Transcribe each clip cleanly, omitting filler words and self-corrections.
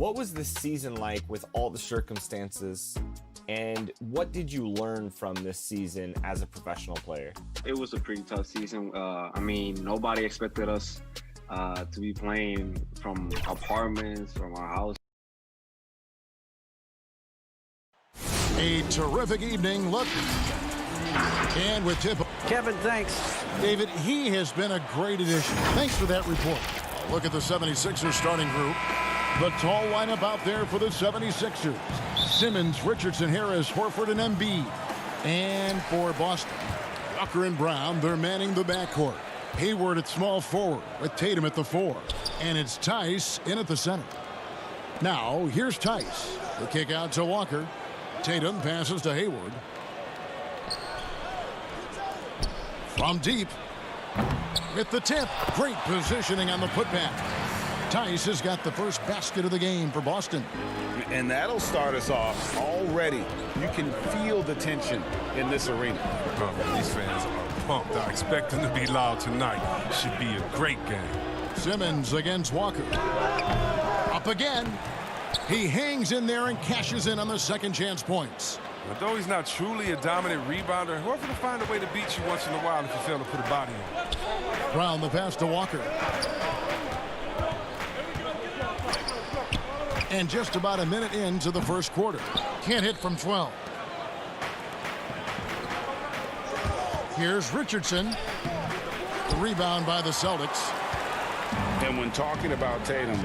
What was this season like with all the circumstances, and what did you learn from this season as a professional player? It was a pretty tough season. I mean, nobody expected us to be playing from apartments, from our house. A terrific evening look. And with tip. Kevin, thanks. David, he has been a great addition. Thanks for that report. Look at the 76ers starting group. The tall lineup out there for the 76ers. Simmons, Richardson, Harris, Horford, and Embiid. And for Boston, Walker and Brown, they're manning the backcourt. Hayward at small forward with Tatum at the 4. And it's Tice in at the center. Now, here's Tice. The kick out to Walker. Tatum passes to Hayward. From deep. With the tip. Great positioning on the putback. Tice has got the first basket of the game for Boston. And that'll start us off already. You can feel the tension in this arena. Oh, these fans are pumped. I expect them to be loud tonight. Should be a great game. Simmons against Walker. Up again. He hangs in there and cashes in on the second chance points. Although he's not truly a dominant rebounder, whoever can find a way to beat you once in a while if you fail to put a body on. Brown the pass to Walker. And just about a minute into the first quarter. Can't hit from 12. Here's Richardson. The rebound by the Celtics. And when talking about Tatum,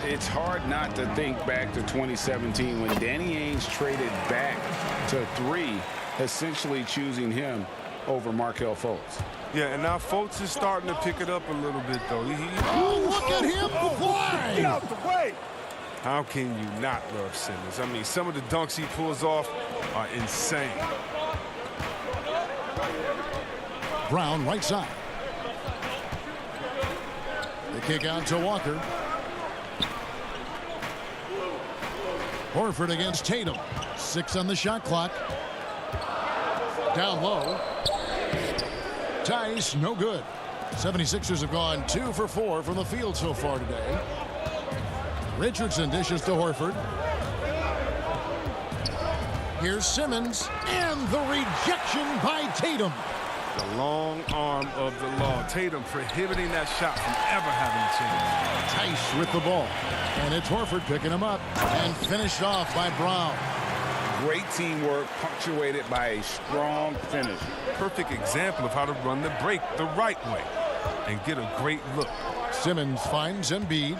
it's hard not to think back to 2017 when Danny Ainge traded back to 3, essentially choosing him over Markelle Fultz. Yeah, and now Fultz is starting to pick it up a little bit, though. Oh, look at him fly! Get out the way! How can you not love Simmons? I mean, some of the dunks he pulls off are insane. Brown right side. The kick out to Walker. Horford against Tatum. 6 on the shot clock. Down low. Tice, no good. 76ers have gone 2 for 4 from the field so far today. Richardson dishes to Horford. Here's Simmons. And the rejection by Tatum. The long arm of the law. Tatum prohibiting that shot from ever having a chance. Tice with the ball. And it's Horford picking him up. And finished off by Brown. Great teamwork punctuated by a strong finish. Perfect example of how to run the break the right way and get a great look. Simmons finds Embiid.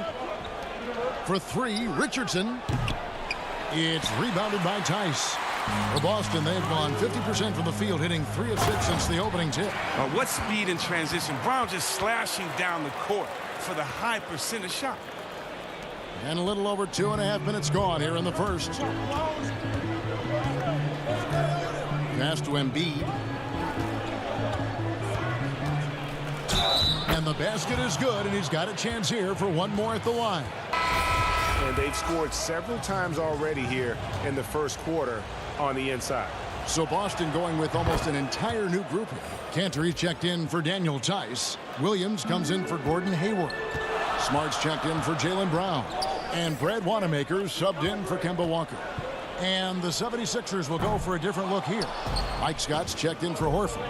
For 3, Richardson. It's rebounded by Tice. For Boston, they've gone 50% from the field, hitting 3 of 6 since the opening tip. What speed in transition. Brown just slashing down the court for the high percentage shot. And a little over 2.5 minutes gone here in the first. Pass to Embiid. And the basket is good, and he's got a chance here for one more at the line. And they've scored several times already here in the first quarter on the inside. So Boston going with almost an entire new group here. Cantor checked in for Daniel Tice. Williams comes in for Gordon Hayward. Smart's checked in for Jaylen Brown. And Brad Wanamaker subbed in for Kemba Walker. And the 76ers will go for a different look here. Mike Scott's checked in for Horford.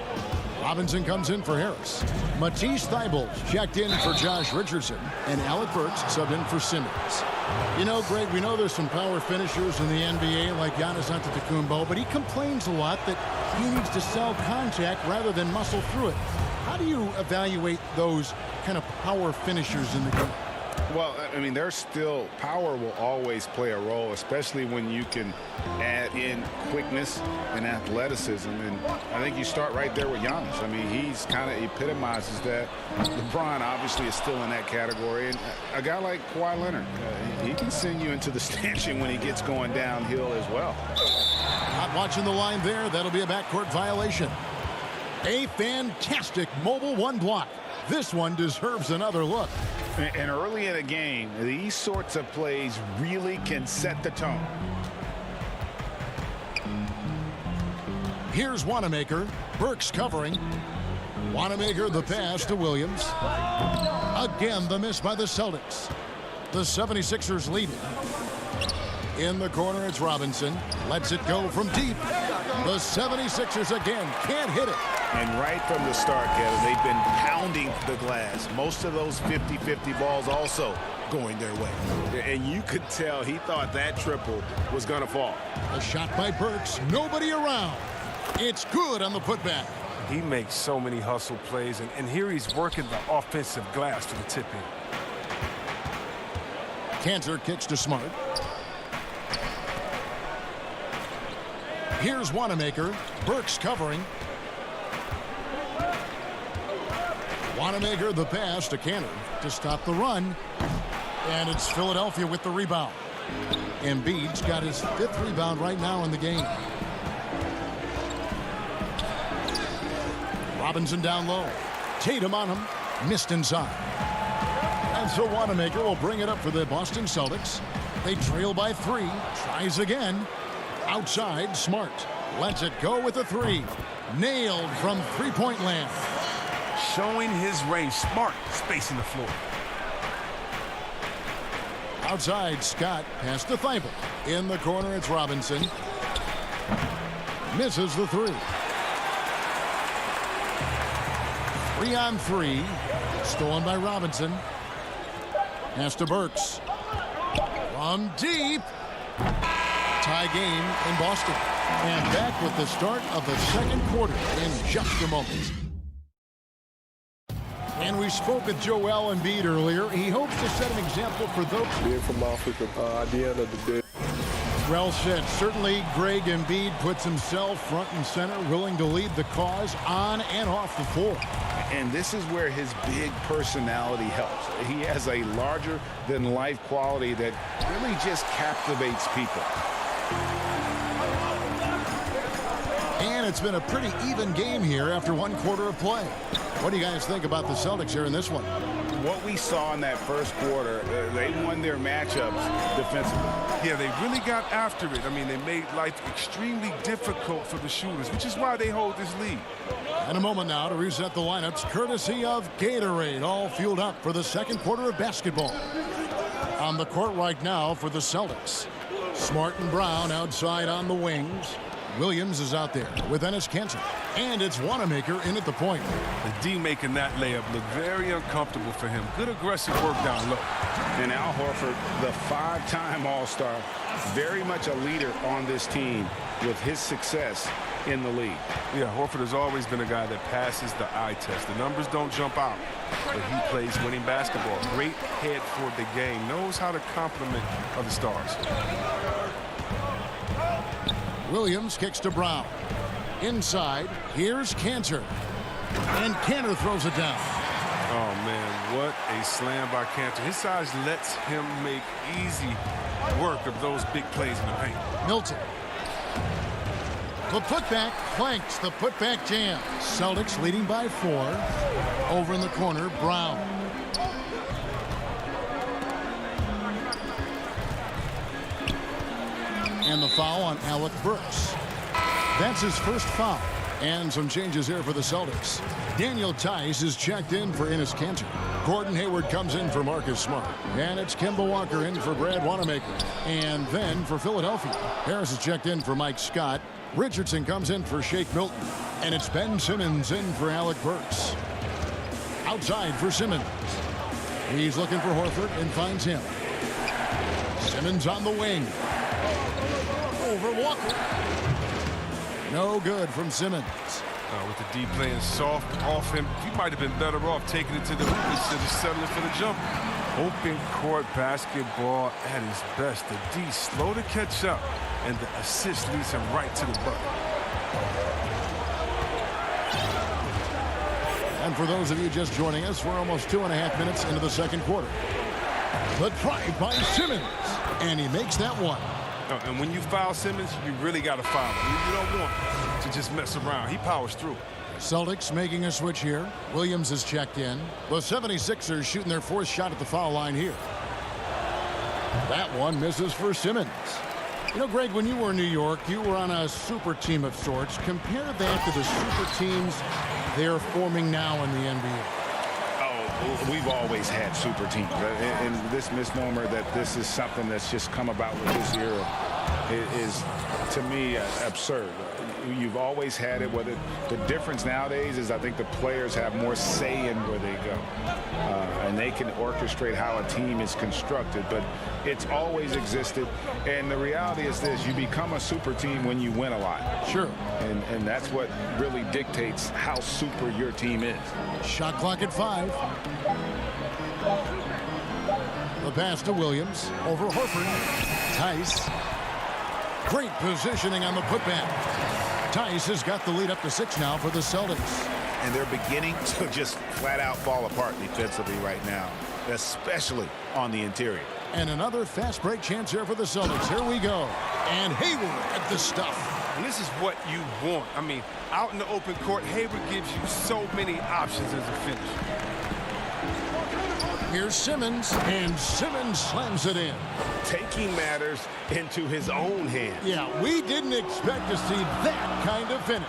Robinson comes in for Harris. Matisse Thybulle checked in for Josh Richardson. And Alec Burks subbed in for Simmons. You know, Greg, we know there's some power finishers in the NBA like Giannis Antetokounmpo, but he complains a lot that he needs to sell contact rather than muscle through it. How do you evaluate those kind of power finishers in the game? Well, I mean, there's still power will always play a role, especially when you can add in quickness and athleticism. And I think you start right there with Giannis. I mean, he's kind of epitomizes that. LeBron obviously is still in that category. And a guy like Kawhi Leonard, he can send you into the stanchion when he gets going downhill as well. Not watching the line there. That'll be a backcourt violation. A fantastic mobile 1 block. This one deserves another look. And early in a game, these sorts of plays really can set the tone. Here's Wanamaker. Burks covering. Wanamaker the pass to Williams. Again the miss by the Celtics. The 76ers lead. In the corner, it's Robinson. Lets it go from deep. The 76ers again can't hit it. And right from the start, Kevin, they've been pounding the glass. Most of those 50-50 balls also going their way. And you could tell he thought that triple was going to fall. A shot by Burks. Nobody around. It's good on the putback. He makes so many hustle plays, and here he's working the offensive glass for the tip-in. Cantor kicks to Smart. Here's Wanamaker. Burks covering. Wanamaker the pass to Cantor to stop the run. And it's Philadelphia with the rebound. Embiid's got his 5th rebound right now in the game. Robinson down low. Tatum on him. Missed inside. And so Wanamaker will bring it up for the Boston Celtics. They trail by 3. Tries again. Outside, Smart. Lets it go with a 3. Nailed from three-point land. Showing his range. Smart spacing the floor. Outside, Scott. Pass to Thibault. In the corner, it's Robinson. Misses the 3. 3 on 3. Stolen by Robinson. Pass to Burks. From deep. Tie game in Boston. And back with the start of the second quarter in just a moment. And we spoke with Joel Embiid earlier. He hopes to set an example for those. Being from Africa, at the end of the day. Well said. Certainly, Greg Embiid puts himself front and center, willing to lead the cause on and off the floor. And this is where his big personality helps. He has a larger-than-life quality that really just captivates people. And it's been a pretty even game here after 1 quarter of play. What do you guys think about the Celtics here in this one? What we saw in that first quarter, they won their matchups defensively. Yeah, they really got after it. I mean, they made life extremely difficult for the shooters, which is why they hold this lead. And a moment now to reset the lineups, courtesy of Gatorade, all fueled up for the second quarter of basketball. On the court right now for the Celtics. Smart and Brown outside on the wings. Williams is out there with Enes Kanter. And it's Wanamaker in at the point. The D making that layup look very uncomfortable for him. Good aggressive work down low. And Al Horford, the 5-time All-Star, very much a leader on this team with his success in the league. Yeah, Horford has always been a guy that passes the eye test. The numbers don't jump out, but he plays winning basketball. Great head for the game. Knows how to complement other stars. Williams kicks to Brown. Inside, here's Kanter. And Kanter throws it down. Oh, man, what a slam by Kanter. His size lets him make easy work of those big plays in the paint. Milton. The putback clanks the putback jam. Celtics leading by 4. Over in the corner, Brown. And the foul on Alec Burks. That's his first foul. And some changes here for the Celtics. Daniel Tice is checked in for Enes Kanter. Gordon Hayward comes in for Marcus Smart. And it's Kemba Walker in for Brad Wanamaker. And then for Philadelphia, Harris is checked in for Mike Scott. Richardson comes in for Shake Milton. And it's Ben Simmons in for Alec Burks. Outside for Simmons. He's looking for Horford and finds him. Simmons on the wing. Over Walker. No good from Simmons. With the D playing soft off him, he might have been better off taking it to the hoop instead of settling for the jump. Open court basketball at his best. The D slow to catch up, and the assist leads him right to the bucket. And for those of you just joining us, we're almost 2.5 minutes into the second quarter. The drive by Simmons, and he makes that one. And when you foul Simmons, you really got to foul him. You don't want to just mess around. He powers through. Celtics making a switch here. Williams is checked in. The 76ers shooting their 4th shot at the foul line here. That one misses for Simmons. You know, Greg, when you were in New York, you were on a super team of sorts. Compare that to the super teams they're forming now in the NBA. Oh, we've always had super teams. And this misnomer that this is something that's just come about with this era is, to me, absurd. You've always had it. Whether the difference nowadays is I think the players have more say in where they go. And they can orchestrate how a team is constructed. But it's always existed. And the reality is this. You become a super team when you win a lot. Sure. And that's what really dictates how super your team is. Shot clock at 5. The pass to Williams. Over Horford. Tice. Great positioning on the putback. Tice has got the lead up to 6 now for the Celtics. And they're beginning to just flat out fall apart defensively right now, especially on the interior. And another fast break chance here for the Celtics. Here we go. And Hayward at the stuff. And this is what you want. I mean, out in the open court, Hayward gives you so many options as a finish. Here's Simmons, and Simmons slams it in. Taking matters into his own hands. Yeah, we didn't expect to see that kind of finish.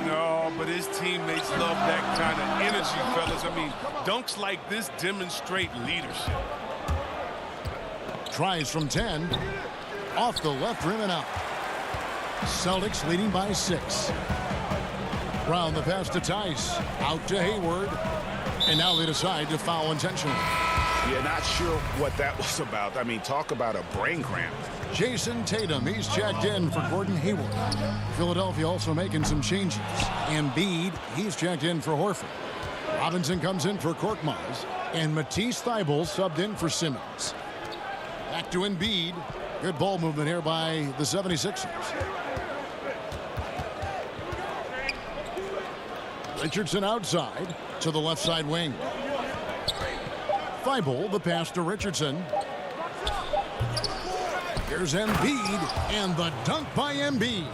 No, but his teammates love that kind of energy, fellas. I mean, dunks like this demonstrate leadership. Tries from 10. Off the left rim and out. Celtics leading by 6. Brown the pass to Tice. Out to Hayward. And now they decide to foul intentionally. Yeah, not sure what that was about. I mean, talk about a brain cramp. Jason Tatum, he's checked in for Gordon Hayward. Philadelphia also making some changes. Embiid, he's checked in for Horford. Robinson comes in for Korkmaz. And Matisse Thybulle subbed in for Simmons. Back to Embiid. Good ball movement here by the 76ers. Richardson outside to the left side wing. Thybulle, the pass to Richardson. Here's Embiid, and the dunk by Embiid.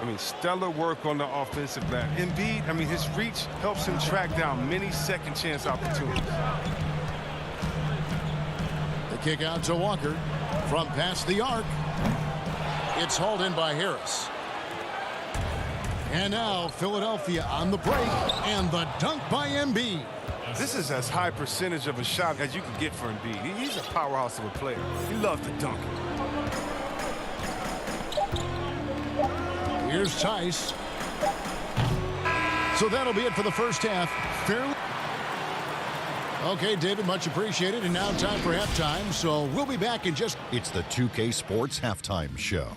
I mean, stellar work on the offensive glass. Embiid, I mean, his reach helps him track down many second chance opportunities. The kick out to Walker from past the arc. It's hauled in by Harris. And now Philadelphia on the break, and the dunk by Embiid. This is as high percentage of a shot as you can get for Embiid. He's a powerhouse of a player. He loves to dunk. Here's Tice. So that'll be it for the first half. Fairly. Okay, David, much appreciated. And now time for halftime. So we'll be back in just... It's the 2K Sports Halftime Show.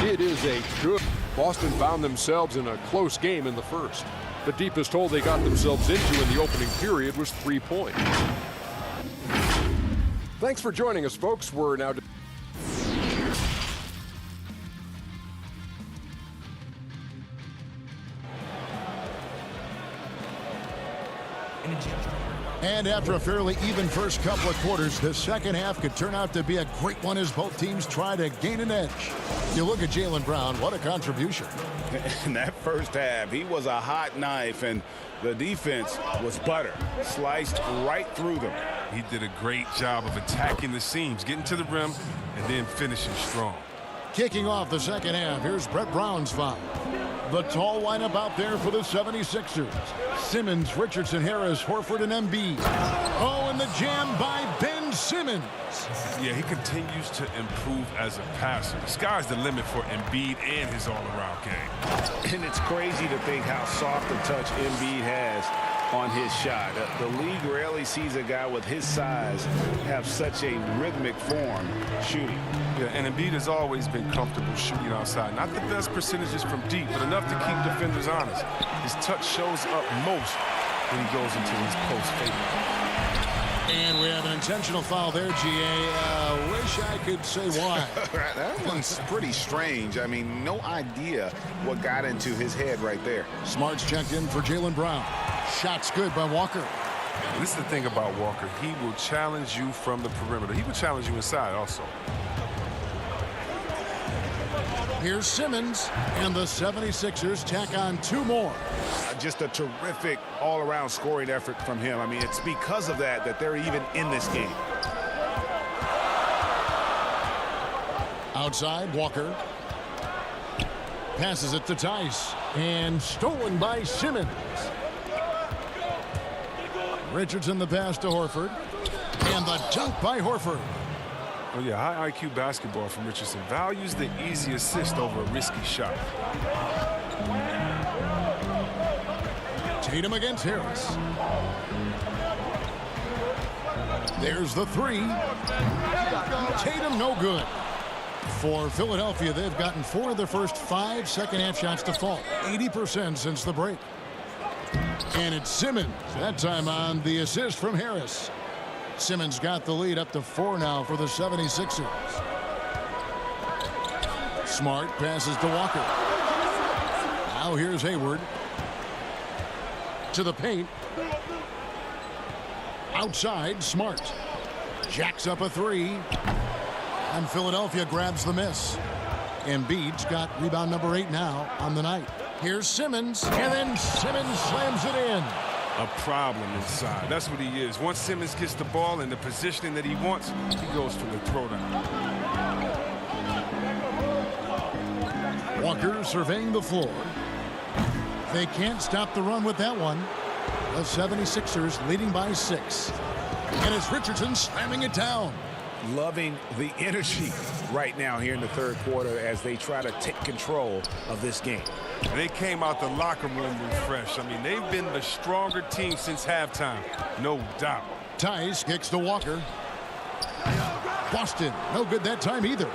It is a good... Boston found themselves in a close game in the first. The deepest hole they got themselves into in the opening period was 3 points. Thanks for joining us, folks. We're now... And after a fairly even first couple of quarters, the second half could turn out to be a great one as both teams try to gain an edge. You look at Jaylen Brown, what a contribution. In that first half, he was a hot knife, and the defense was butter. Sliced right through them. He did a great job of attacking the seams, getting to the rim, and then finishing strong. Kicking off the second half, here's Brett Brown's foul. The tall lineup out there for the 76ers. Simmons, Richardson, Harris, Horford, and Embiid. Oh, and the jam by Ben Simmons. Yeah, he continues to improve as a passer. The sky's the limit for Embiid and his all-around game. And it's crazy to think how soft a touch Embiid has on his shot. The league rarely sees a guy with his size have such a rhythmic form shooting. Yeah, and Embiid has always been comfortable shooting outside. Not the best percentages from deep, but enough to keep defenders honest. His touch shows up most when he goes into his post fade. And we have an intentional foul there, GA. Wish I could say why. That one's pretty strange. I mean, no idea what got into his head right there. Smart's checked in for Jaylen Brown. Shot's good by Walker. And this is the thing about Walker. He will challenge you from the perimeter. He will challenge you inside also. Here's Simmons, and the 76ers tack on 2 more. Just a terrific all-around scoring effort from him. I mean, it's because of that they're even in this game. Outside, Walker. Passes it to Tice. And stolen by Simmons. Richardson the pass to Horford. And the dunk by Horford. Oh, yeah, high IQ basketball from Richardson. Values the easy assist over a risky shot. Tatum against Harris. There's the three. Tatum no good. For Philadelphia, they've gotten 4 of their first 5 second-half shots to fall. 80% since the break. And it's Simmons, that time on the assist from Harris. Simmons got the lead up to 4 now for the 76ers. Smart passes to Walker. Now here's Hayward. To the paint. Outside, Smart. Jacks up a 3. And Philadelphia grabs the miss. Embiid's got rebound number 8 now on the night. Here's Simmons, and then Simmons slams it in. A problem inside. That's what he is. Once Simmons gets the ball in the positioning that he wants, he goes for the throwdown. Walker surveying the floor. They can't stop the run with that one. The 76ers leading by 6. And it's Richardson slamming it down. Loving the energy right now here in the third quarter as they try to take control of this game. They came out the locker room refreshed. I mean, they've been the stronger team since halftime, no doubt. Tice kicks to Walker. Boston, no good that time either.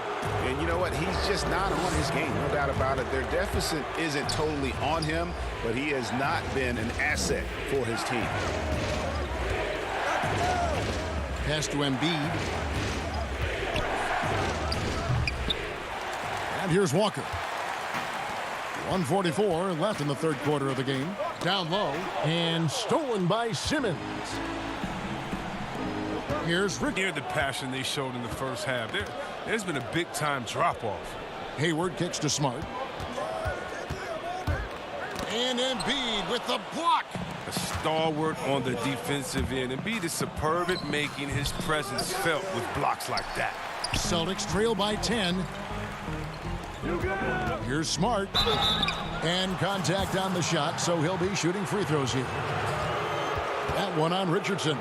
And you know what? He's just not on his game, no doubt about it. Their deficit isn't totally on him, but he has not been an asset for his team. Pass to Embiid. And here's Walker. 1:44 left in the third quarter of the game. Down low and stolen by Simmons. Here's Rick. Hear the passion they showed in the first half. There's been a big-time drop-off. Hayward kicks to Smart. And Embiid with the block. A stalwart on the defensive end. Embiid is superb at making his presence felt with blocks like that. Celtics trail by 10. Here's Smart. And contact on the shot, so he'll be shooting free throws here. That one on Richardson.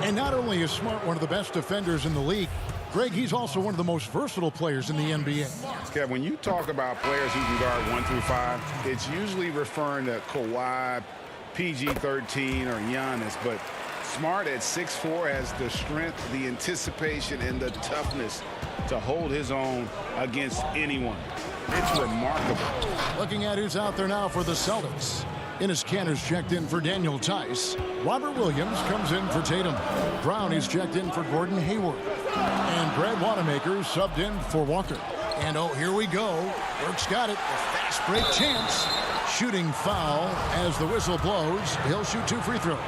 And not only is Smart one of the best defenders in the league, Greg, he's also one of the most versatile players in the NBA. Kev, when you talk about players who can guard 1 through 5, it's usually referring to Kawhi, PG-13, or Giannis, but Smart at 6'4" has the strength, the anticipation, and the toughness to hold his own against anyone. It's remarkable. Looking at who's out there now for the Celtics. Enes Kanter's checked in for Daniel Tice. Robert Williams comes in for Tatum. Brown is checked in for Gordon Hayward. And Brad Wanamaker subbed in for Walker. And oh, here we go. Burke's got it. A fast break chance. Shooting foul as the whistle blows. He'll shoot 2 free throws.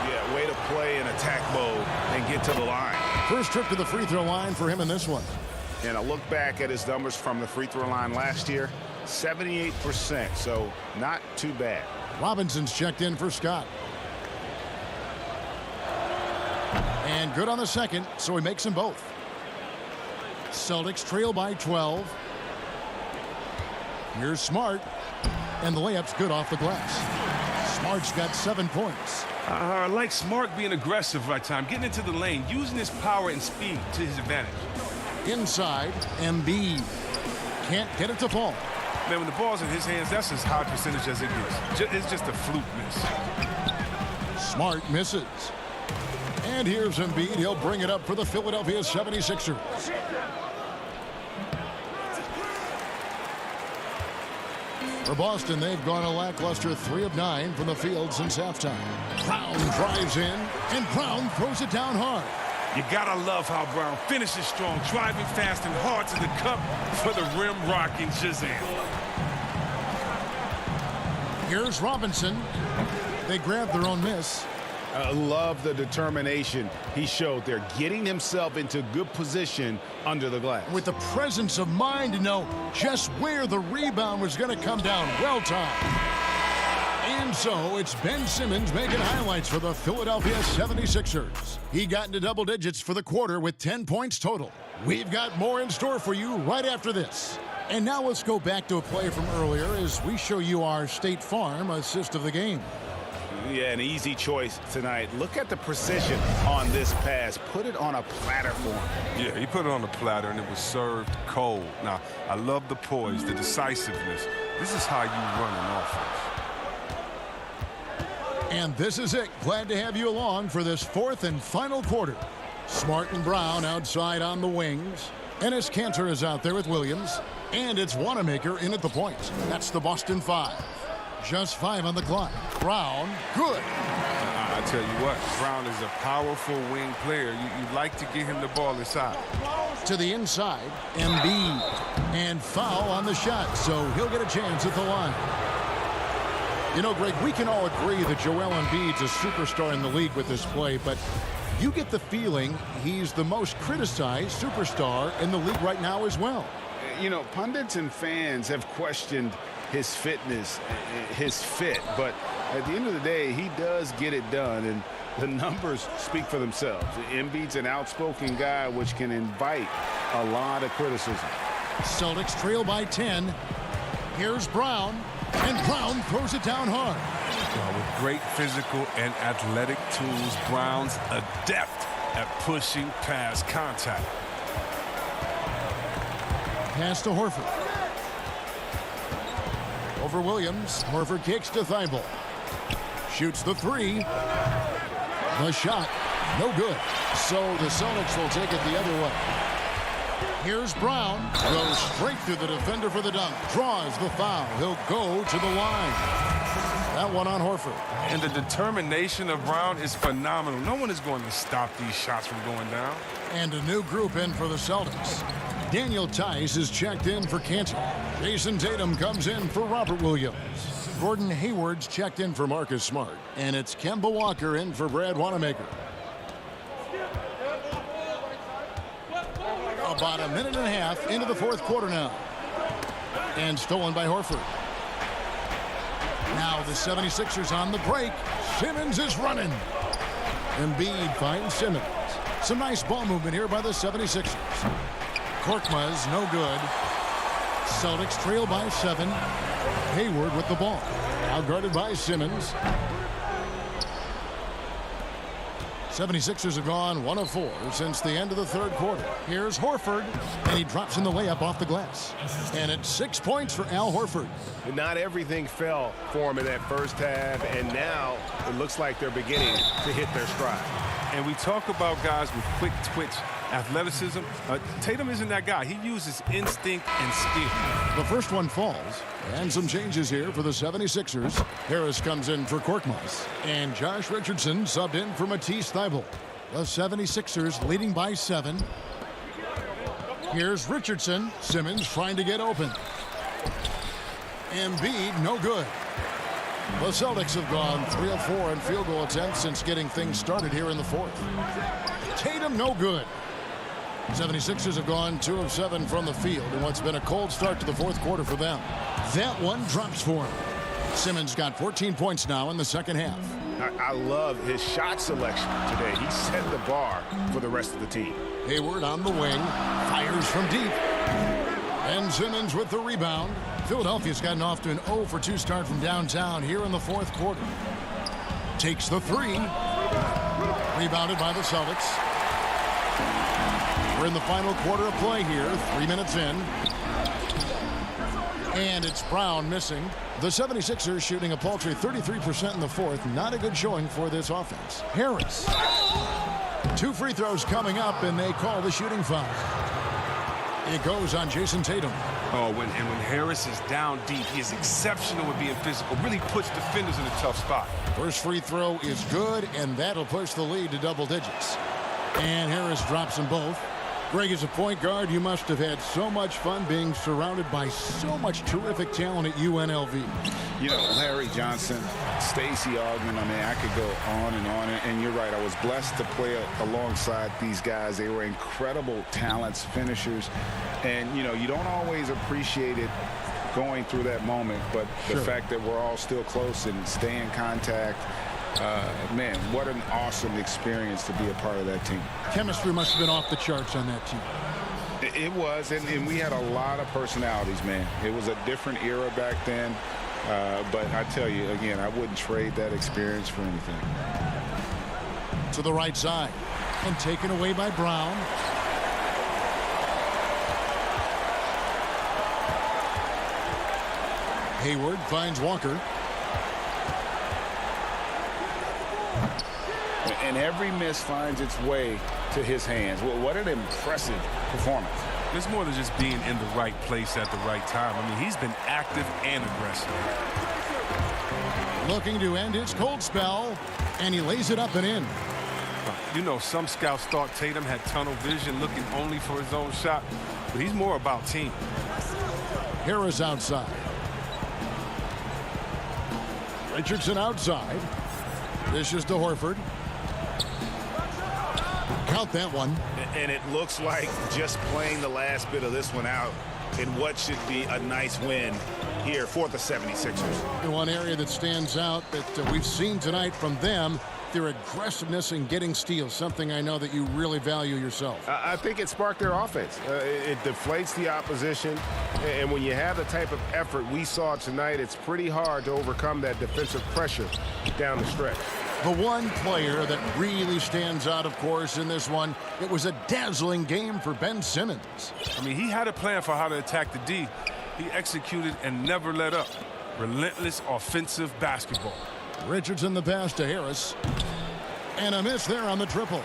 Yeah, way to play in attack mode and get to the line. First trip to the free throw line for him in this one. And I look back at his numbers from the free throw line last year. 78%, so not too bad. Robinson's checked in for Scott. And good on the second, so he makes them both. Celtics trail by 12. Here's Smart. And the layup's good off the glass. Smart's got 7 points. I like Smart being aggressive right time, getting into the lane, using his power and speed to his advantage. Inside, Embiid. Can't get it to fall. Man, when the ball's in his hands, that's as high percentage as it gets. It's just a fluke miss. Smart misses. And here's Embiid. He'll bring it up for the Philadelphia 76ers. For Boston, they've gone a lackluster 3 of 9 from the field since halftime. Brown drives in, and Brown throws it down hard. You gotta love how Brown finishes strong, driving fast and hard to the cup for the rim-rocking Shazam. Here's Robinson. They grab their own miss. I love the determination he showed there, getting himself into good position under the glass. With the presence of mind to know just where the rebound was going to come down. Well timed. And so it's Ben Simmons making highlights for the Philadelphia 76ers. He got into double digits for the quarter with 10 points total. We've got more in store for you right after this. And now let's go back to a play from earlier as we show you our State Farm assist of the game. Yeah, an easy choice tonight. Look at the precision on this pass. Put it on a platter for him. Yeah, he put it on a platter, and it was served cold. Now, I love the poise, the decisiveness. This is how you run an offense. And this is it. Glad to have you along for this fourth and final quarter. Smart and Brown outside on the wings. Enes Kanter is out there with Williams. And it's Wanamaker in at the point. That's the Boston 5. Just 5 on the clock. Brown, good. I tell you what, Brown is a powerful wing player. You'd like to get him the ball inside. To the inside, Embiid. And foul on the shot, so he'll get a chance at the line. You know, Greg, we can all agree that Joel Embiid's a superstar in the league with this play, but you get the feeling he's the most criticized superstar in the league right now as well. You know, pundits and fans have questioned his fitness, his fit, but at the end of the day, he does get it done, and the numbers speak for themselves. Embiid's an outspoken guy, which can invite a lot of criticism. Celtics trail by 10. Here's Brown, and Brown throws it down hard. Well, with great physical and athletic tools, Brown's adept at pushing past contact. Pass to Horford. Over Williams. Horford kicks to Thibault. Shoots the 3. The shot, no good. So the Celtics will take it the other way. Here's Brown. Goes straight through the defender for the dunk. Draws the foul. He'll go to the line. That one on Horford. And the determination of Brown is phenomenal. No one is going to stop these shots from going down. And a new group in for the Celtics. Daniel Tice is checked in for Kanter. Jason Tatum comes in for Robert Williams. Gordon Hayward's checked in for Marcus Smart. And it's Kemba Walker in for Brad Wanamaker. About a minute and a half into the fourth quarter now. And stolen by Horford. Now the 76ers on the break. Simmons is running. Embiid finds Simmons. Some nice ball movement here by the 76ers. Korkmaz, no good. Celtics trail by 7. Hayward with the ball. Out guarded by Simmons. 76ers have gone 1 of 4 since the end of the third quarter. Here's Horford, and he drops in the layup off the glass. And it's 6 points for Al Horford. Not everything fell for him in that first half, and now it looks like they're beginning to hit their stride. And we talk about guys with quick twitch athleticism. Tatum isn't that guy. He uses instinct and skill. The first one falls. And some changes here for the 76ers. Harris comes in for Korkmaz. And Josh Richardson subbed in for Matisse Thybulle. The 76ers leading by 7. Here's Richardson. Simmons trying to get open. Embiid, no good. The Celtics have gone 3 of 4 in field goal attempts since getting things started here in the fourth. Tatum, no good. 76ers have gone 2 of 7 from the field in what's been a cold start to the fourth quarter for them. That one drops for him. Simmons got 14 points now in the second half. I love his shot selection today. He set the bar for the rest of the team. Hayward on the wing. Fires from deep. And Simmons with the rebound. Philadelphia's gotten off to an 0 for 2 start from downtown here in the fourth quarter. Takes the 3. Rebounded by the Celtics. We're in the final quarter of play here. 3 minutes in. And it's Brown missing. The 76ers shooting a paltry 33% in the fourth. Not a good showing for this offense. Harris. 2 free throws coming up, and they call the shooting foul. It goes on Jason Tatum. Oh, when Harris is down deep, he is exceptional at being physical. Really puts defenders in a tough spot. First free throw is good, and that'll push the lead to double digits. And Harris drops them both. Greg, as a point guard, you must have had so much fun being surrounded by so much terrific talent at UNLV. You know, Larry Johnson, Stacey Augmon, I mean, I could go on. And you're right, I was blessed to play alongside these guys. They were incredible talents, finishers. And, you know, you don't always appreciate it going through that moment, but the fact that we're all still close and stay in contact, man, what an awesome experience to be a part of that team. Chemistry must have been off the charts on that team. It was, and we had a lot of personalities, man. It was a different era back then. But I tell you, again, I wouldn't trade that experience for anything. To the right side. And taken away by Brown. Hayward finds Walker. And every miss finds its way to his hands. Well, what an impressive performance. It's more than just being in the right place at the right time. I mean, he's been active and aggressive. Looking to end his cold spell, and he lays it up and in. You know, some scouts thought Tatum had tunnel vision, looking only for his own shot, but he's more about team. Harris outside. Richardson outside. Dishes to Horford. Count that one. And it looks like just playing the last bit of this one out in what should be a nice win here for the 76ers. In one area that stands out that we've seen tonight from them, their aggressiveness in getting steals, something I know that you really value yourself. I think it sparked their offense. It deflates the opposition, and when you have the type of effort we saw tonight, it's pretty hard to overcome that defensive pressure down the stretch. The one player that really stands out, of course, in this one, it was a dazzling game for Ben Simmons. I mean, he had a plan for how to attack the D. He executed and never let up. Relentless offensive basketball. Richardson the pass to Harris. And a miss there on the triple.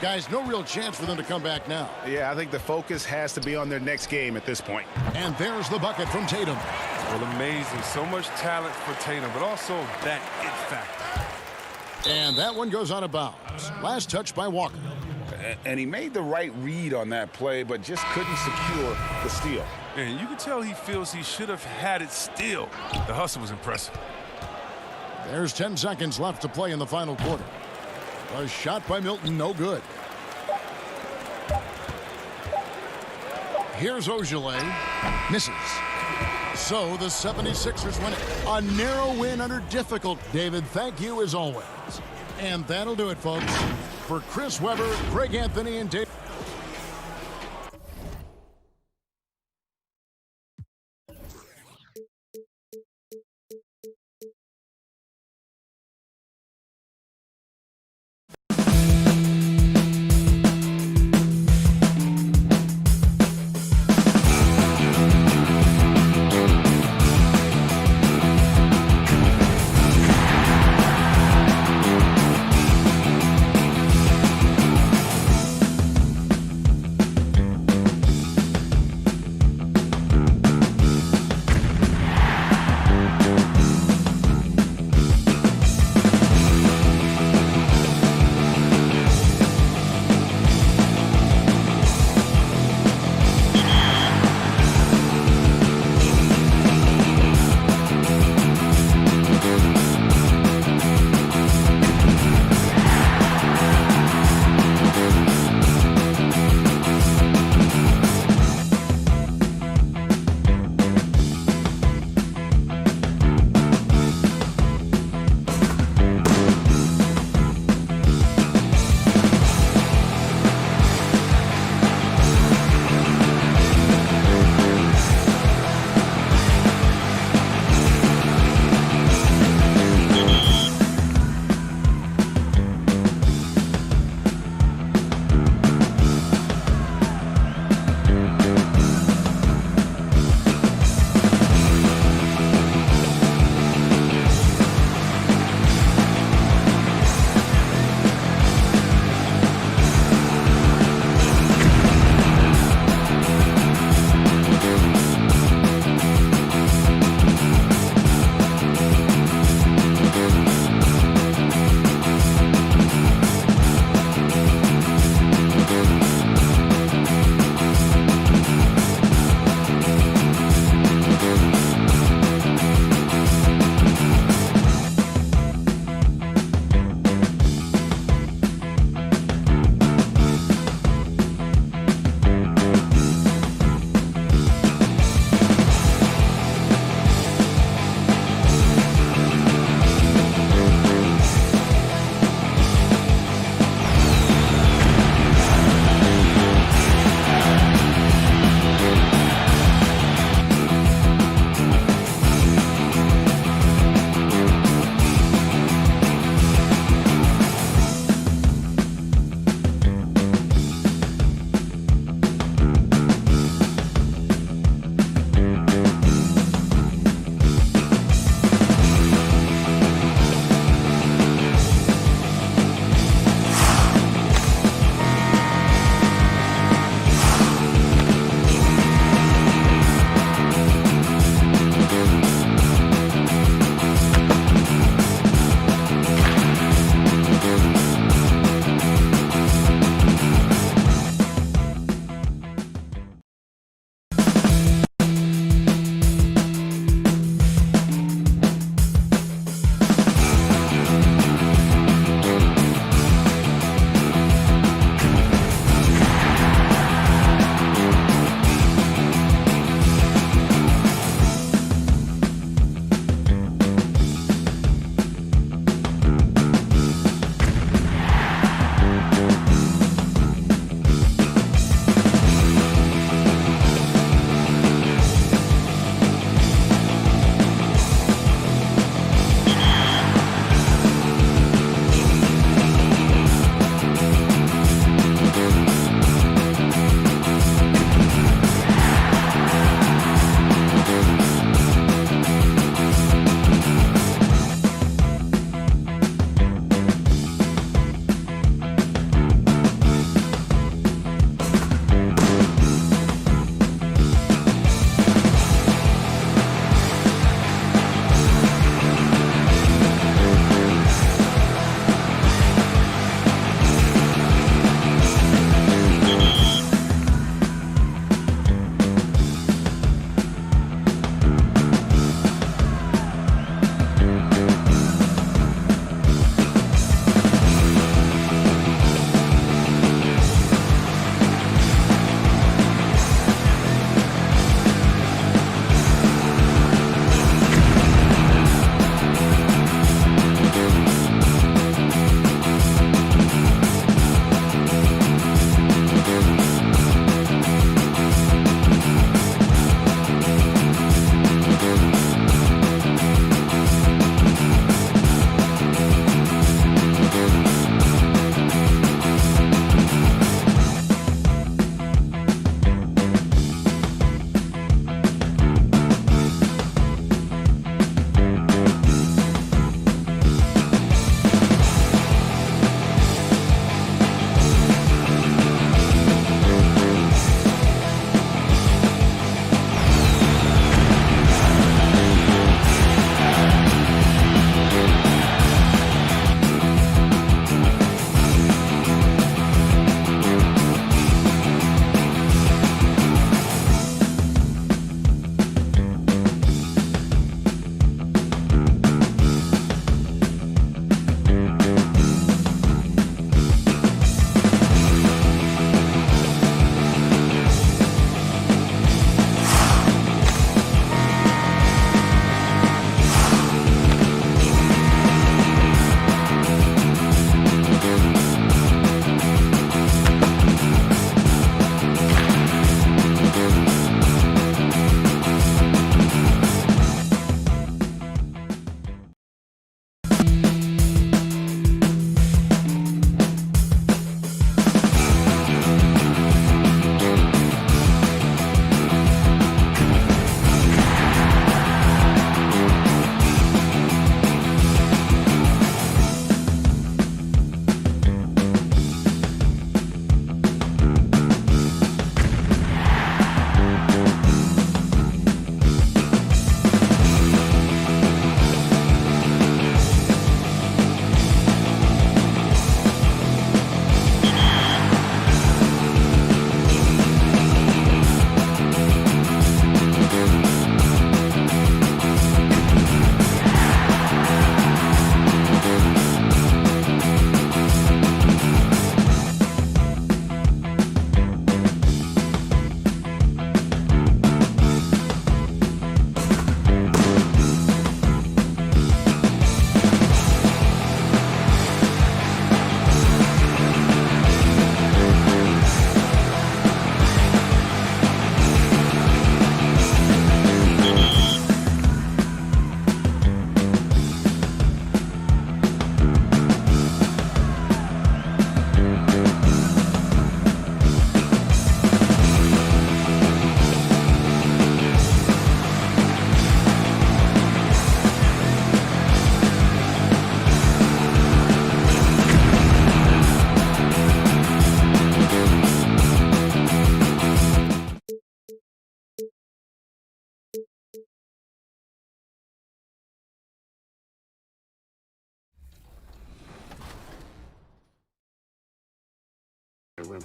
Guys, no real chance for them to come back now. Yeah, I think the focus has to be on their next game at this point. And there's the bucket from Tatum. Well, amazing. So much talent for Tatum, but also that it factor. And that one goes out of bounds. Last touch by Walker. And he made the right read on that play, but just couldn't secure the steal. And you can tell he feels he should have had it still. The hustle was impressive. There's 10 seconds left to play in the final quarter. A shot by Milton, no good. Here's Ogilvy. Misses. So the 76ers win it. A narrow win under difficult. David, thank you as always. And that'll do it, folks. For Chris Webber, Craig Anthony, and Dave.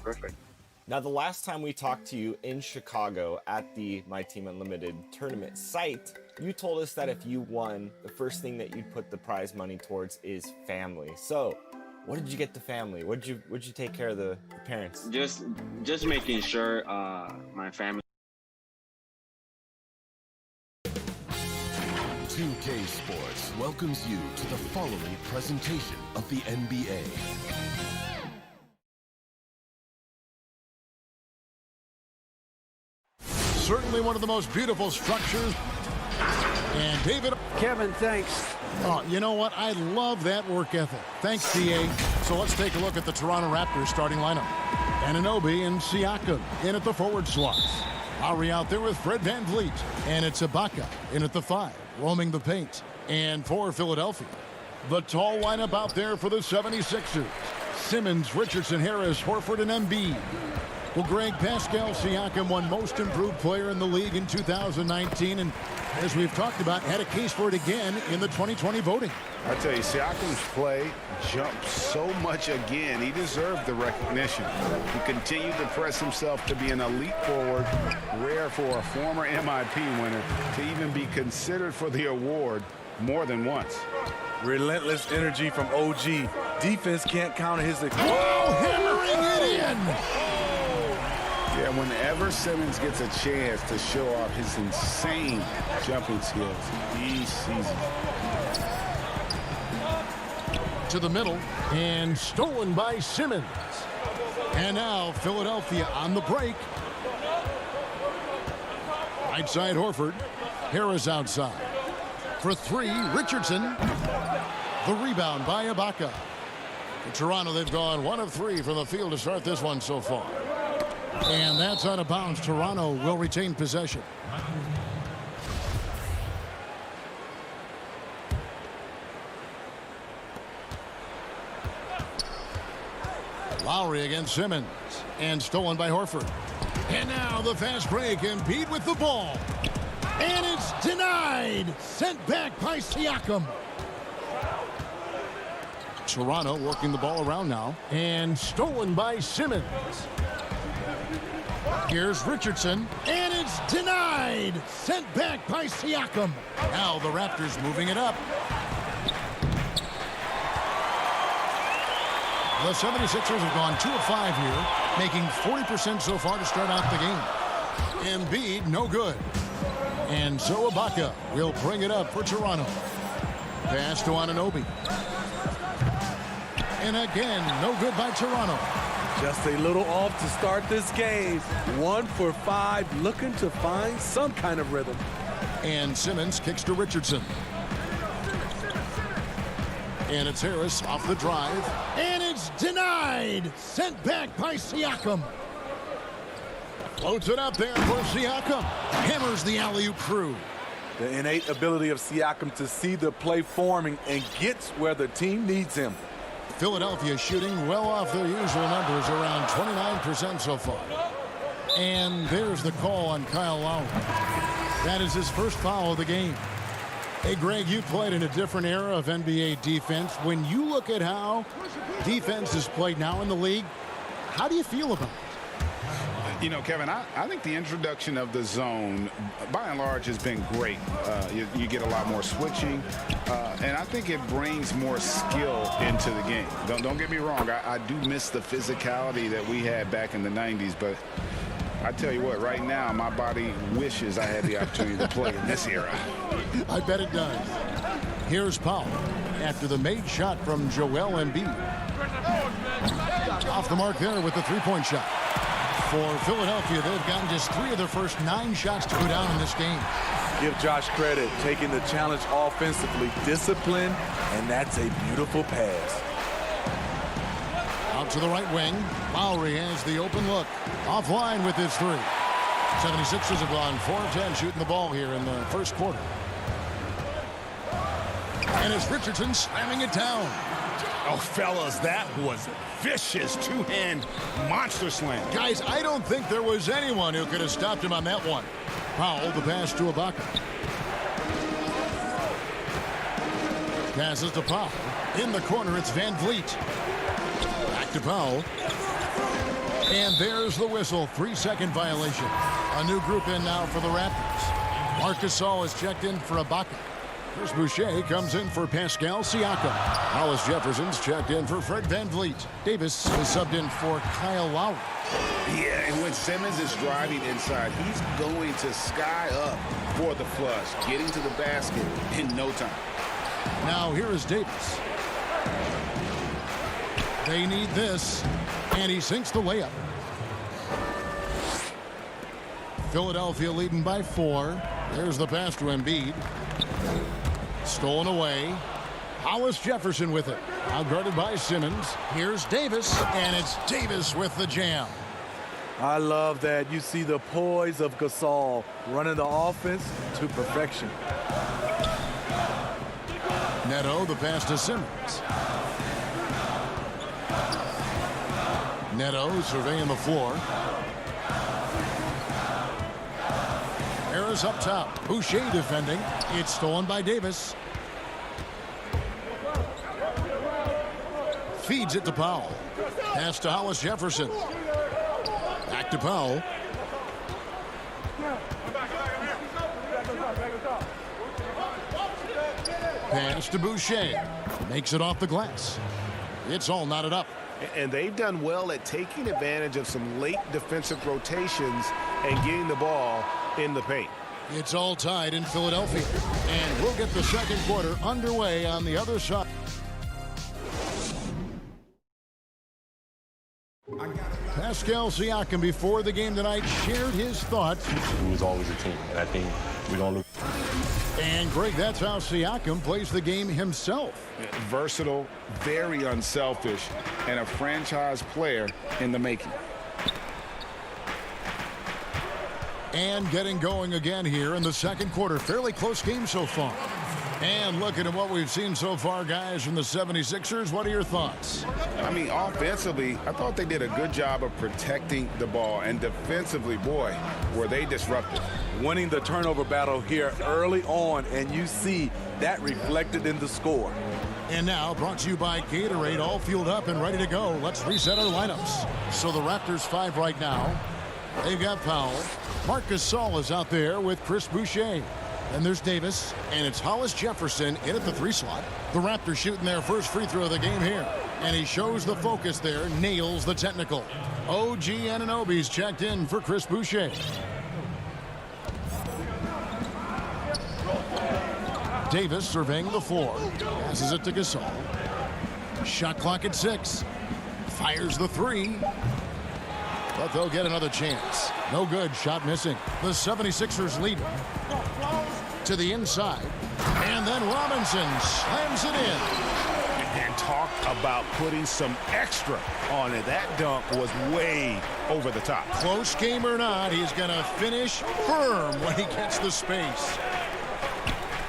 perfect. Now, the last time we talked to you in Chicago at the My Team Unlimited tournament site, you told us that if you won, the first thing that you'd put the prize money towards is family. So, what did you get the family? What'd you take care of the parents? Just making sure my family. 2K Sports welcomes you to the following presentation of the NBA. Certainly one of the most beautiful structures. And David. Kevin, thanks. Oh, you know what? I love that work ethic. Thanks, DA. So let's take a look at the Toronto Raptors starting lineup. Anunoby and Siakam in at the forward slots. Lowry out there with Fred VanVleet. And it's Ibaka in at the 5, roaming the paint. And for Philadelphia, the tall lineup out there for the 76ers. Simmons, Richardson, Harris, Horford, and Embiid. Well, Greg, Pascal Siakam won Most Improved Player in the league in 2019, and as we've talked about, had a case for it again in the 2020 voting. I tell you, Siakam's play jumped so much again. He deserved the recognition. He continued to press himself to be an elite forward, rare for a former MIP winner to even be considered for the award more than once. Relentless energy from OG. Defense can't counter his... Whoa, hammering it in! Yeah, whenever Simmons gets a chance to show off his insane jumping skills, he sees it. To the middle, and stolen by Simmons. And now Philadelphia on the break. Right side Horford. Harris outside. For 3, Richardson. The rebound by Ibaka. For Toronto, they've gone 1 of 3 from the field to start this one so far. And that's out of bounds. Toronto will retain possession. Lowry against Simmons. And stolen by Horford. And now the fast break. Embiid with the ball. And it's denied. Sent back by Siakam. Toronto working the ball around now. And stolen by Simmons. Here's Richardson, and it's denied. Sent back by Siakam. Now the Raptors moving it up. The 76ers have gone 2 of 5 here, making 40% so far to start out the game. Embiid, no good. And so Ibaka will bring it up for Toronto. Pass to Anunoby. And again, no good by Toronto. Just a little off to start this game. 1 for 5, looking to find some kind of rhythm. And Simmons kicks to Richardson. And it's Harris off the drive. And it's denied. Sent back by Siakam. Floats it up there for Siakam. Hammers the alley-oop through. The innate ability of Siakam to see the play forming and gets where the team needs him. Philadelphia shooting well off their usual numbers, around 29% so far. And there's the call on Kyle Lowry. That is his first foul of the game. Hey, Greg, you played in a different era of NBA defense. When you look at how defense is played now in the league, how do you feel about it? You know, Kevin, I think the introduction of the zone, by and large, has been great. You get a lot more switching, and I think it brings more skill into the game. Don't get me wrong. I do miss the physicality that we had back in the 90s, but I tell you what, right now, my body wishes I had the opportunity to play in this era. I bet it does. Here's Powell after the made shot from Joel Embiid. Off the mark there with the three-point shot. For Philadelphia, they've gotten just 3 of their first 9 shots to go down in this game. Give Josh credit, taking the challenge offensively, discipline, and that's a beautiful pass. Out to the right wing. Lowry has the open look. Offline with his 3. 76ers have gone 4 of 10 shooting the ball here in the first quarter. And it's Richardson slamming it down. Oh, fellas, that was vicious 2-hand monster slam. Guys, I don't think there was anyone who could have stopped him on that one. Powell, the pass to Ibaka. Passes to Powell. In the corner, it's VanVleet. Back to Powell. And there's the whistle. 3-second violation. A new group in now for the Raptors. Marcus Gasol is checked in for Ibaka. Chris Boucher comes in for Pascal Siakam. Hollis Jefferson's checked in for Fred VanVleet. Davis is subbed in for Kyle Lowry. Yeah, and when Simmons is driving inside, he's going to sky up for the flush, getting to the basket in no time. Now here is Davis. They need this, and he sinks the layup. Philadelphia leading by 4. There's the pass to Embiid. Stolen away. Hollis Jefferson with it. Now guarded by Simmons. Here's Davis, and it's Davis with the jam. I love that. You see the poise of Gasol running the offense to perfection. Neto, the pass to Simmons. Neto surveying the floor. Harris up top. Boucher defending. It's stolen by Davis. Feeds it to Powell. Pass to Hollis Jefferson. Back to Powell. Pass to Boucher. Makes it off the glass. It's all knotted up. And they've done well at taking advantage of some late defensive rotations and getting the ball in the paint. It's all tied in Philadelphia. And we'll get the second quarter underway on the other side. Pascal Siakam before the game tonight shared his thoughts. It was always a team, and I think we're going to lose. And Greg, that's how Siakam plays the game himself. Versatile, very unselfish, and a franchise player in the making. And getting going again here in the second quarter. Fairly close game so far. And looking at what we've seen so far, guys, from the 76ers, what are your thoughts? I mean, offensively, I thought they did a good job of protecting the ball. And defensively, boy, were they disruptive. Winning the turnover battle here early on, and you see that reflected in the score. And now, brought to you by Gatorade, all fueled up and ready to go. Let's reset our lineups. So the Raptors 5 right now. They've got Powell. Marcus Gasol is out there with Chris Boucher. And there's Davis, and it's Hollis Jefferson in at the 3 slot. The Raptors shooting their first free throw of the game here. And he shows the focus there, nails the technical. OG Anunoby's checked in for Chris Boucher. Davis surveying the floor. Passes it to Gasol. Shot clock at 6. Fires the 3. But they'll get another chance. No good. Shot missing. The 76ers lead to the inside. And then Robinson slams it in. And talk about putting some extra on it. That dunk was way over the top. Close game or not, he's going to finish firm when he gets the space.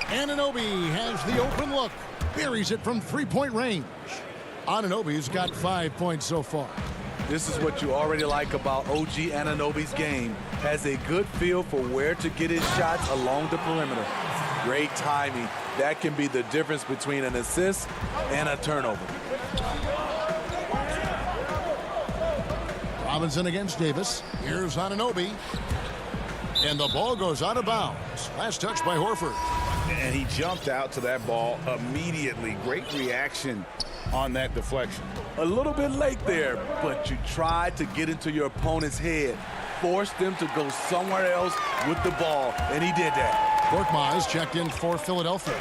Anunoby has the open look. Buries it from 3-point range. Anunoby's got 5 points so far. This is what you already like about OG Anunoby's game. Has a good feel for where to get his shots along the perimeter. Great timing. That can be the difference between an assist and a turnover. Robinson against Davis. Here's Anunoby. And the ball goes out of bounds. Last touch by Horford. And he jumped out to that ball immediately. Great reaction on that deflection. A little bit late there, but you tried to get into your opponent's head. Forced them to go somewhere else with the ball, and he did that. Korkmaz checked in for Philadelphia.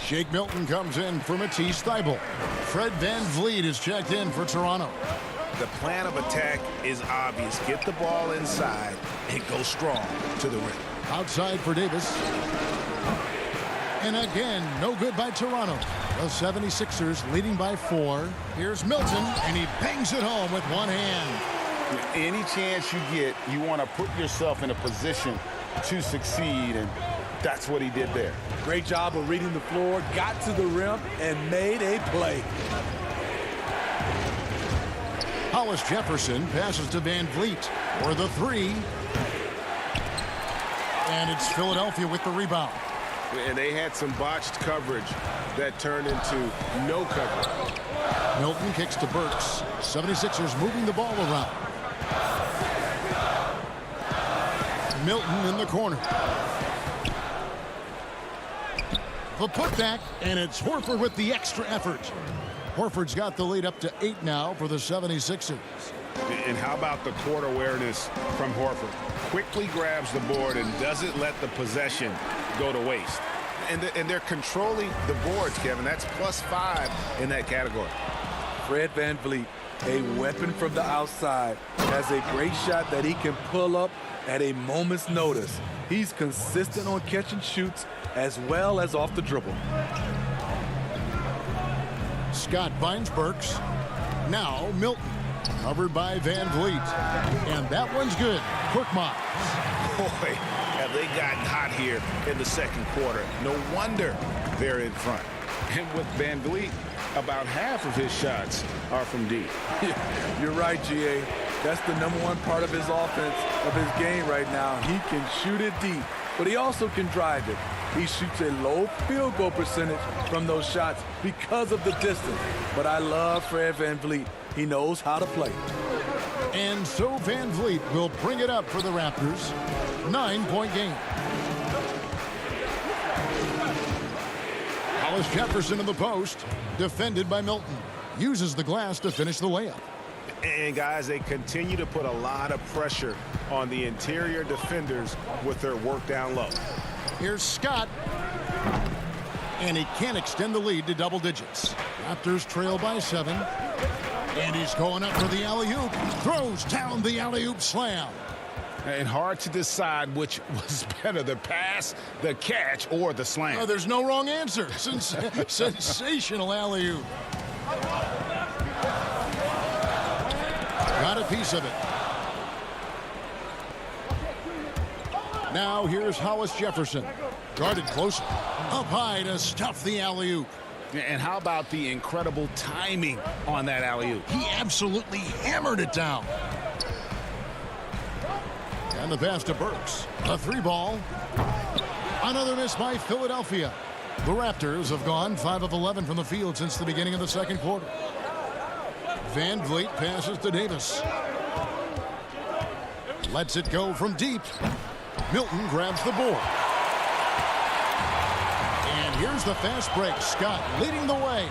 Shake Milton comes in for Matisse Thybulle. Fred VanVleet is checked in for Toronto. The plan of attack is obvious. Get the ball inside and go strong to the rim. Outside for Davis. And again, no good by Toronto. The 76ers leading by 4. Here's Milton, and he bangs it home with one hand. Any chance you get, you want to put yourself in a position to succeed, and that's what he did there. Great job of reading the floor, got to the rim, and made a play. Hollis Jefferson passes to VanVleet for the 3. And it's Philadelphia with the rebound. And they had some botched coverage that turned into no coverage. Milton kicks to Burks. 76ers moving the ball around. Milton in the corner. The putback, and it's Horford with the extra effort. Horford's got the lead up to 8 now for the 76ers. And how about the court awareness from Horford? Quickly grabs the board and doesn't let the possession go to waste. And they're controlling the boards, Kevin. That's +5 in that category. Fred VanVleet, a weapon from the outside, has a great shot that he can pull up at a moment's notice. He's consistent on catch and shoots as well as off the dribble. Scott finds Burks. Now Milton, covered by VanVleet. And that one's good. Korkmaz. Boy, have they gotten hot here in the second quarter. No wonder they're in front. And with VanVleet, about half of his shots are from deep. You're right, GA. That's the #1 part of his offense, of his game right now. He can shoot it deep, but he also can drive it. He shoots a low field goal percentage from those shots because of the distance. But I love Fred VanVleet. He knows how to play. And so VanVleet will bring it up for the Raptors. 9-point game. Hollis Jefferson in the post. Defended by Milton. Uses the glass to finish the layup. And guys, they continue to put a lot of pressure on the interior defenders with their work down low. Here's Scott. And he can't extend the lead to double digits. Raptors trail by 7. And he's going up for the alley-oop. Throws down the alley-oop slam. And hard to decide which was better, the pass, the catch, or the slam. Oh, there's no wrong answer. Sensational alley-oop. Got a piece of it. Now here's Hollis Jefferson. Guarded closely. Up high to stuff the alley-oop. And how about the incredible timing on that alley-oop? He absolutely hammered it down. And the pass to Burks. A 3-ball. Another miss by Philadelphia. The Raptors have gone 5 of 11 from the field since the beginning of the second quarter. VanVleet passes to Davis. Lets it go from deep. Milton grabs the board. And here's the fast break. Scott leading the way.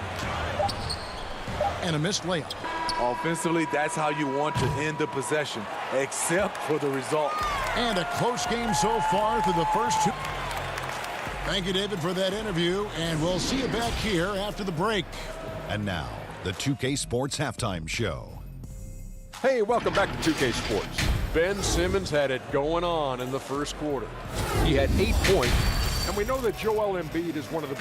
And a missed layup. Offensively, that's how you want to end the possession, except for the result. And a close game so far through the first 2. Thank you, David, for that interview, and we'll see you back here after the break. And now, the 2K Sports Halftime Show. Hey, welcome back to 2K Sports. Ben Simmons had it going on in the first quarter. He had 8 points, and we know that Joel Embiid is one of the...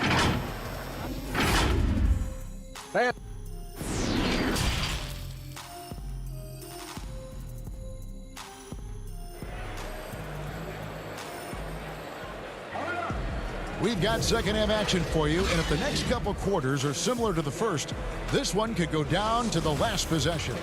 We've got second half action for you, and if the next couple quarters are similar to the first, this one could go down to the last possession.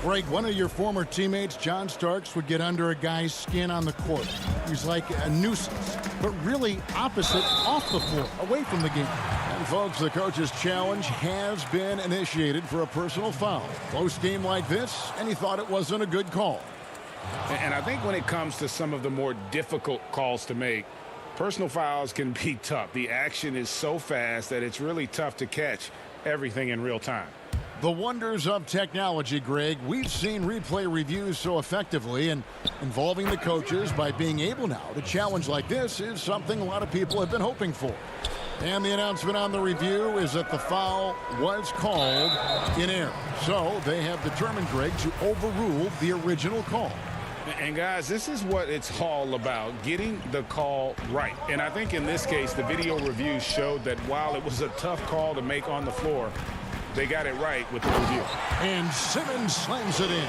Greg, one of your former teammates, John Starks, would get under a guy's skin on the court. He's like a nuisance, but really opposite off the floor, away from the game. And folks, the coach's challenge has been initiated for a personal foul. Close game like this, and he thought it wasn't a good call. And I think when it comes to some of the more difficult calls to make, personal fouls can be tough. The action is so fast that it's really tough to catch everything in real time. The wonders of technology, Greg. We've seen replay reviews so effectively, and involving the coaches by being able now to challenge like this is something a lot of people have been hoping for. And the announcement on the review is that the foul was called in error. So they have determined, Greg, to overrule the original call. And guys, this is what it's all about, getting the call right. And I think in this case, the video review showed that while it was a tough call to make on the floor, they got it right with the review. And Simmons slams it in.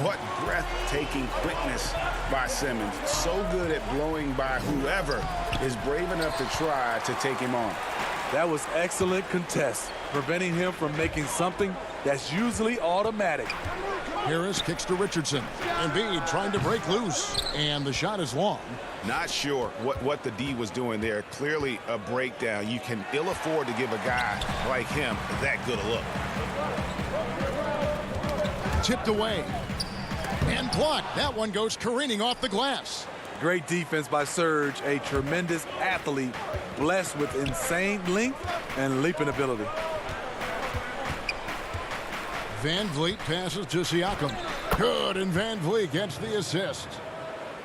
What breathtaking quickness by Simmons. So good at blowing by whoever is brave enough to try to take him on. That was excellent contest, preventing him from making something that's usually automatic. Harris kicks to Richardson. Embiid trying to break loose, and the shot is long. Not sure what the D was doing there. Clearly a breakdown. You can ill afford to give a guy like him that good a look. Tipped away. And blocked. That one goes careening off the glass. Great defense by Serge, a tremendous athlete, blessed with insane length and leaping ability. Van Vliet passes to Siakam. Good, and Van Vliet gets the assist.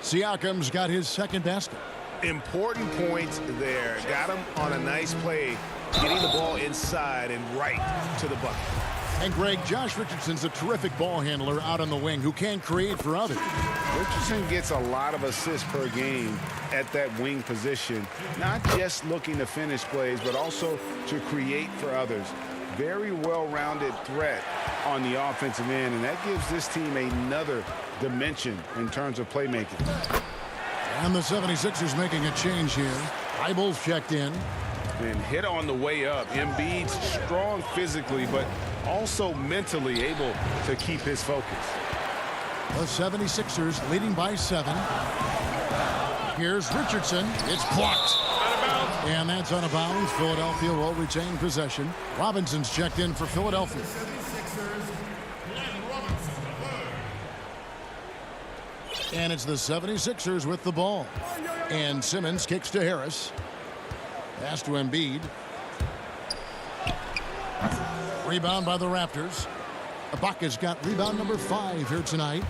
Siakam's got his second basket. Important points there. Got him on a nice play, getting the ball inside and right to the bucket. And Greg, Josh Richardson's a terrific ball handler out on the wing who can create for others. Richardson gets a lot of assists per game at that wing position, not just looking to finish plays, but also to create for others. Very well-rounded threat on the offensive end, and that gives this team another dimension in terms of playmaking. And the 76ers making a change here. Eibel's checked in. And hit on the way up. Embiid's strong physically, but also mentally able to keep his focus. The 76ers leading by 7. Here's Richardson. It's blocked. And that's out of bounds. Philadelphia will retain possession. Robinson's checked in for Philadelphia. And it's the 76ers with the ball. And Simmons kicks to Harris. Pass to Embiid. Rebound by the Raptors. Ibaka's got rebound number 5 here tonight.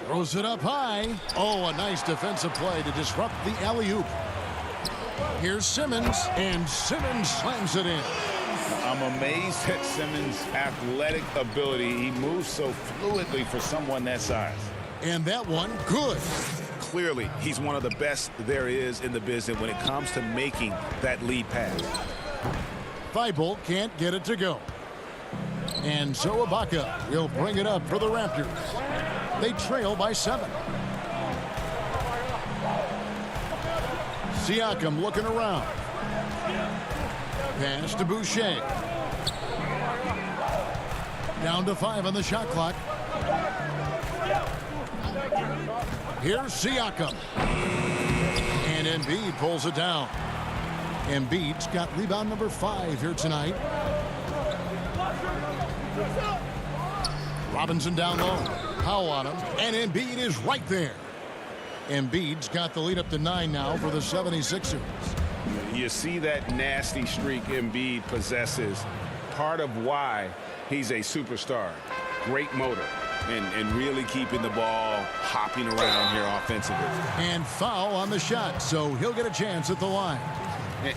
Throws it up high. Oh, a nice defensive play to disrupt the alley-oop. Here's Simmons, and Simmons slams it in. I'm amazed at Simmons' athletic ability. He moves so fluidly for someone that size. And that one, good. Clearly, he's one of the best there is in the business when it comes to making that lead pass. Thibault can't get it to go. And so Ibaka will bring it up for the Raptors. They trail by 7. Siakam looking around. Pass to Boucher. Down to 5 on the shot clock. Here's Siakam. And Embiid pulls it down. Embiid's got rebound number 5 here tonight. Robinson down low. Powell on him. And Embiid is right there. Embiid's got the lead up to 9 now for the 76ers. You see that nasty streak Embiid possesses. Part of why he's a superstar. Great motor. And really keeping the ball hopping around here offensively. And foul on the shot, so he'll get a chance at the line.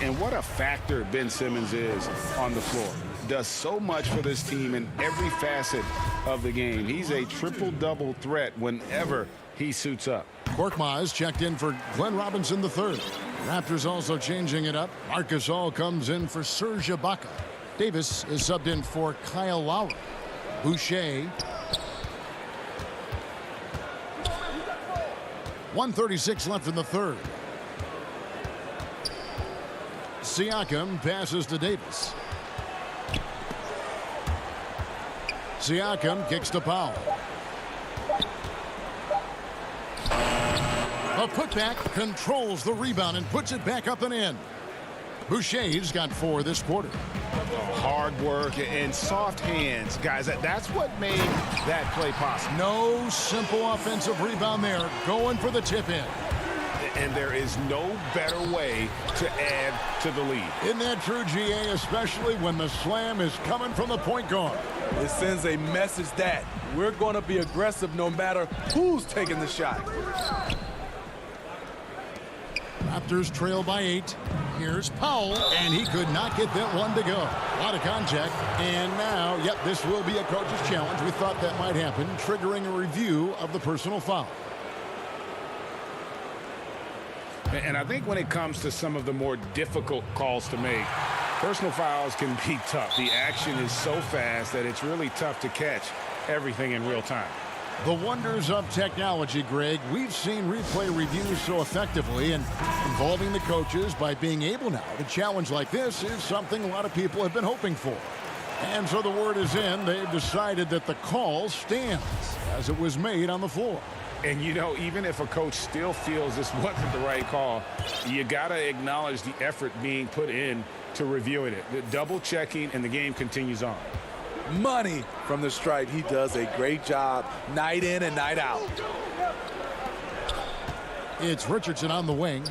And what a factor Ben Simmons is on the floor. Does so much for this team in every facet of the game. He's a triple-double threat whenever he suits up. Korkmaz checked in for Glenn Robinson III. Raptors also changing it up. Marcus All comes in for Serge Ibaka. Davis is subbed in for Kyle Lowry. Boucher. 1:36 left in the third. Siakam passes to Davis. Siakam kicks to Powell. A putback controls the rebound and puts it back up and in. Boucher's got 4 this quarter. Hard work and soft hands, guys. That's what made that play possible. No simple offensive rebound there. Going for the tip in. And there is no better way to add to the lead. Isn't that true, GA? Especially when the slam is coming from the point guard. It sends a message that we're going to be aggressive no matter who's taking the shot. Raptors trail by 8. Here's Powell, and he could not get that one to go. A lot of contact, and now, yep, this will be a coach's challenge. We thought that might happen, triggering a review of the personal foul. And I think when it comes to some of the more difficult calls to make, personal fouls can be tough. The action is so fast that it's really tough to catch everything in real time. The wonders of technology, Greg. We've seen replay reviews so effectively, and involving the coaches by being able now to challenge like this is something a lot of people have been hoping for. And so the word is in. They've decided that the call stands as it was made on the floor. And, you know, even if a coach still feels this wasn't the right call, you got to acknowledge the effort being put in to reviewing it. The double checking, and the game continues on. Money from the stripe. He does a great job night in and night out. It's Richardson on the wing.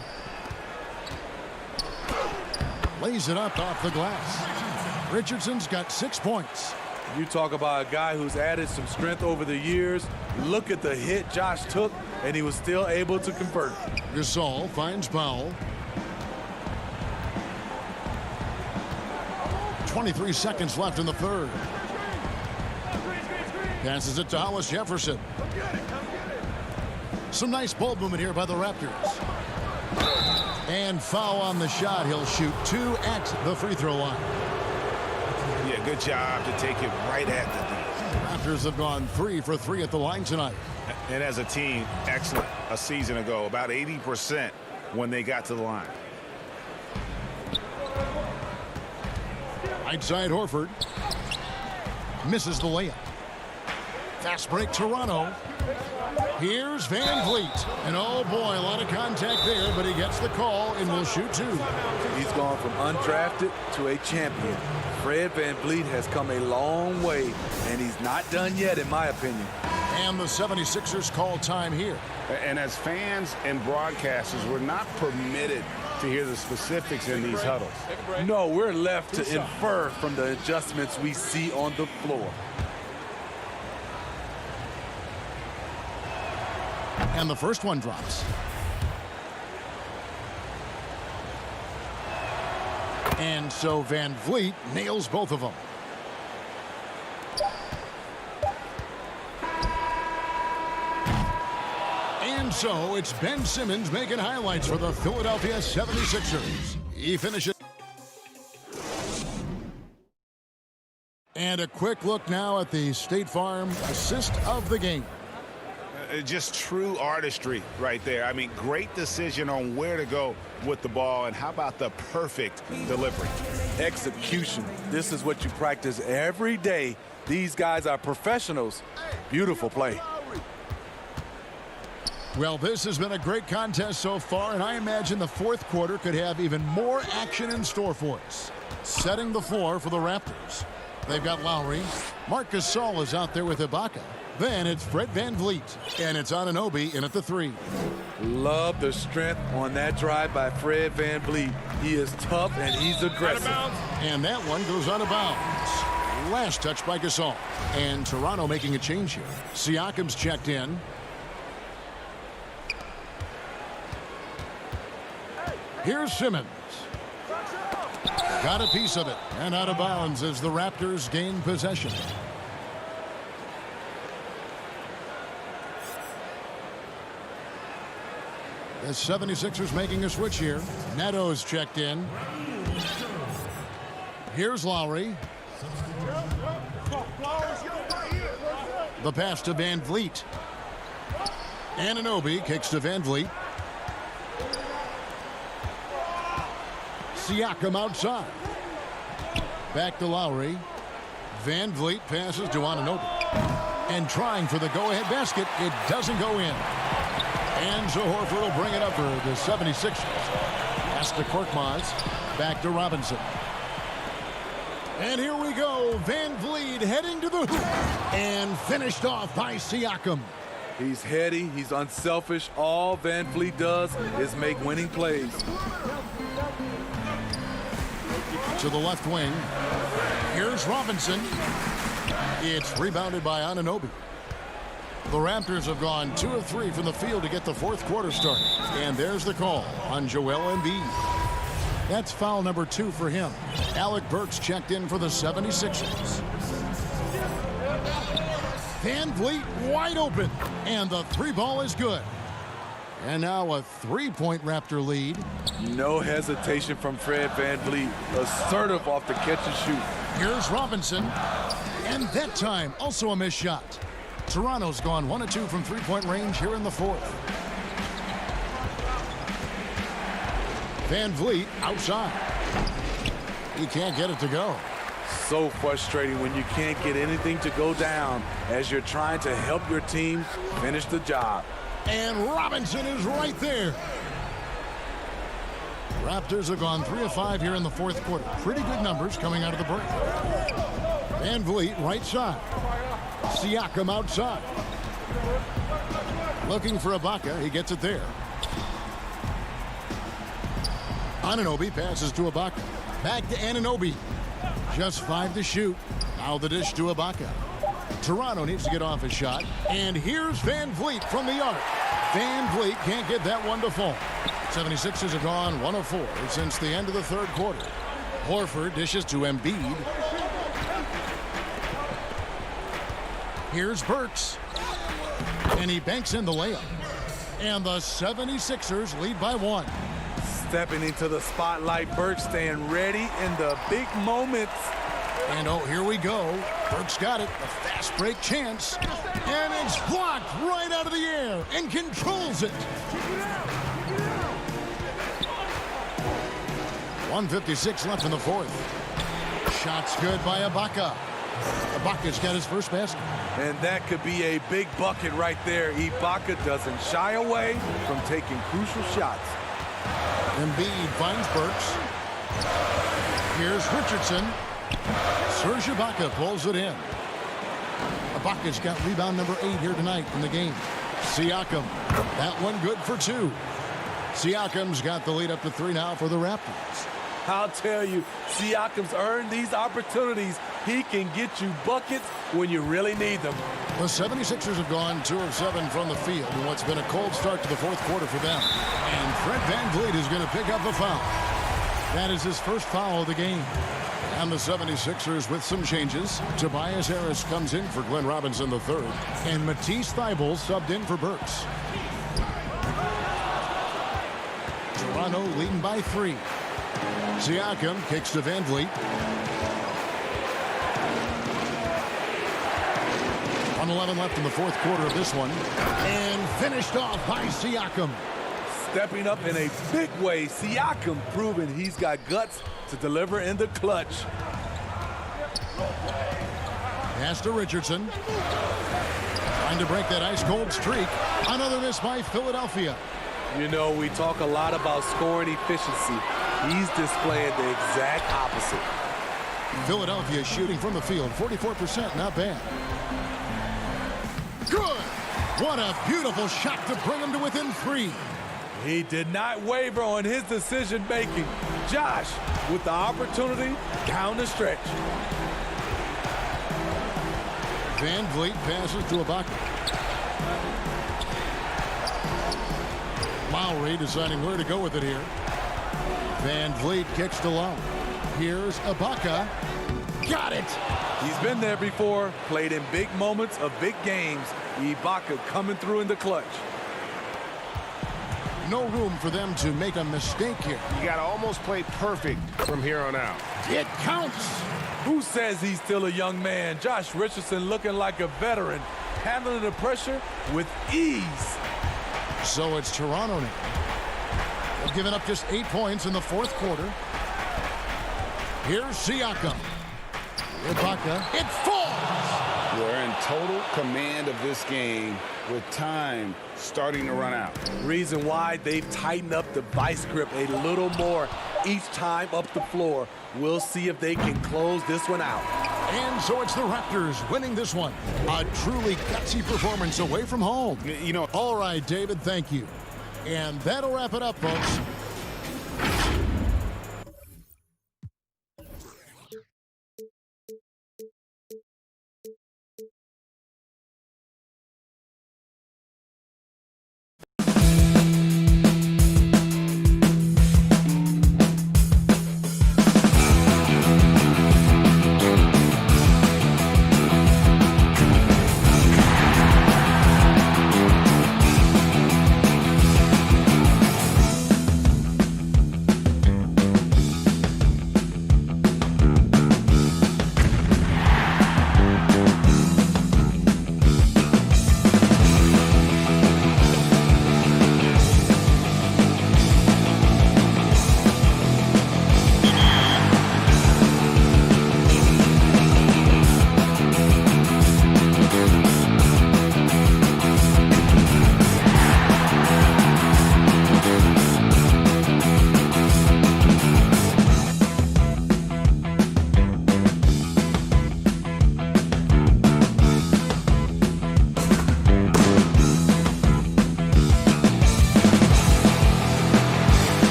Lays it up off the glass. Richardson's got 6 points. You talk about a guy who's added some strength over the years. Look at the hit Josh took, and he was still able to convert. Gasol finds Powell. 23 seconds left in the third. Passes it to Hollis Jefferson. Some nice ball movement here by the Raptors. And foul on the shot. He'll shoot 2 at the free throw line. Yeah, good job to take it right at the D. Raptors have gone 3 for 3 at the line tonight. And as a team, excellent a season ago. About 80% when they got to the line. Right side Horford. Misses the layup. Fast break Toronto. Here's Van Vliet. And oh boy, a lot of contact there, but he gets the call and will shoot 2. He's gone from undrafted to a champion. Fred Van Vliet has come a long way, and he's not done yet, in my opinion. And the 76ers call time here. And as fans and broadcasters, we're not permitted to hear the specifics in these huddles. No, we're left to infer from the adjustments we see on the floor. And the first one drops. And so Van Vliet nails both of them. And so it's Ben Simmons making highlights for the Philadelphia 76ers. He finishes. And a quick look now at the State Farm assist of the game. Just true artistry right there. I mean, great decision on where to go with the ball, and how about the perfect delivery? Execution. This is what you practice every day. These guys are professionals. Beautiful play. Well, this has been a great contest so far, and I imagine the fourth quarter could have even more action in store for us. Setting the floor for the Raptors. They've got Lowry. Marc Gasol is out there with Ibaka. Then it's Fred Van Vliet, and it's Anunoby in at the 3. Love the strength on that drive by Fred Van Vliet. He is tough and he's aggressive. And that one goes out of bounds. Last touch by Gasol. And Toronto making a change here. Siakam's checked in. Here's Simmons. Got a piece of it. And out of bounds as the Raptors gain possession. The 76ers making a switch here. Neto's checked in. Here's Lowry. The pass to Van Vliet. Anunoby kicks to Van Vliet. Siakam outside. Back to Lowry. Van Vliet passes to Anunoby. And trying for the go-ahead basket. It doesn't go in. And so Horford will bring it up for the 76ers. Pass to Korkmaz. Back to Robinson. And here we go. Van Vliet heading to the hoop. And finished off by Siakam. He's heady. He's unselfish. All Van Vliet does is make winning plays. To the left wing. Here's Robinson. It's rebounded by Anunoby. The Raptors have gone 2 of 3 from the field to get the fourth quarter started. And there's the call on Joel Embiid. That's foul number 2 for him. Alec Burks checked in for the 76ers. Van Vliet wide open. And the 3 ball is good. And now a 3-point Raptor lead. No hesitation from Fred Van Vliet. Assertive off the catch and shoot. Here's Robinson. And that time also a missed shot. Toronto's gone 1 of 2 from 3-point range here in the fourth. Van Vliet outside. He can't get it to go. So frustrating when you can't get anything to go down as you're trying to help your team finish the job. And Robinson is right there. Raptors have gone 3 of 5 here in the fourth quarter. Pretty good numbers coming out of the break. Van Vliet right side. Siakam outside. Looking for Ibaka. He gets it there. Anunoby passes to Ibaka. Back to Anunoby. Just 5 to shoot. Now the dish to Ibaka. Toronto needs to get off a shot. And here's Van Vliet from the arc. Van Vliet can't get that one to fall. 76ers have gone 1 of 4 since the end of the third quarter. Horford dishes to Embiid. Here's Burks. And he banks in the layup. And the 76ers lead by 1. Stepping into the spotlight, Burks staying ready in the big moments. And oh, here we go. Burks got it. A fast break chance. And it's blocked right out of the air and controls it. 1:56 left in the fourth. Shots good by Ibaka. Ibaka's got his first basket. And that could be a big bucket right there. Ibaka doesn't shy away from taking crucial shots. Embiid finds Burks. Here's Richardson. Serge Ibaka pulls it in. Ibaka's got rebound number 8 here tonight in the game. Siakam, that one good for 2. Siakam's got the lead up to 3 now for the Raptors. I'll tell you, Siakam's earned these opportunities. He can get you buckets when you really need them. The 76ers have gone 2 of 7 from the field in what's been a cold start to the fourth quarter for them. And Fred VanVleet is going to pick up the foul. That is his first foul of the game. And the 76ers with some changes. Tobias Harris comes in for Glenn Robinson III. And Matisse Thybulle subbed in for Burks. Toronto leading by 3. Siakam kicks to VanVleet. 1:11 left in the fourth quarter of this one. And finished off by Siakam. Stepping up in a big way, Siakam proving he's got guts to deliver in the clutch. Pass to Richardson. Trying to break that ice-cold streak. Another miss by Philadelphia. You know, we talk a lot about scoring efficiency. He's displaying the exact opposite. Philadelphia shooting from the field, 44%, not bad. Good! What a beautiful shot to bring him to within 3. He did not waver on his decision-making. Josh with the opportunity down the stretch. VanVleet passes to Ibaka. Lowry deciding where to go with it here. VanVleet kicks to low. Here's Ibaka. Got it! He's been there before, played in big moments of big games. Ibaka coming through in the clutch. No room for them to make a mistake here. You got to almost play perfect from here on out. It counts! Who says he's still a young man? Josh Richardson looking like a veteran, handling the pressure with ease. So it's Toronto now. They've given up just 8 points in the fourth quarter. Here's Siakam. Ibaka. It falls! We're in total command of this game with time starting to run out. Reason why they've tightened up the vice grip a little more each time up the floor. We'll see if they can close this one out. And so it's the Raptors winning this one. A truly gutsy performance away from home. You know, all right, David, thank you. And that'll wrap it up, folks.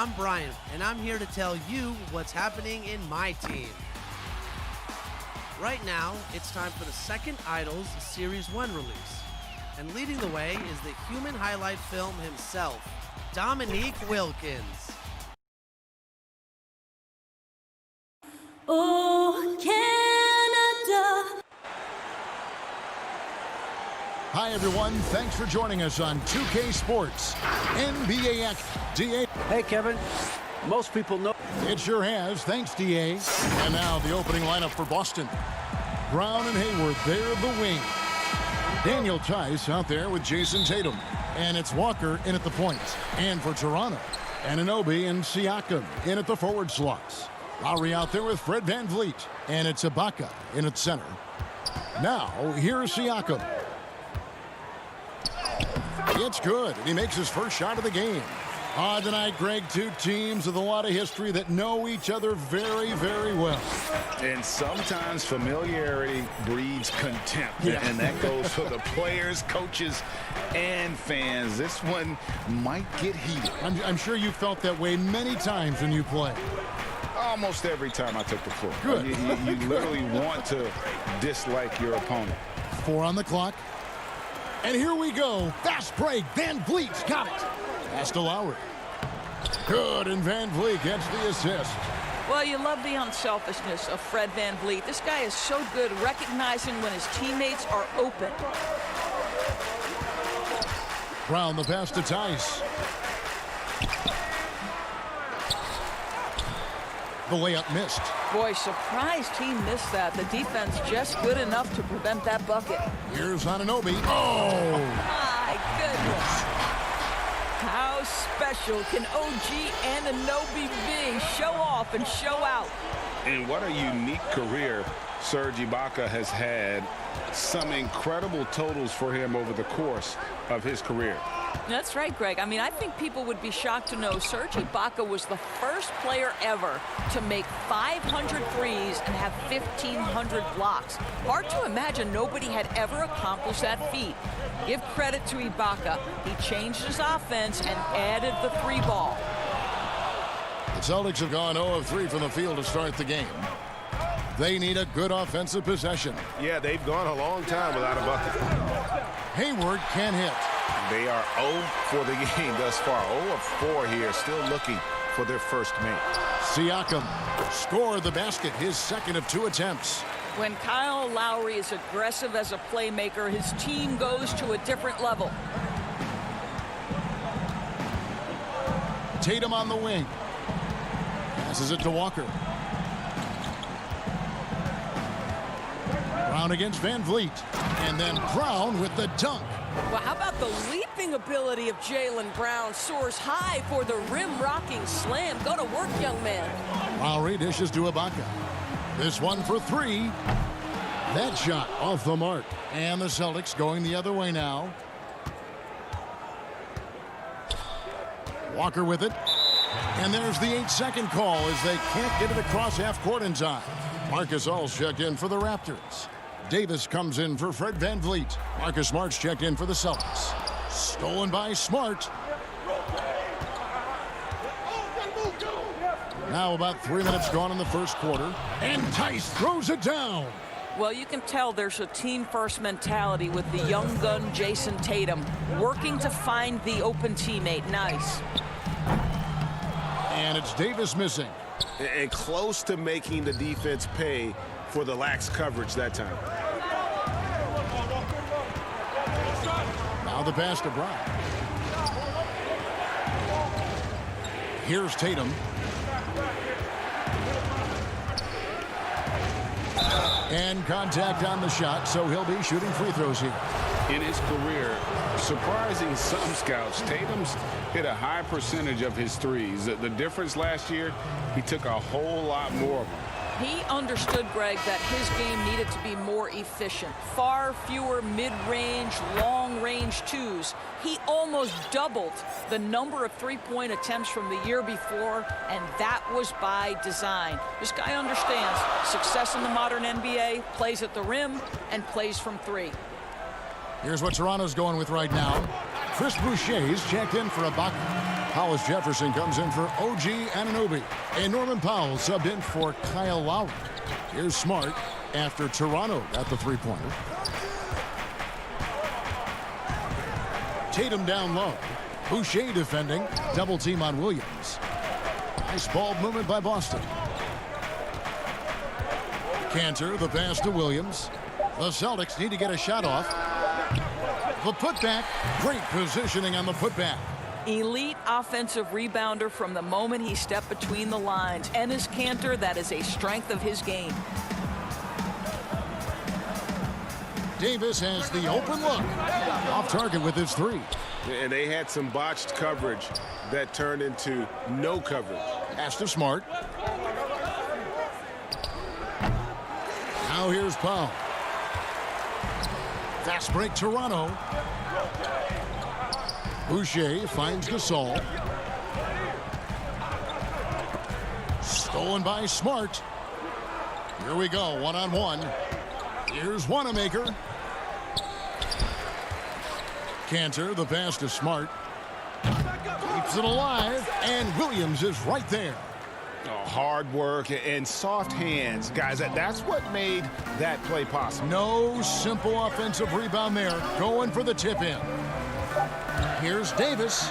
I'm Brian, and I'm here to tell you what's happening in my team. Right now, it's time for the second Idols Series 1 release. And leading the way is the human highlight film himself, Dominique Wilkins. Oh, Canada. Hi, everyone. Thanks for joining us on 2K Sports. NBA DA. Hey, Kevin. Most people know. It sure has. Thanks, DA. And now the opening lineup for Boston. Brown and Hayward there at the wing. Daniel Tice out there with Jason Tatum. And it's Walker in at the point. And for Toronto, Anunoby and Siakam in at the forward slots. Lowry out there with Fred VanVleet. And it's Ibaka in at center. Now, here's Siakam. It's good, and he makes his first shot of the game. Tonight, Greg, two teams with a lot of history that know each other very, very well. And sometimes familiarity breeds contempt. Yeah. And that goes for the players, coaches, and fans. This one might get heated. I'm sure you felt that way many times when you play. Almost every time I took the floor. Good. You literally want to dislike your opponent. 4 on the clock. And here we go. Fast break. VanVleet's got it. Pass to Lowry. Good, and VanVleet gets the assist. Well, you love the unselfishness of Fred VanVleet. This guy is so good recognizing when his teammates are open. Brown the pass to Tice. The layup missed. Boy, surprised he missed that. The defense just good enough to prevent that bucket. Here's Anunoby. Oh! My goodness. How special can OG Anunoby be? Show off and show out. And what a unique career Serge Ibaka has had. Some incredible totals for him over the course of his career. That's right, Greg. I mean, I think people would be shocked to know Serge Ibaka was the first player ever to make 500 threes and have 1,500 blocks. Hard to imagine nobody had ever accomplished that feat. Give credit to Ibaka. He changed his offense and added the 3-ball. The Celtics have gone 0 of 3 from the field to start the game. They need a good offensive possession. Yeah, they've gone a long time without a bucket. Hayward can't hit. They are 0 for the game thus far. 0 of 4 here, still looking for their first make. Siakam scored the basket, his second of 2 attempts. When Kyle Lowry is aggressive as a playmaker, his team goes to a different level. Tatum on the wing. Passes it to Walker. Brown against VanVleet. And then Brown with the dunk. Well, how about the leaping ability of Jaylen Brown? Soars high for the rim-rocking slam. Go to work, young man. Lowry dishes to Ibaka. This one for 3. That shot off the mark. And the Celtics going the other way now. Walker with it. And there's the 8-second call as they can't get it across half court in time. Marcus All's checked in for the Raptors. Davis comes in for Fred VanVleet. Marcus Smart's checked in for the Celtics. Stolen by Smart. Now about 3 minutes gone in the first quarter. And Tice throws it down. Well, you can tell there's a team-first mentality with the young gun Jason Tatum working to find the open teammate. Nice. And it's Davis missing. And close to making the defense pay for the lax coverage that time. Now the pass to Brown. Here's Tatum. And contact on the shot, so he'll be shooting free throws here. In his career, surprising some scouts, Tatum's hit a high percentage of his threes. The difference last year, he took a whole lot more of them. He understood, Greg, that his game needed to be more efficient. Far fewer mid-range, long-range twos. He almost doubled the number of three-point attempts from the year before, and that was by design. This guy understands success in the modern NBA, plays at the rim, and plays from 3. Here's what Toronto's going with right now. Chris Boucher's checked in for Ibaka. Hollis Jefferson comes in for OG Anunoby. And Norman Powell subbed in for Kyle Lowry. Here's Smart after Toronto got the three-pointer. Tatum down low. Boucher defending. Double team on Williams. Nice ball movement by Boston. Cantor, the pass to Williams. The Celtics need to get a shot off. The putback. Great positioning on the putback. Elite offensive rebounder from the moment he stepped between the lines. Enes Kanter, that is a strength of his game. Davis has the open look. Off target with his three. And they had some botched coverage that turned into no coverage. Pass to Smart. Now here's Powell. Fast break Toronto. Boucher finds Gasol. Stolen by Smart. Here we go, one-on-one. Here's Wanamaker. Cantor, the pass to Smart. Keeps it alive, and Williams is right there. Oh, hard work and soft hands. Guys, that's what made that play possible. No simple offensive rebound there. Going for the tip-in. Here's Davis.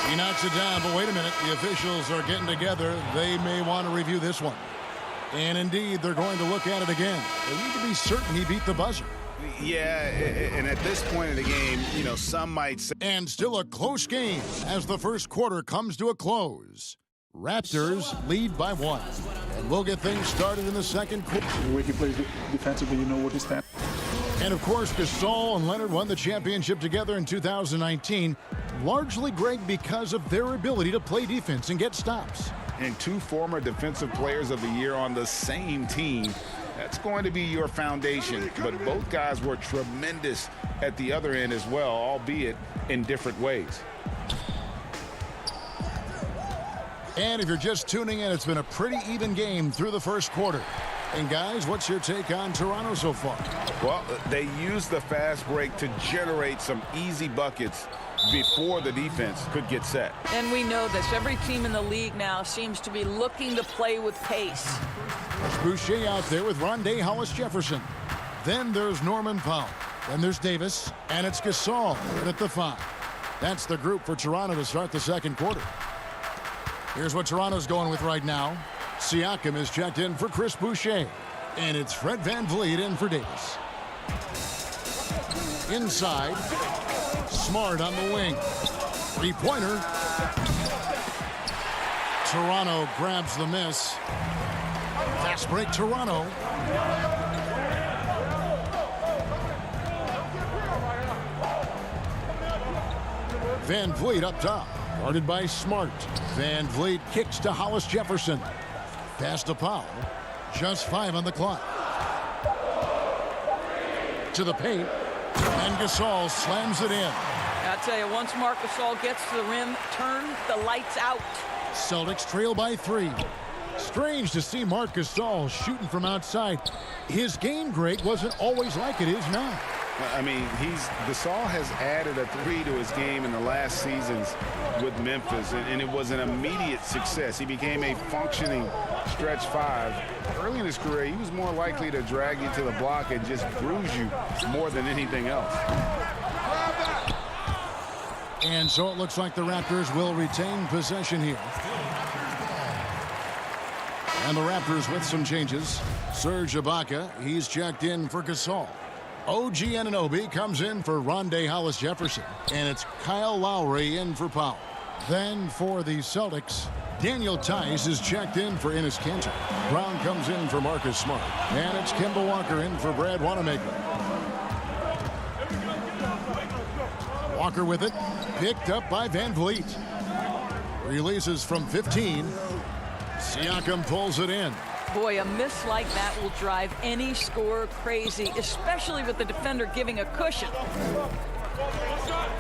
He knocks it down, but wait a minute. The officials are getting together. They may want to review this one. And indeed, they're going to look at it again. They need to be certain he beat the buzzer. Yeah, and at this point in the game, you know, some might say. And still a close game as the first quarter comes to a close. Raptors lead by 1. And we'll get things started in the second quarter. The way he plays defensively, you know what he's standing. And of course, Gasol and Leonard won the championship together in 2019, largely, Greg, because of their ability to play defense and get stops. And 2 former Defensive Players of the Year on the same team. That's going to be your foundation. But both guys were tremendous at the other end as well, albeit in different ways. And if you're just tuning in, it's been a pretty even game through the first quarter. And guys, what's your take on Toronto so far? Well, they used the fast break to generate some easy buckets before the defense could get set. And we know this. Every team in the league now seems to be looking to play with pace. There's Boucher out there with Rondé Hollis Jefferson. Then there's Norman Powell. Then there's Davis. And it's Gasol at the 5. That's the group for Toronto to start the second quarter. Here's what Toronto's going with right now. Siakam is checked in for Chris Boucher. And it's Fred VanVleet in for Davis. Inside. Smart on the wing. Three-pointer. Toronto grabs the miss. Fast break Toronto. VanVleet up top. Guarded by Smart. VanVleet kicks to Hollis Jefferson. Pass to Powell. Just 5 on the clock. To the paint. And Gasol slams it in. I tell you, once Marc Gasol gets to the rim, turn the lights out. Celtics trail by 3. Strange to see Marc Gasol shooting from outside. His game, Greg, wasn't always like it is now. I mean, Gasol has added a 3 to his game in the last seasons with Memphis, and it was an immediate success. He became a functioning stretch 5. Early in his career, he was more likely to drag you to the block and just bruise you more than anything else. And so it looks like the Raptors will retain possession here. And the Raptors with some changes. Serge Ibaka, he's checked in for Gasol. OG Anunoby comes in for Rondé Hollis Jefferson. And it's Kyle Lowry in for Powell. Then for the Celtics, Daniel Tice is checked in for Enes Kanter. Brown comes in for Marcus Smart. And it's Kemba Walker in for Brad Wanamaker. Walker with it. Picked up by VanVleet. Releases from 15. Siakam pulls it in. Boy, a miss like that will drive any scorer crazy, especially with the defender giving a cushion.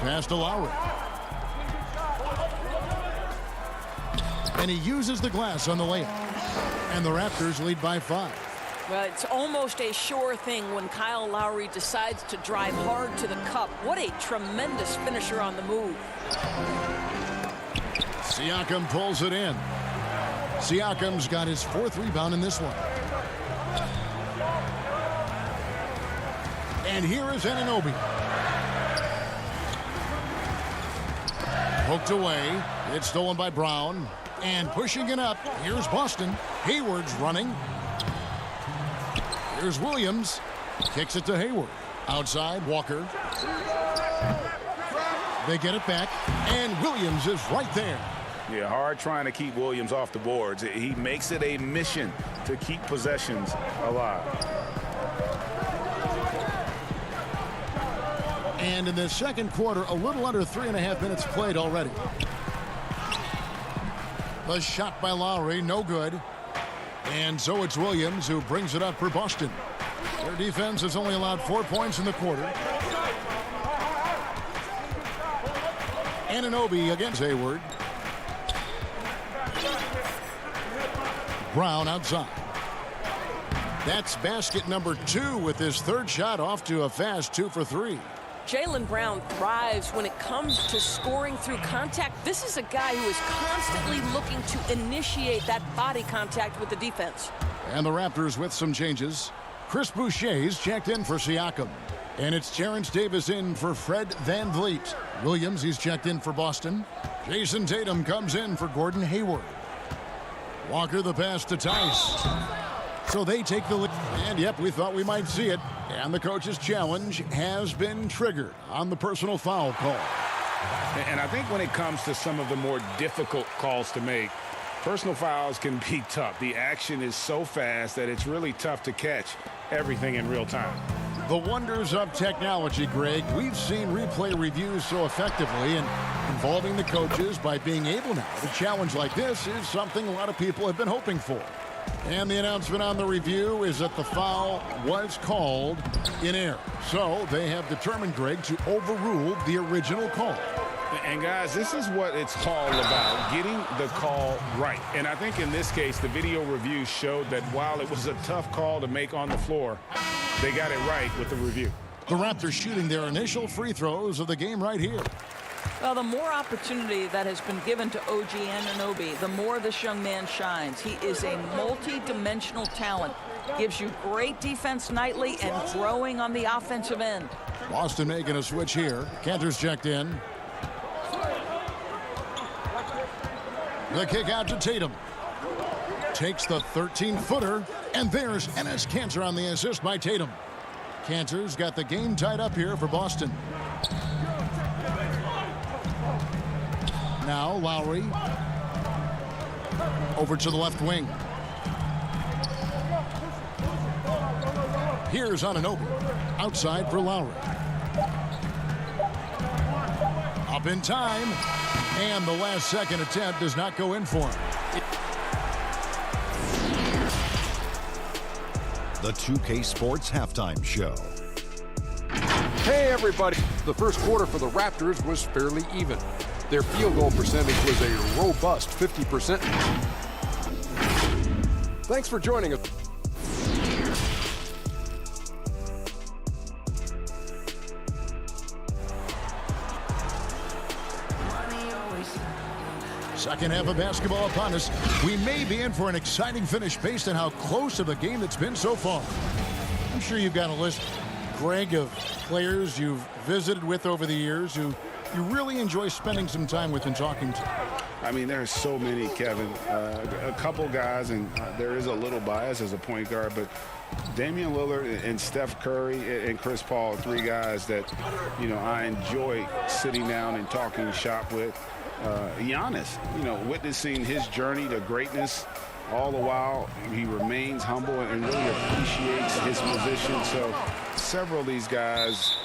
Pass to Lowry. And he uses the glass on the layup. And the Raptors lead by 5. Well, it's almost a sure thing when Kyle Lowry decides to drive hard to the cup. What a tremendous finisher on the move. Siakam pulls it in. Siakam's got his 4th rebound in this one. And here is Anunoby. Hooked away. It's stolen by Brown. And pushing it up. Here's Boston. Hayward's running. Here's Williams. Kicks it to Hayward. Outside, Walker. They get it back. And Williams is right there. Yeah, hard trying to keep Williams off the boards. He makes it a mission to keep possessions alive. And in the second quarter, a little under 3.5 minutes played already. The shot by Lowry, no good. And so it's Williams who brings it up for Boston. Their defense has only allowed 4 points in the quarter. Anunoby against Hayward. Brown outside. That's basket number 2 with his 3rd shot off to a fast 2 for 3. Jaylen Brown thrives when it comes to scoring through contact. This is a guy who is constantly looking to initiate that body contact with the defense. And the Raptors with some changes. Chris Boucher's checked in for Siakam. And it's Terrence Davis in for Fred VanVleet. Williams, he's checked in for Boston. Jason Tatum comes in for Gordon Hayward. Walker the pass to Tice. So they take the lead. And yep, we thought we might see it. And the coach's challenge has been triggered on the personal foul call. And I think when it comes to some of the more difficult calls to make, personal fouls can be tough. The action is so fast that it's really tough to catch everything in real time. The wonders of technology, Greg. We've seen replay reviews so effectively, and involving the coaches by being able now to challenge like this is something a lot of people have been hoping for. And the announcement on the review is that the foul was called in error. So they have determined, Greg, to overrule the original call. And guys, this is what it's all about, getting the call right. And I think in this case, the video review showed that while it was a tough call to make on the floor, they got it right with the review. The Raptors shooting their initial free throws of the game right here. Well, the more opportunity that has been given to OG Anunoby, the more this young man shines. He is a multi-dimensional talent. Gives you great defense nightly and growing on the offensive end. Boston making a switch here. Kanter's checked in. The kick out to Tatum. Takes the 13-footer. And there's Enes Kanter on the assist by Tatum. Kanter's got the game tied up here for Boston. Now Lowry over to the left wing. Here's Anunoby outside for Lowry. Up in time, and the last second attempt does not go in for him. The 2K Sports Halftime Show. Hey everybody, the first quarter for the Raptors was fairly even. Their field goal percentage was a robust 50%. Thanks for joining us. Second half of basketball upon us. We may be in for an exciting finish based on how close of a game it's been so far. I'm sure you've got a list, Greg, of players you've visited with over the years who you really enjoy spending some time with and talking to. I mean, there are so many, Kevin. A couple guys, and there is a little bias as a point guard, but Damian Lillard and Steph Curry and Chris Paul, 3 guys that, you know, I enjoy sitting down and talking shop with. Giannis, you know, witnessing his journey to greatness, all the while he remains humble and really appreciates his position. So several of these guys,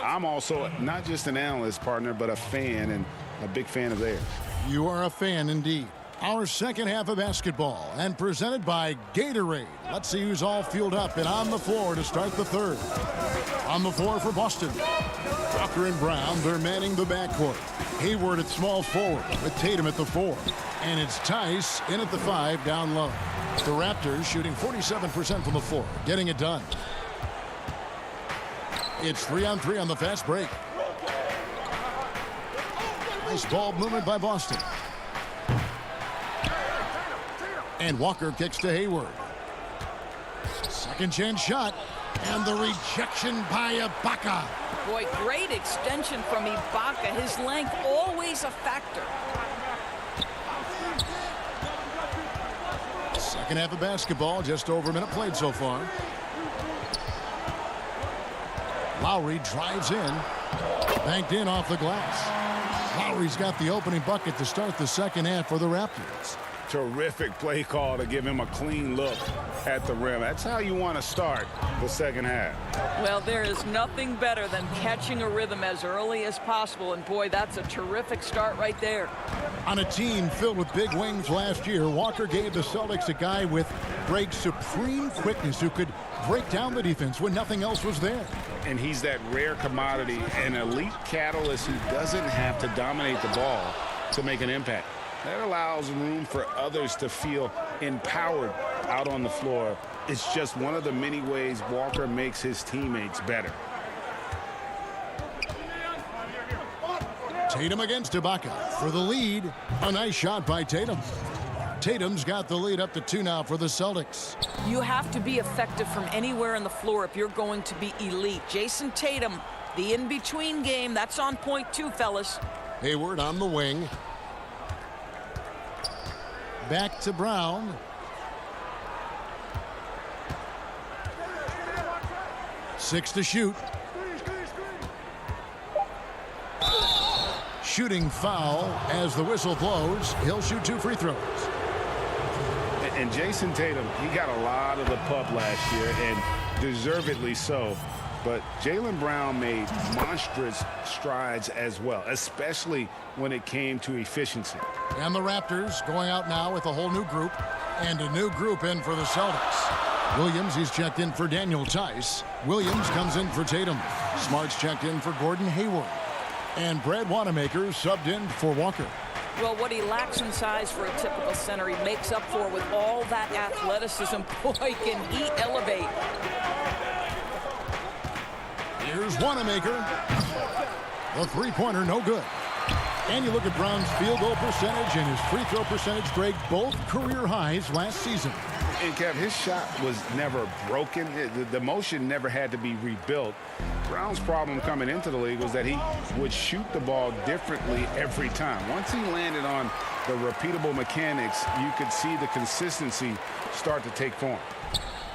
I'm also not just an analyst partner, but a fan, and a big fan of theirs. You are a fan indeed. Our second half of basketball, and presented by Gatorade. Let's see who's all fueled up and on the floor to start the third. On the floor for Boston, Walker and Brown, they're manning the backcourt. Hayward at small forward with Tatum at the 4. And it's Tice in at the 5 down low. The Raptors shooting 47% from the floor, getting it done. It's 3-on-3 on the fast break. Nice ball movement by Boston. And Walker kicks to Hayward. Second chance shot. And the rejection by Ibaka. Boy, great extension from Ibaka. His length always a factor. Second half of basketball, just over a minute played so far. Lowry drives in. Banked in off the glass. Lowry's got the opening bucket to start the second half for the Raptors. Terrific play call to give him a clean look at the rim. That's how you want to start the second half. Well, there is nothing better than catching a rhythm as early as possible. And boy, that's a terrific start right there. On a team filled with big wings last year, Walker gave the Celtics a guy with Greg's supreme quickness who could break down the defense when nothing else was there. And he's that rare commodity, an elite catalyst who doesn't have to dominate the ball to make an impact. That allows room for others to feel empowered out on the floor. It's just one of the many ways Walker makes his teammates better. Tatum against Ibaka for the lead. A nice shot by Tatum. Tatum's got the lead up to 2 now for the Celtics. You have to be effective from anywhere on the floor if you're going to be elite. Jason Tatum, the in-between game, that's on point too, fellas. Hayward on the wing. Back to Brown. Six to shoot. Shooting foul as the whistle blows. He'll shoot 2 free throws. And Jason Tatum, he got a lot of the pub last year, and deservedly so. But Jaylen Brown made monstrous strides as well, especially when it came to efficiency. And the Raptors going out now with a whole new group, and a new group in for the Celtics. Williams, he's checked in for Daniel Tice. Williams comes in for Tatum. Smart's checked in for Gordon Hayward. And Brad Wanamaker subbed in for Walker. Well, what he lacks in size for a typical center, he makes up for with all that athleticism. Boy, can he elevate. Here's Wanamaker. The three-pointer, no good. And you look at Brown's field goal percentage and his free throw percentage, Greg, both career highs last season. And Kev, his shot was never broken. The motion never had to be rebuilt. Brown's problem coming into the league was that he would shoot the ball differently every time. Once he landed on the repeatable mechanics, you could see the consistency start to take form.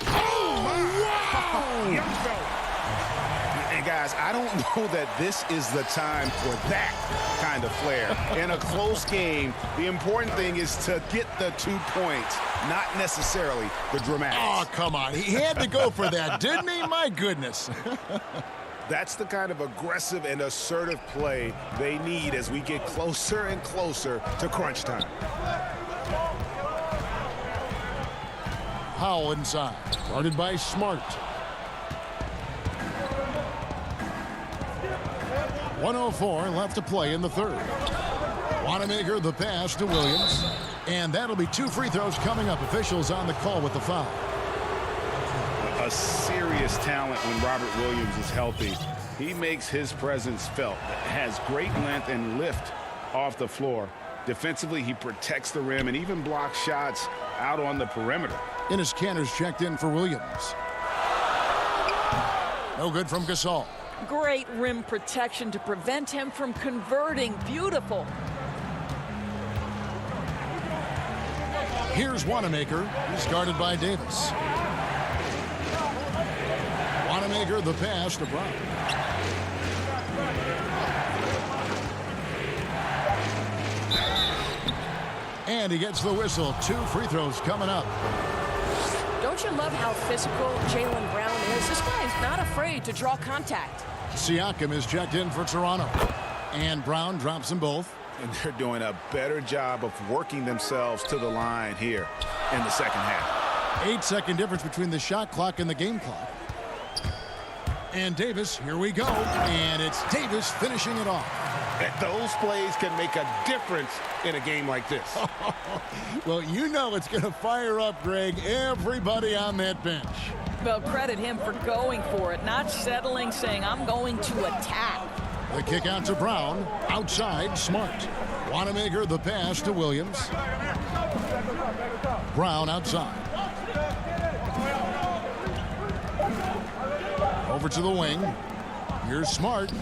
Oh, wow! Young fella. And guys, I don't know that this is the time for that kind of flair. In a close game, the important thing is to get the 2 points, not necessarily the dramatics. Oh, come on. He had to go for that, didn't he? My goodness. That's the kind of aggressive and assertive play they need as we get closer and closer to crunch time. Howell inside, guarded by Smart. 1:04 left to play in the third. Wanamaker the pass to Williams. And that'll be 2 free throws coming up. Officials on the call with the foul. A serious talent when Robert Williams is healthy. He makes his presence felt. Has great length and lift off the floor. Defensively, he protects the rim and even blocks shots out on the perimeter. Enes Kanter's checked in for Williams. No good from Gasol. Great rim protection to prevent him from converting. Beautiful. Here's Wanamaker. He's guarded by Davis. Wanamaker the pass to Brown. And he gets the whistle. 2 free throws coming up. Don't you love how physical Jaylen Brown is? This guy's not afraid to draw contact. Siakam is checked in for Toronto. And Brown drops them both. and they're doing a better job of working themselves to the line here in the second half. 8-second difference between the shot clock and the game clock. And Davis, here we go. And it's Davis finishing it off. Those plays can make a difference in a game like this. Well, you know it's going to fire up, Greg, everybody on that bench. Well, credit him for going for it, not settling, saying, I'm going to attack. The kick out to Brown. Outside, Smart. Wanamaker the pass to Williams. Brown outside. Over to the wing. Here's Smart.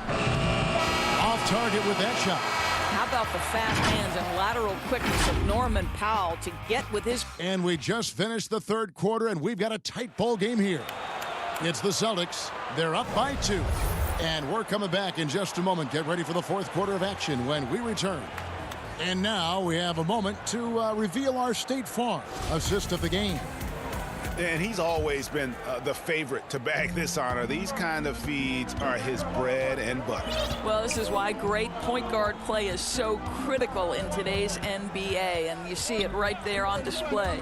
Off target with that shot. How about the fast hands and lateral quickness of Norman Powell to get with his... And we just finished the third quarter, and we've got a tight ball game here. It's the Celtics. They're up by 2. And we're coming back in just a moment. Get ready for the fourth quarter of action when we return. And now we have a moment to reveal our State Farm assist of the game. And he's always been the favorite to bag this honor. These kind of feeds are his bread and butter. Well, this is why great point guard play is so critical in today's NBA, and you see it right there on display.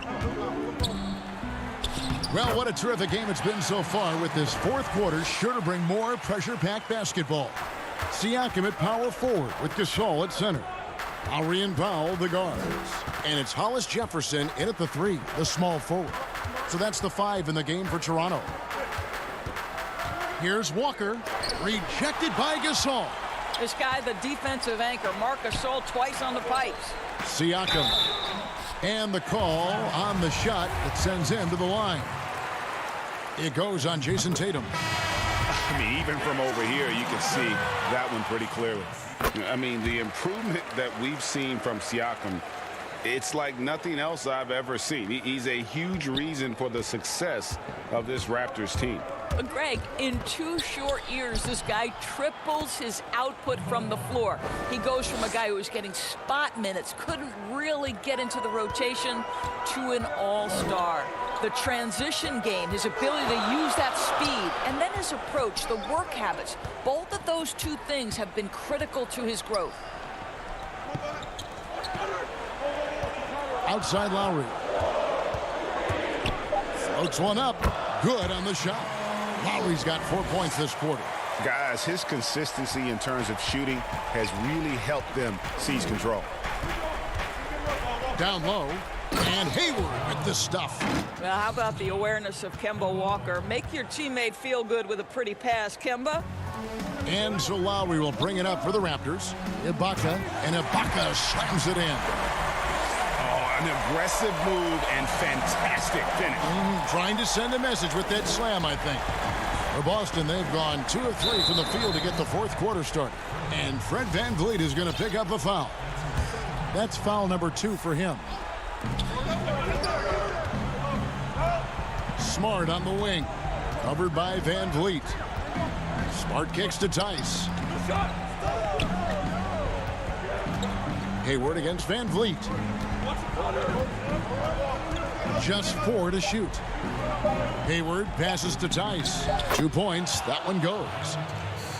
Well, what a terrific game it's been so far, with this fourth quarter sure to bring more pressure-packed basketball. Siakam at power forward with Gasol at center. Lowry and Powell the guards. And it's Hollis Jefferson in at the 3, the small forward. So that's the 5 in the game for Toronto. Here's Walker, rejected by Gasol. This guy, the defensive anchor, Marc Gasol, twice on the pipes. Siakam. And the call on the shot that sends him to the line. It goes on Jason Tatum. I mean, even from over here, you can see that one pretty clearly. I mean, the improvement that we've seen from Siakam, it's like nothing else I've ever seen. He's a huge reason for the success of this Raptors team. Greg, in 2 short years, this guy triples his output from the floor. He goes from a guy who was getting spot minutes, couldn't really get into the rotation, to an all-star. The transition game, his ability to use that speed, and then his approach, the work habits, both of those 2 things have been critical to his growth. Outside Lowry. Floats one up. Good on the shot. Lowry's got 4 points this quarter. Guys, his consistency in terms of shooting has really helped them seize control. Down low. And Hayward with the stuff. Well, how about the awareness of Kemba Walker? Make your teammate feel good with a pretty pass, Kemba. And so Lowry will bring it up for the Raptors. Ibaka, and Ibaka slams it in. An aggressive move and fantastic finish. Trying to send a message with that slam, I think. For Boston, they've gone 2 of 3 from the field to get the fourth quarter started. And Fred VanVleet is going to pick up a foul. That's foul number 2 for him. Smart on the wing. Covered by VanVleet. Smart kicks to Tice. Hayward against VanVleet. Just 4 to shoot. Hayward passes to Tice. 2 points. That one goes.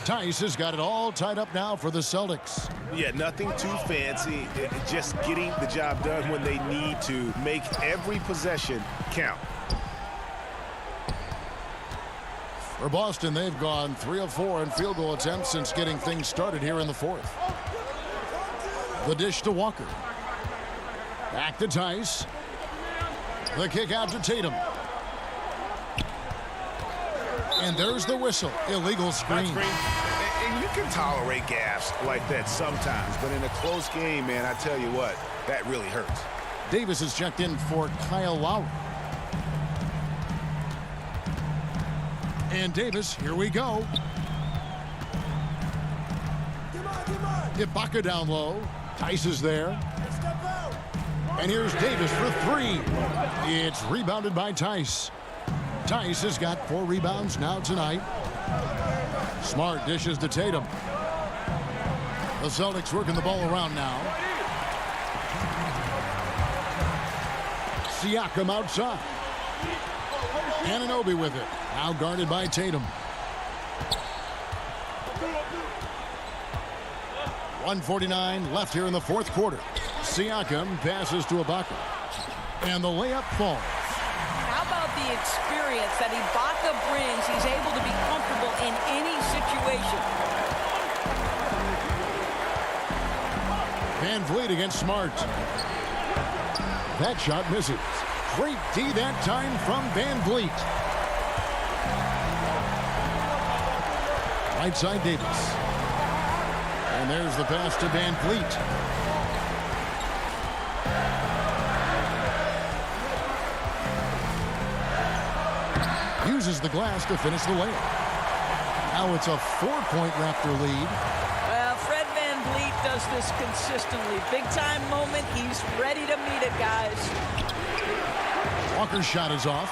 Tice has got it all tied up now for the Celtics. Yeah, nothing too fancy. Just getting the job done when they need to. Make every possession count. For Boston, they've gone 3 of 4 in field goal attempts since getting things started here in the fourth. The dish to Walker. Back to Tice. The kick out to Tatum. And there's the whistle. Illegal screen. And you can tolerate gaffes like that sometimes, but in a close game, man, I tell you what, that really hurts. Davis is checked in for Kyle Lowry. And Davis, here we go. Ibaka down low. Tice is there. And here's Davis for 3. It's rebounded by Tice. Tice has got 4 rebounds now tonight. Smart dishes to Tatum. The Celtics working the ball around now. Siakam outside. Anunoby with it. Now guarded by Tatum. 1:49 left here in the fourth quarter. Siakam passes to Ibaka. And the layup falls. How about the experience that Ibaka brings? He's able to be comfortable in any situation. Van Vliet against Smart. That shot misses. Great D that time from Van Vliet. Right side Davis. And there's the pass to Van Vliet. Uses the glass to finish the layup. Now it's a 4-point Raptor lead. Well, Fred Van Vliet does this consistently. Big time moment. He's ready to meet it, guys. Walker's shot is off.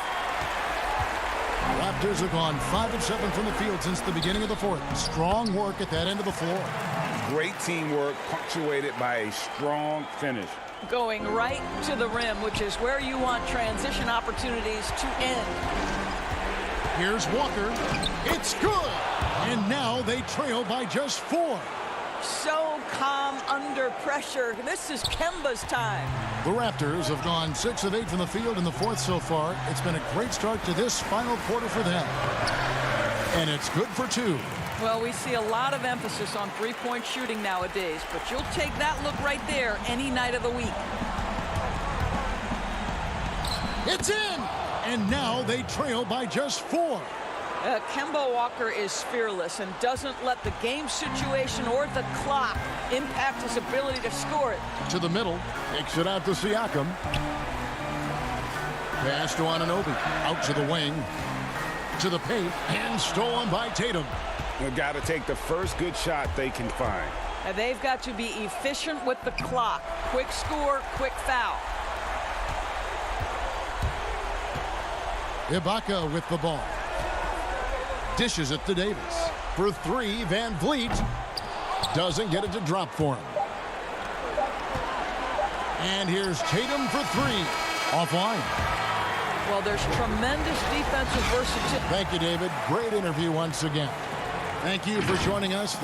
Raptors have gone 5 of 7 from the field since the beginning of the fourth. Strong work at that end of the floor. Great teamwork punctuated by a strong finish. Going right to the rim, which is where you want transition opportunities to end. Here's Walker. It's good. And now they trail by just 4. So calm under pressure. This is Kemba's time. The Raptors have gone 6 of 8 from the field in the fourth so far. It's been a great start to this final quarter for them. And it's good for 2. Well, we see a lot of emphasis on three-point shooting nowadays, but you'll take that look right there any night of the week. It's in! And now they trail by just 4. Kemba Walker is fearless and doesn't let the game situation or the clock impact his ability to score it. To the middle, kicks it out to Siakam. Pass to Anunoby, out to the wing, to the paint, and stolen by Tatum. They've got to take the first good shot they can find. And they've got to be efficient with the clock. Quick score, quick foul. Ibaka with the ball. Dishes it to Davis. For 3, Van Vliet doesn't get it to drop for him. And here's Tatum for 3. Offline. Well, there's tremendous defensive versatility. Thank you, David. Great interview once again. Thank you for joining us.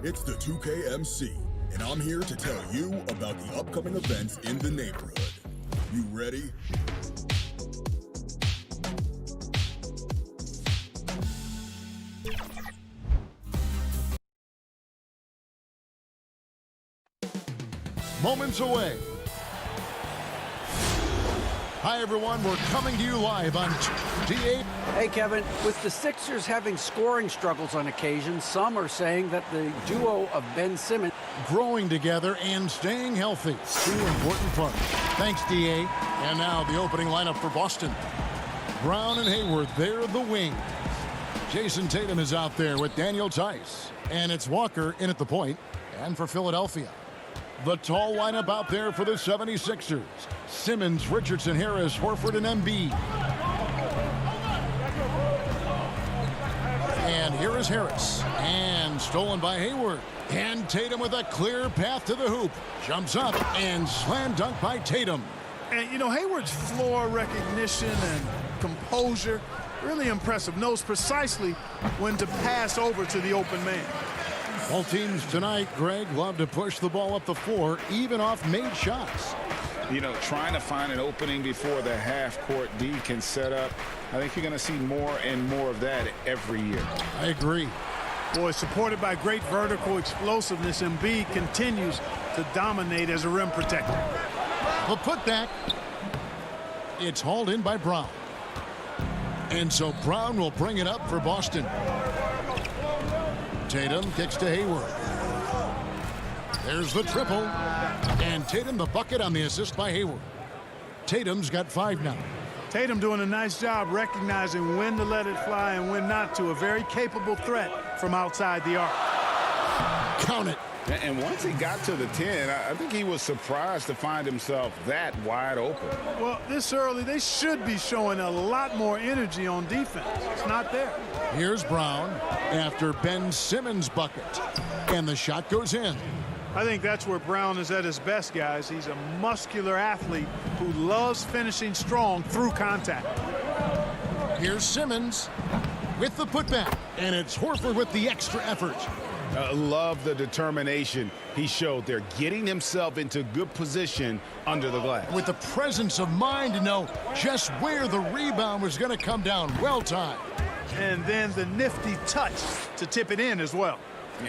It's the 2K MC, and I'm here to tell you about the upcoming events in the neighborhood. You ready? Moments away. Hi, everyone. We're coming to you live on DA. Hey, Kevin. With the Sixers having scoring struggles on occasion, some are saying that the duo of Ben Simmons growing together and staying healthy. Two important parts. Thanks, DA. And now the opening lineup for Boston. Brown and Hayward, they're the wings. Jason Tatum is out there with Daniel Tice. And it's Walker in at the point. And for Philadelphia, the tall lineup out there for the 76ers. Simmons, Richardson, Harris, Horford, and Embiid. And here is Harris. And stolen by Hayward. And Tatum with a clear path to the hoop. Jumps up and slam dunk by Tatum. And, you know, Hayward's floor recognition and composure, really impressive. Knows precisely when to pass over to the open man. Both teams tonight, Greg, love to push the ball up the floor, even off made shots. You know, trying to find an opening before the half-court D can set up. I think you're going to see more and more of that every year. I agree. Boy, supported by great vertical explosiveness, Embiid continues to dominate as a rim protector. The putback. It's hauled in by Brown. And so Brown will bring it up for Boston. Tatum kicks to Hayward. There's the triple. And Tatum the bucket on the assist by Hayward. Tatum's got 5 now. Tatum doing a nice job recognizing when to let it fly and when not to. A very capable threat from outside the arc. Count it. And once he got to the 10, I think he was surprised to find himself that wide open. Well, this early, they should be showing a lot more energy on defense. It's not there. Here's Brown after Ben Simmons' bucket. And the shot goes in. I think that's where Brown is at his best, guys. He's a muscular athlete who loves finishing strong through contact. Here's Simmons with the putback. And it's Horford with the extra effort. Love the determination he showed there, getting himself into good position under the glass. With the presence of mind to know just where the rebound was going to come down. Well timed. And then the nifty touch to tip it in as well.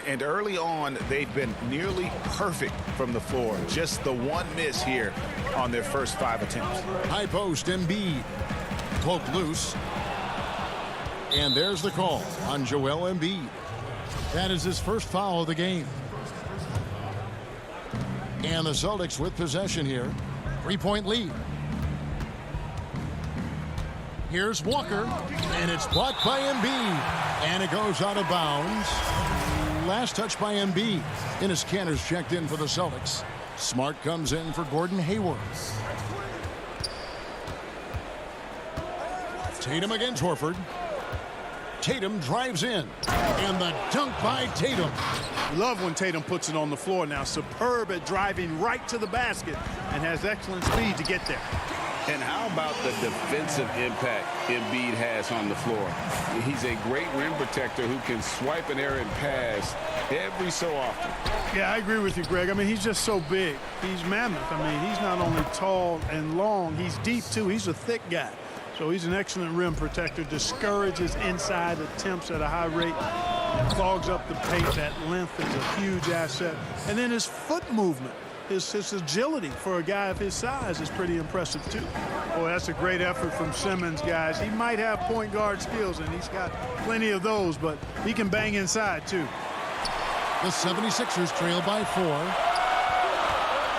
And early on, they've been nearly perfect from the floor. Just the one miss here on their first 5 attempts. High post, Embiid. Poke loose. And there's the call on Joel Embiid. That is his first foul of the game. And the Celtics with possession here. 3-point lead. Here's Walker. And it's blocked by Embiid. And it goes out of bounds. Last touch by Embiid. Enes Kanter's checked in for the Celtics. Smart comes in for Gordon Hayward. Tatum against Horford. Tatum drives in. And the dunk by Tatum. Love when Tatum puts it on the floor now. Superb at driving right to the basket and has excellent speed to get there. And how about the defensive impact Embiid has on the floor? He's a great rim protector who can swipe an errant pass every so often. Yeah, I agree with you, Greg. I mean, he's just so big. He's mammoth. I mean, he's not only tall and long, he's deep, too. He's a thick guy. So he's an excellent rim protector, discourages inside attempts at a high rate, and clogs up the paint. That length is a huge asset. And then his foot movement, his agility for a guy of his size is pretty impressive, too. Boy, that's a great effort from Simmons, guys. He might have point guard skills, and he's got plenty of those, but he can bang inside, too. The 76ers trail by 4.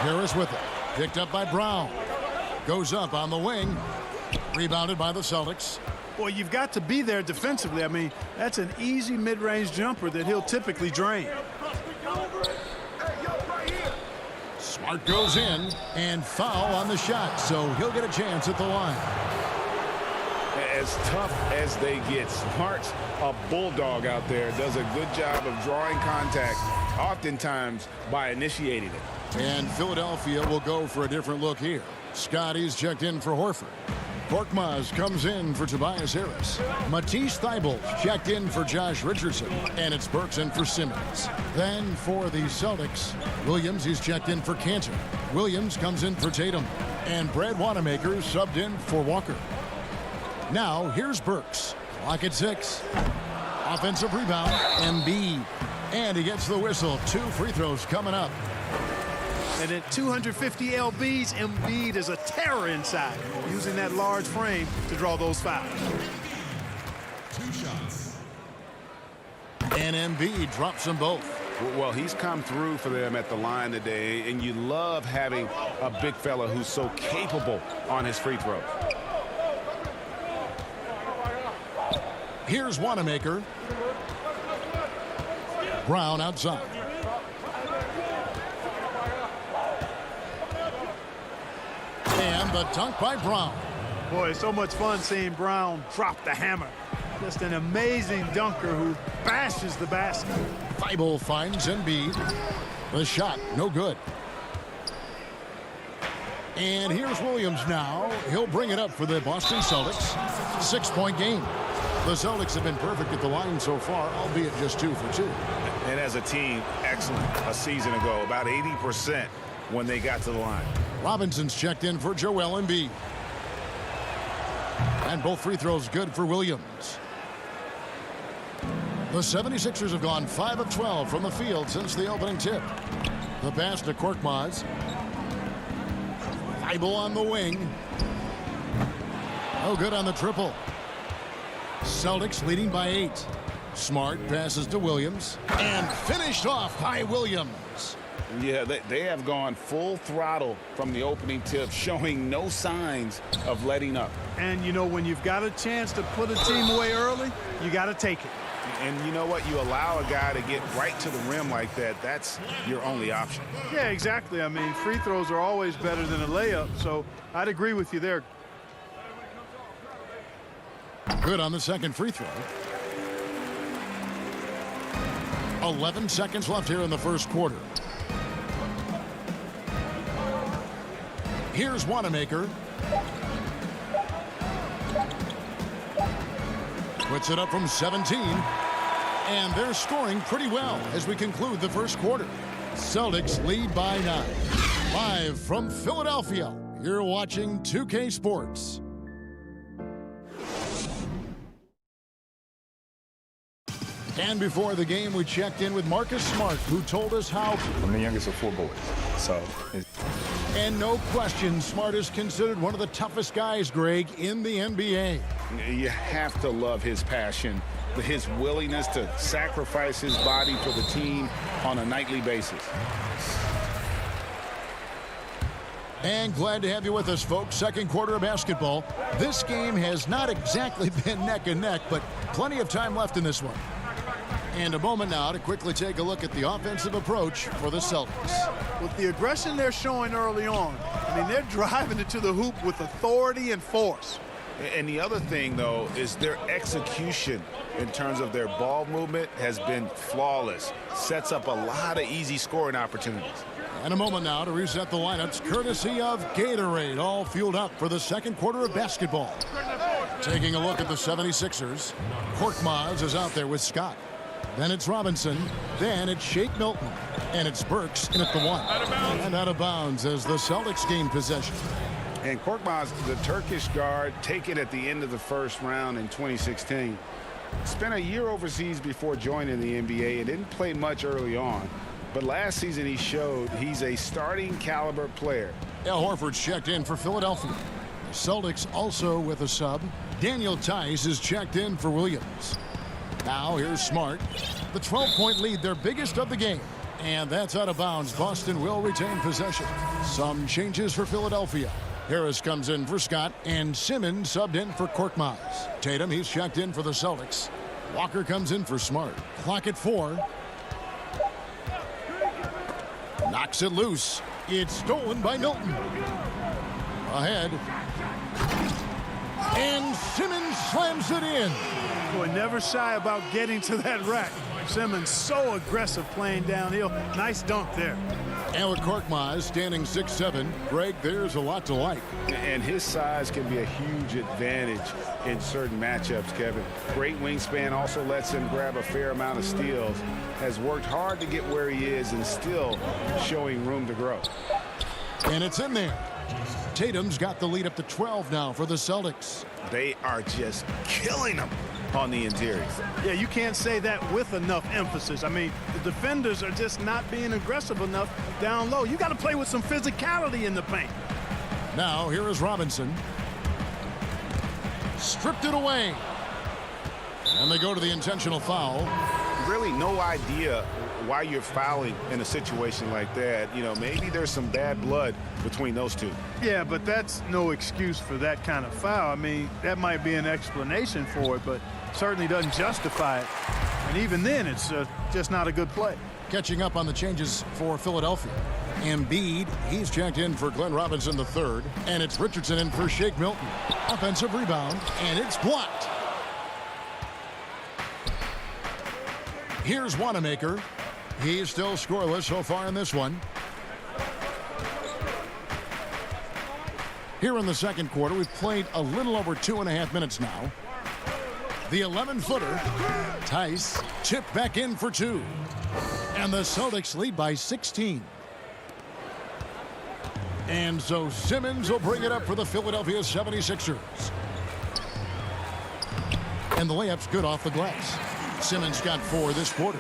Harris with it. Picked up by Brown. Goes up on the wing. Rebounded by the Celtics. Well, you've got to be there defensively. I mean, that's an easy mid-range jumper that he'll typically drain. Smart goes in and foul on the shot, so he'll get a chance at the line. As tough as they get, Smart's a bulldog out there, does a good job of drawing contact, oftentimes by initiating it. And Philadelphia will go for a different look here. Scotty's checked in for Horford. Korkmaz comes in for Tobias Harris. Matisse Thybulle checked in for Josh Richardson. And it's Burks in for Simmons. Then for the Celtics, Williams is checked in for Cantor. Williams comes in for Tatum. And Brad Wanamaker subbed in for Walker. Now here's Burks. Clock at 6. Offensive rebound, Embiid. And he gets the whistle. 2 free throws coming up. And at 250 lbs, Embiid is a terror inside, using that large frame to draw those fouls. 2 shots. And Embiid drops them both. Well, he's come through for them at the line today, and you love having a big fella who's so capable on his free throws. Here's Wanamaker. Brown outside. And the dunk by Brown. Boy, it's so much fun seeing Brown drop the hammer. Just an amazing dunker who bashes the basket. Thybulle finds Embiid. The shot, no good. And here's Williams now. He'll bring it up for the Boston Celtics. 6-point game. The Celtics have been perfect at the line so far, albeit just 2 for 2. And as a team, excellent a season ago, about 80% when they got to the line. Robinson's checked in for Joel Embiid. And both free throws good for Williams. The 76ers have gone 5 of 12 from the field since the opening tip. The pass to Korkmaz. Thybulle on the wing. No good on the triple. Celtics leading by 8. Smart passes to Williams. And finished off by Williams. Yeah, they have gone full throttle from the opening tip, showing no signs of letting up. And, you know, when you've got a chance to put a team away early, you got to take it. And you know what? You allow a guy to get right to the rim like that, that's your only option. Yeah, exactly. I mean, free throws are always better than a layup, so I'd agree with you there. Good on the second free throw. 11 seconds left here in the first quarter. Here's Wanamaker. Puts it up from 17. And they're scoring pretty well as we conclude the first quarter. Celtics lead by 9. Live from Philadelphia, you're watching 2K Sports. And before the game, we checked in with Marcus Smart, who told us how... I'm the youngest of 4 boys, so... And no question, Smart is considered one of the toughest guys, Greg, in the NBA. You have to love his passion, his willingness to sacrifice his body for the team on a nightly basis. And glad to have you with us, folks. Second quarter of basketball. This game has not exactly been neck and neck, but plenty of time left in this one. And a moment now to quickly take a look at the offensive approach for the Celtics. With the aggression they're showing early on, I mean, they're driving it to the hoop with authority and force. And the other thing, though, is their execution in terms of their ball movement has been flawless. Sets up a lot of easy scoring opportunities. And a moment now to reset the lineups, courtesy of Gatorade, all fueled up for the second quarter of basketball. Taking a look at the 76ers, Korkmaz is out there with Scott. Then it's Robinson. Then it's Shake Milton. And it's Burks in at the 1. And out of bounds as the Celtics gain possession. And Korkmaz, the Turkish guard, taken at the end of the first round in 2016. Spent a year overseas before joining the NBA and didn't play much early on. But last season he showed he's a starting caliber player. Al Horford's checked in for Philadelphia. The Celtics also with a sub. Daniel Tice is checked in for Williams. Now here's Smart. The 12-point lead, their biggest of the game. And that's out of bounds. Boston will retain possession. Some changes for Philadelphia. Harris comes in for Scott, and Simmons subbed in for Korkmaz. Tatum, he's checked in for the Celtics. Walker comes in for Smart. Clock at 4. Knocks it loose. It's stolen by Milton. Ahead. And Simmons slams it in. Boy, never shy about getting to that rack. Simmons so aggressive playing downhill. Nice dunk there. Alec Korkmaz standing 6'7". Greg, there's a lot to like. And his size can be a huge advantage in certain matchups, Kevin. Great wingspan also lets him grab a fair amount of steals. Has worked hard to get where he is and still showing room to grow. And it's in there. Tatum's got the lead up to 12 now for the Celtics. They are just killing them on the interior. Yeah, you can't say that with enough emphasis. I mean, the defenders are just not being aggressive enough down low. You got to play with some physicality in the paint. Now, here is Robinson. Stripped it away. And they go to the intentional foul. Really no idea why you're fouling in a situation like that. You know, maybe there's some bad blood between those two. Yeah, but that's no excuse for that kind of foul. I mean, that might be an explanation for it, but certainly doesn't justify it. And even then, it's just not a good play. Catching up on the changes for Philadelphia. Embiid, he's checked in for Glenn Robinson III, and it's Richardson in for Shake Milton. Offensive rebound, and it's blocked. Here's Wanamaker. He's still scoreless so far in this one. Here in the second quarter, we've played a little over 2.5 minutes now. The 11-footer, Tice, tipped back in for 2. And the Celtics lead by 16. And so Simmons will bring it up for the Philadelphia 76ers. And the layup's good off the glass. Simmons got 4 this quarter.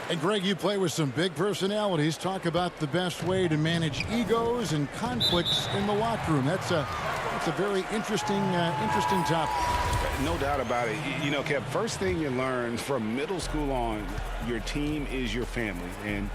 And Greg, you play with some big personalities. Talk about the best way to manage egos and conflicts in the locker room. That's a very interesting topic. No doubt about it. You know, Kev, first thing you learn from middle school on, your team is your family. And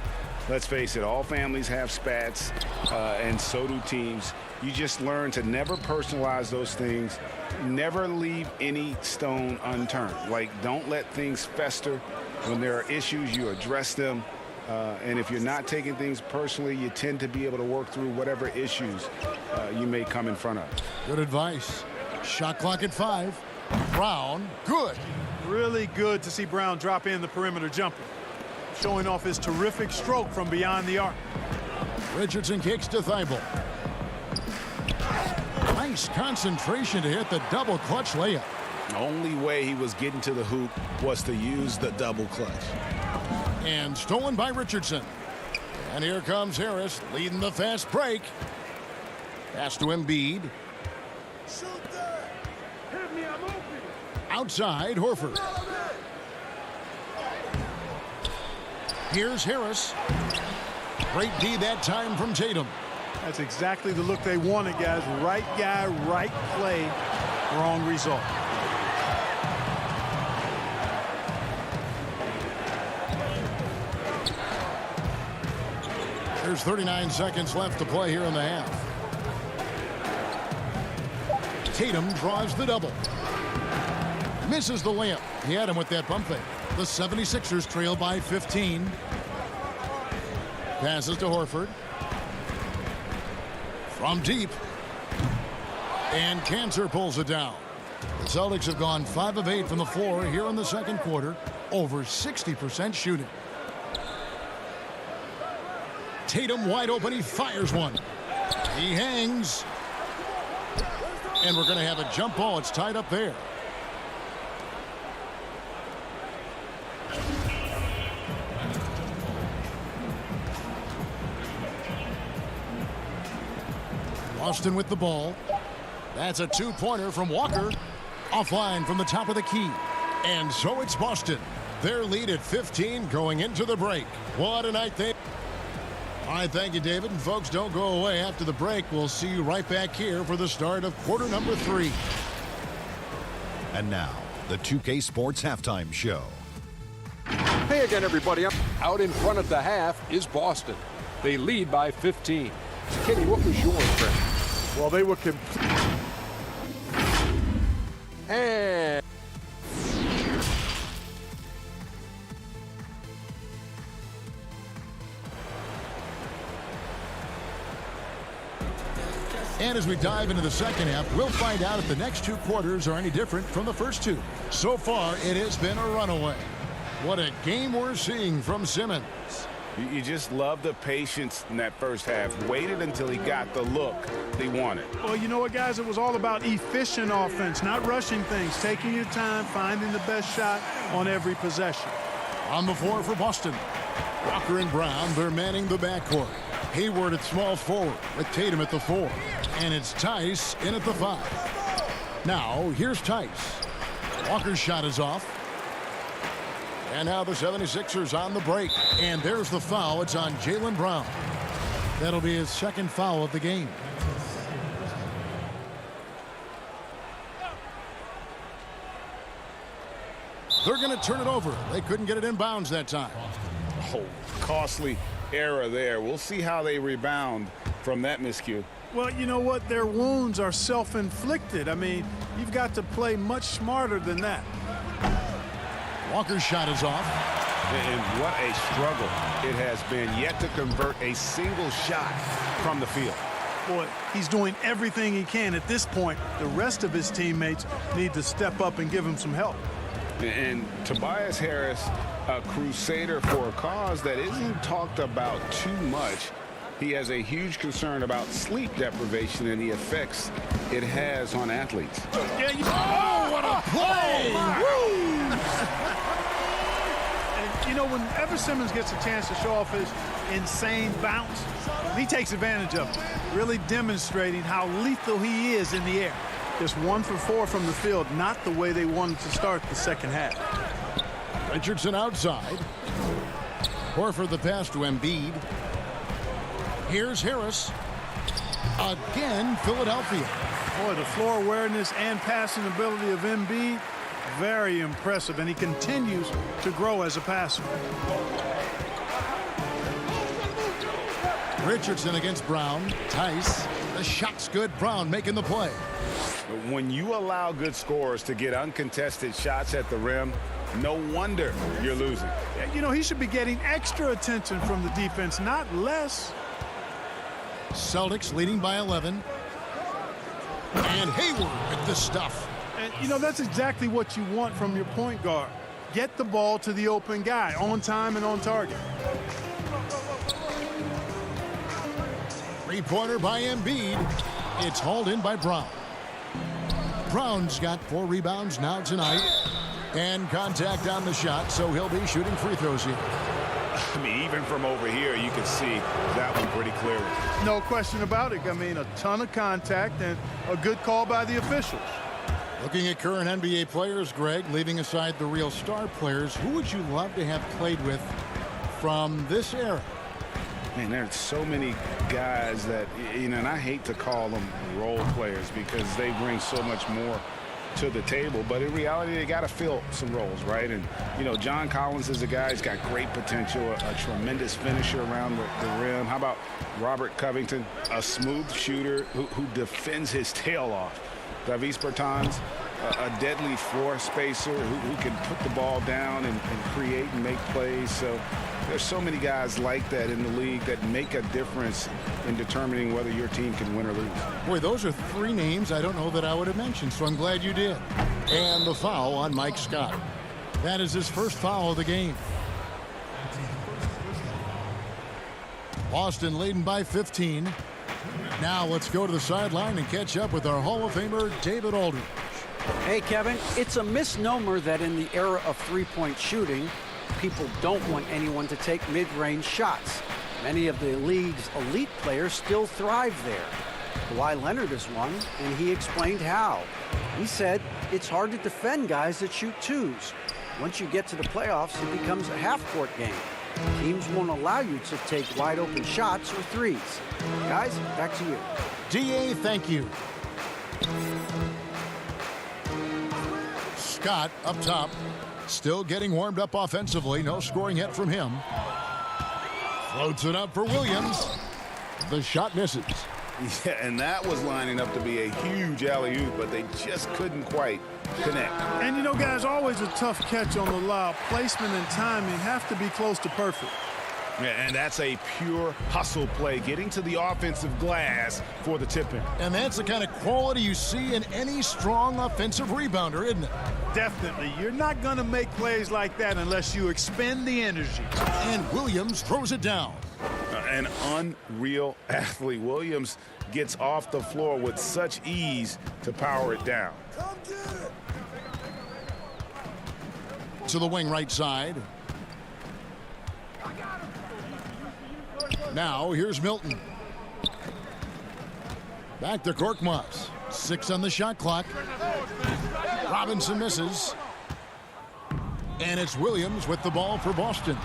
let's face it, all families have spats, and so do teams. You just learn to never personalize those things. Never leave any stone unturned. Like, don't let things fester. When there are issues, you address them. And if you're not taking things personally, you tend to be able to work through whatever issues you may come in front of. Good advice. Shot clock at 5. Brown, good. Really good to see Brown drop in the perimeter jumper, showing off his terrific stroke from beyond the arc. Richardson kicks to Thibault. Nice concentration to hit the double clutch layup. The only way he was getting to the hoop was to use the double clutch. And stolen by Richardson. And here comes Harris leading the fast break. Pass to Embiid. Outside, Horford. Here's Harris. Great D that time from Tatum. That's exactly the look they wanted, guys. Right guy, right play, wrong result. There's 39 seconds left to play here in the half. Tatum draws the double. Misses the layup. He had him with that bump fake. The 76ers trail by 15. Passes to Horford. From deep. And Cantor pulls it down. The Celtics have gone 5 of 8 from the floor here in the second quarter. Over 60% shooting. Tatum wide open. He fires one. He hangs. And we're going to have a jump ball. It's tied up there. Boston with the ball. That's a 2-pointer from Walker. Offline from the top of the key. And so it's Boston. Their lead at 15 going into the break. What a night they... All right, thank you, David. And folks, don't go away. After the break, we'll see you right back here for the start of quarter number 3. And now, the 2K Sports Halftime Show. Hey again, everybody. Out in front at the half is Boston. They lead by 15. Kenny, what was your impression? Well, they were... And... And as we dive into the second half, we'll find out if the next 2 quarters are any different from the first 2. So far, it has been a runaway. What a game we're seeing from Simmons. You just love the patience in that first half. Waited until he got the look he wanted. Well, you know what, guys? It was all about efficient offense, not rushing things, taking your time, finding the best shot on every possession. On the floor for Boston, Walker and Brown, they're manning the backcourt. Hayward at small forward with Tatum at the 4. And it's Tice in at the 5. Now, here's Tice. Walker's shot is off. And now the 76ers on the break. And there's the foul. It's on Jaylen Brown. That'll be his second foul of the game. They're going to turn it over. They couldn't get it in bounds that time. Oh, costly error there. We'll see how they rebound from that miscue. Well, you know what? Their wounds are self-inflicted. I mean, you've got to play much smarter than that. Walker's shot is off. And what a struggle it has been yet to convert a single shot from the field. Boy, he's doing everything he can. At this point, the rest of his teammates need to step up and give him some help. And Tobias Harris, a crusader for a cause that isn't talked about too much. He has a huge concern about sleep deprivation and the effects it has on athletes. Yeah, oh, what a play! And, you know, whenever Simmons gets a chance to show off his insane bounce, he takes advantage of it, really demonstrating how lethal he is in the air. Just 1 for 4 from the field, not the way they wanted to start the second half. Richardson outside. Horford the pass to Embiid. Here's Harris. Again, Philadelphia. Boy, the floor awareness and passing ability of Embiid, very impressive, and he continues to grow as a passer. Richardson against Brown. Tice. The shot's good. Brown making the play. When you allow good scorers to get uncontested shots at the rim, no wonder you're losing. You know, he should be getting extra attention from the defense, not less. Celtics leading by 11. And Hayward with the stuff. And, you know, that's exactly what you want from your point guard. Get the ball to the open guy on time and on target. Three-pointer by Embiid. It's hauled in by Brown. Brown's got 4 rebounds now tonight. And contact on the shot, so he'll be shooting free throws here. I mean, even from over here, you can see that one pretty clearly. No question about it. I mean, a ton of contact and a good call by the officials. Looking at current NBA players, Greg, leaving aside the real star players, who would you love to have played with from this era? Man, there's so many guys that, you know, and I hate to call them role players because they bring so much more to the table, but in reality they got to fill some roles, right? And you know, John Collins is a guy who's got great potential, a tremendous finisher around the rim. How about Robert Covington, a smooth shooter who defends his tail off? Davis Bertans, a deadly floor spacer who can put the ball down and create and make plays. So there's so many guys like that in the league that make a difference in determining whether your team can win or lose. Boy, those are 3 names I don't know that I would have mentioned, so I'm glad you did. And the foul on Mike Scott. That is his first foul of the game. Boston leading by 15. Now let's go to the sideline and catch up with our Hall of Famer, David Aldridge. Hey, Kevin, it's a misnomer that in the era of three-point shooting, people don't want anyone to take mid-range shots. Many of the league's elite players still thrive there. Kawhi Leonard is one, and he explained how. He said it's hard to defend guys that shoot twos. Once you get to the playoffs, it becomes a half-court game. Teams won't allow you to take wide-open shots or threes. Guys, back to you. DA, thank you. Scott up top, still getting warmed up offensively. No scoring yet from him. Floats it up for Williams. The shot misses. Yeah, and that was lining up to be a huge alley-oop, but they just couldn't quite connect. And you know, guys, always a tough catch on the lob. Placement and timing have to be close to perfect. And that's a pure hustle play, getting to the offensive glass for the tip-in. And that's the kind of quality you see in any strong offensive rebounder, isn't it? Definitely. You're not going to make plays like that unless you expend the energy. And Williams throws it down. An unreal athlete. Williams gets off the floor with such ease to power it down. To the wing right side. Now here's Milton. Back to Korkmaz. 6 on the shot clock. Robinson misses. And it's Williams with the ball for Boston.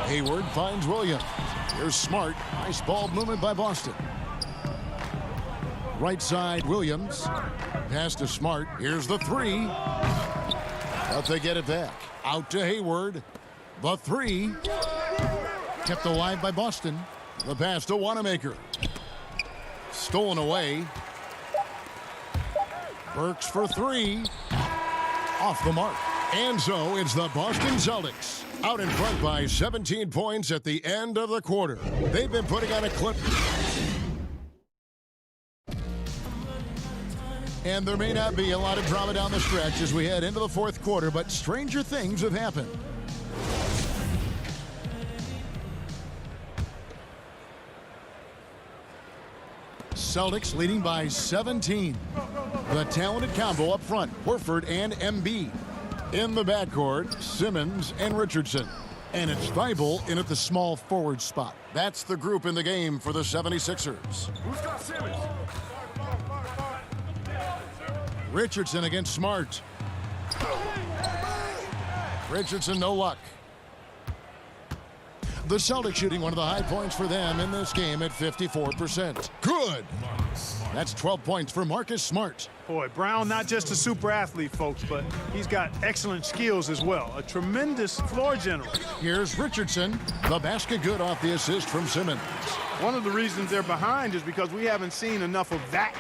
Hayward finds Williams. Here's Smart. Nice ball movement by Boston. Right side, Williams. Pass to Smart. Here's the three. But they get it back. Out to Hayward. The three. Kept alive by Boston. The pass to Wanamaker. Stolen away. Burks for three. Off the mark. And so it's the Boston Celtics out in front by 17 points at the end of the quarter. They've been putting on a clip. And there may not be a lot of drama down the stretch as we head into the fourth quarter, but stranger things have happened. Celtics leading by 17. The talented combo up front, Horford and Embiid. In the backcourt, Simmons and Richardson. And it's Thibault in at the small forward spot. That's the group in the game for the 76ers. Who's got Simmons? Richardson against Smart. Richardson, no luck. The Celtics shooting one of the high points for them in this game at 54%. Good. That's 12 points for Marcus Smart. Boy, Brown, not just a super athlete, folks, but he's got excellent skills as well. A tremendous floor general. Here's Richardson. The basket good off the assist from Simmons. One of the reasons they're behind is because we haven't seen enough of that.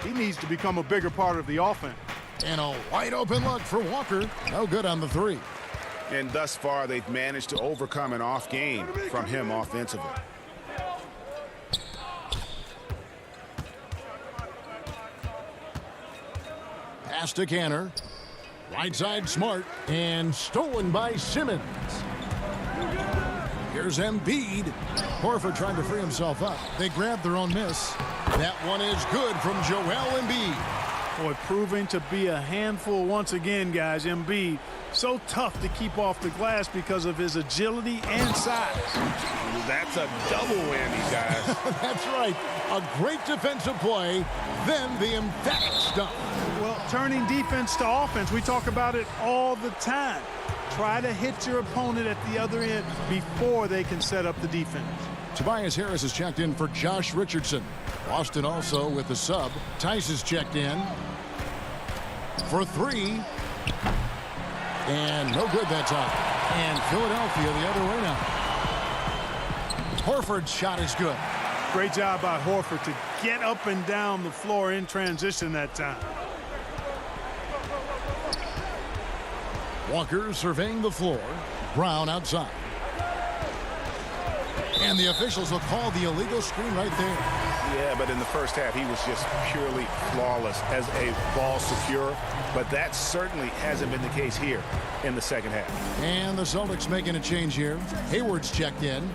He needs to become a bigger part of the offense. And a wide open look for Walker. No good on the three. And thus far, they've managed to overcome an off game from him offensively. Pass to Canner. Right side Smart. And stolen by Simmons. Here's Embiid. Horford trying to free himself up. They grab their own miss. That one is good from Joel Embiid. Boy, proving to be a handful once again, guys. Embiid, so tough to keep off the glass because of his agility and size. That's a double whammy, guys. That's right. A great defensive play, then the emphatic stuff. Well, turning defense to offense, we talk about it all the time. Try to hit your opponent at the other end before they can set up the defense. Tobias Harris has checked in for Josh Richardson. Boston also with the sub. Tice is checked in for three. And no good that time. And Philadelphia the other way now. Horford's shot is good. Great job by Horford to get up and down the floor in transition that time. Walker surveying the floor. Brown outside. And the officials will call the illegal screen right there. Yeah, but in the first half, he was just purely flawless as a ball secure. But that certainly hasn't been the case here in the second half. And the Celtics making a change here. Hayward's checked in.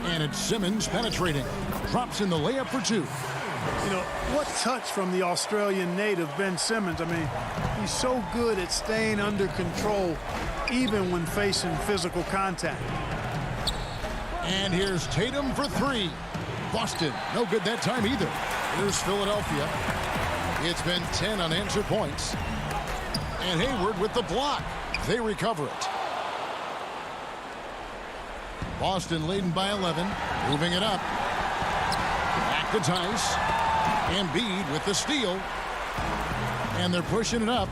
And it's Simmons penetrating. Drops in the layup for two. You know, what touch from the Australian native, Ben Simmons. I mean, he's so good at staying under control, even when facing physical contact. And here's Tatum for three. Boston, no good that time either. Here's Philadelphia. It's been 10 unanswered points. And Hayward with the block. They recover it. Boston leading by 11. Moving it up. Back to Tice. Embiid with the steal. And they're pushing it up.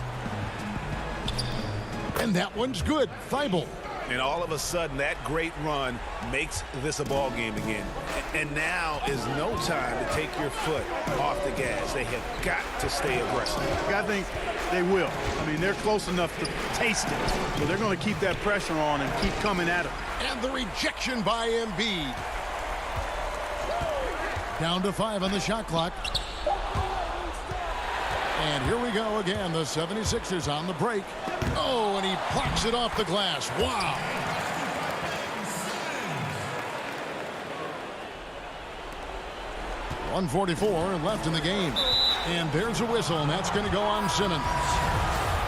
And that one's good. Thibault. And all of a sudden, that great run makes this a ball game again. And now is no time to take your foot off the gas. They have got to stay aggressive. I think They will. I mean, they're close enough to taste it. So they're going to keep that pressure on and keep coming at him. And the rejection by Embiid. Down to 5 on the shot clock. And here we go again. The 76ers on the break. Oh, and he blocks it off the glass. Wow. .144 left in the game. And there's a whistle, and that's going to go on Simmons.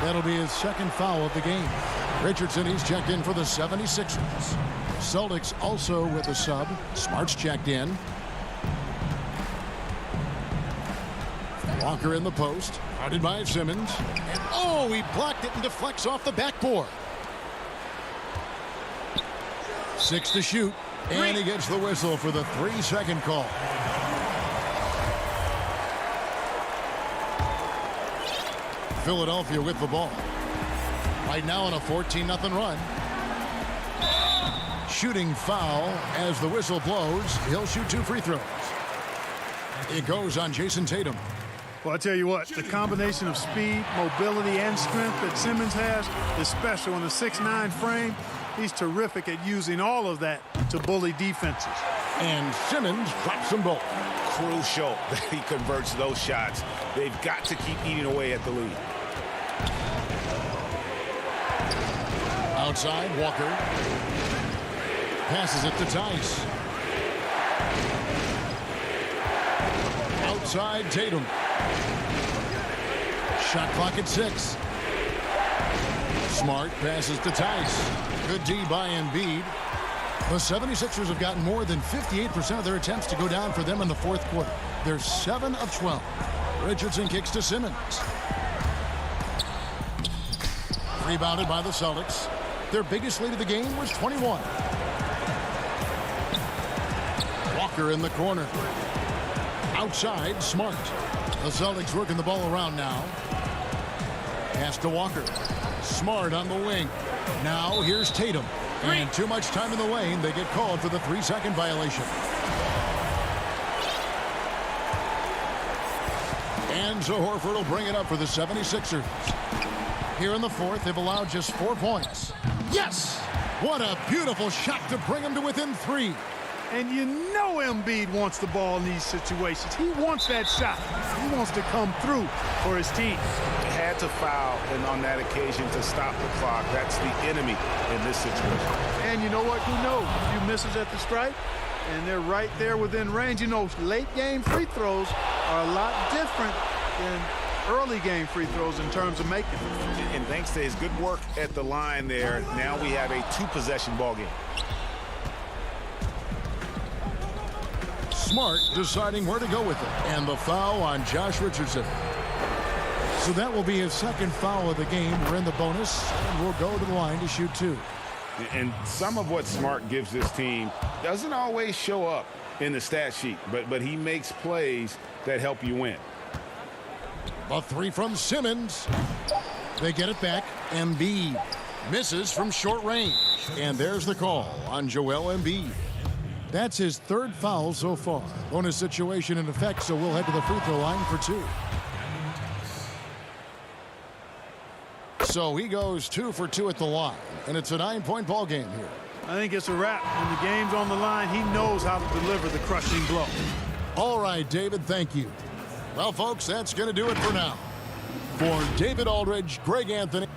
That'll be his second foul of the game. Richardson, he's checked in for the 76ers. Celtics also with a sub. Smart's checked in. Walker in the post. Guarded by Simmons. And oh, he blocked it and deflects off the backboard. 6 to shoot. And he gets the whistle for the 3-second call. Philadelphia with the ball. Right now on a 14-0 run. Shooting foul as the whistle blows. He'll shoot 2 free throws. It goes on Jason Tatum. Well, I tell you what, the combination of speed, mobility, and strength that Simmons has is special in a 6'9" frame. He's terrific at using all of that to bully defenses. And Simmons drops them both. Crucial that he converts those shots. They've got to keep eating away at the lead. Outside, Walker. Passes it to Tice. Outside, Tatum. Shot clock at 6. Smart passes to Tice. Good D by Embiid. The 76ers have gotten more than 58% of their attempts to go down for them in the fourth quarter. They're 7 of 12. Richardson kicks to Simmons. Rebounded by the Celtics. Their biggest lead of the game was 21. Walker in the corner. Outside, Smart. The Celtics working the ball around now. Pass to Walker. Smart on the wing. Now here's Tatum. And too much time in the lane. They get called for the 3-second violation. And so Horford will bring it up for the 76ers. Here in the fourth, they've allowed just 4 points. Yes! What a beautiful shot to bring them to within 3. And you know Embiid wants the ball in these situations. He wants that shot. He wants to come through for his team. Had to foul and on that occasion to stop the clock. That's the enemy in this situation. And you know what? Who knows? A few misses at the stripe, and they're right there within range. You know, late game free throws are a lot different than early game free throws in terms of making them. And thanks to his good work at the line there, now we have a 2-possession ball game. Smart deciding where to go with it. And the foul on Josh Richardson. So that will be his second foul of the game. We're in the bonus, and we'll go to the line to shoot 2. And some of what Smart gives this team doesn't always show up in the stat sheet, but he makes plays that help you win. A 3 from Simmons. They get it back. Embiid misses from short range. And there's the call on Joel Embiid. That's his 3rd foul so far. Bonus situation in effect, so we'll head to the free throw line for 2. So he goes 2 for 2 at the line, and it's a 9-point ball game here. I think it's a wrap. When the game's on the line, he knows how to deliver the crushing blow. All right, David, thank you. Well, folks, that's going to do it for now. For David Aldridge, Greg Anthony.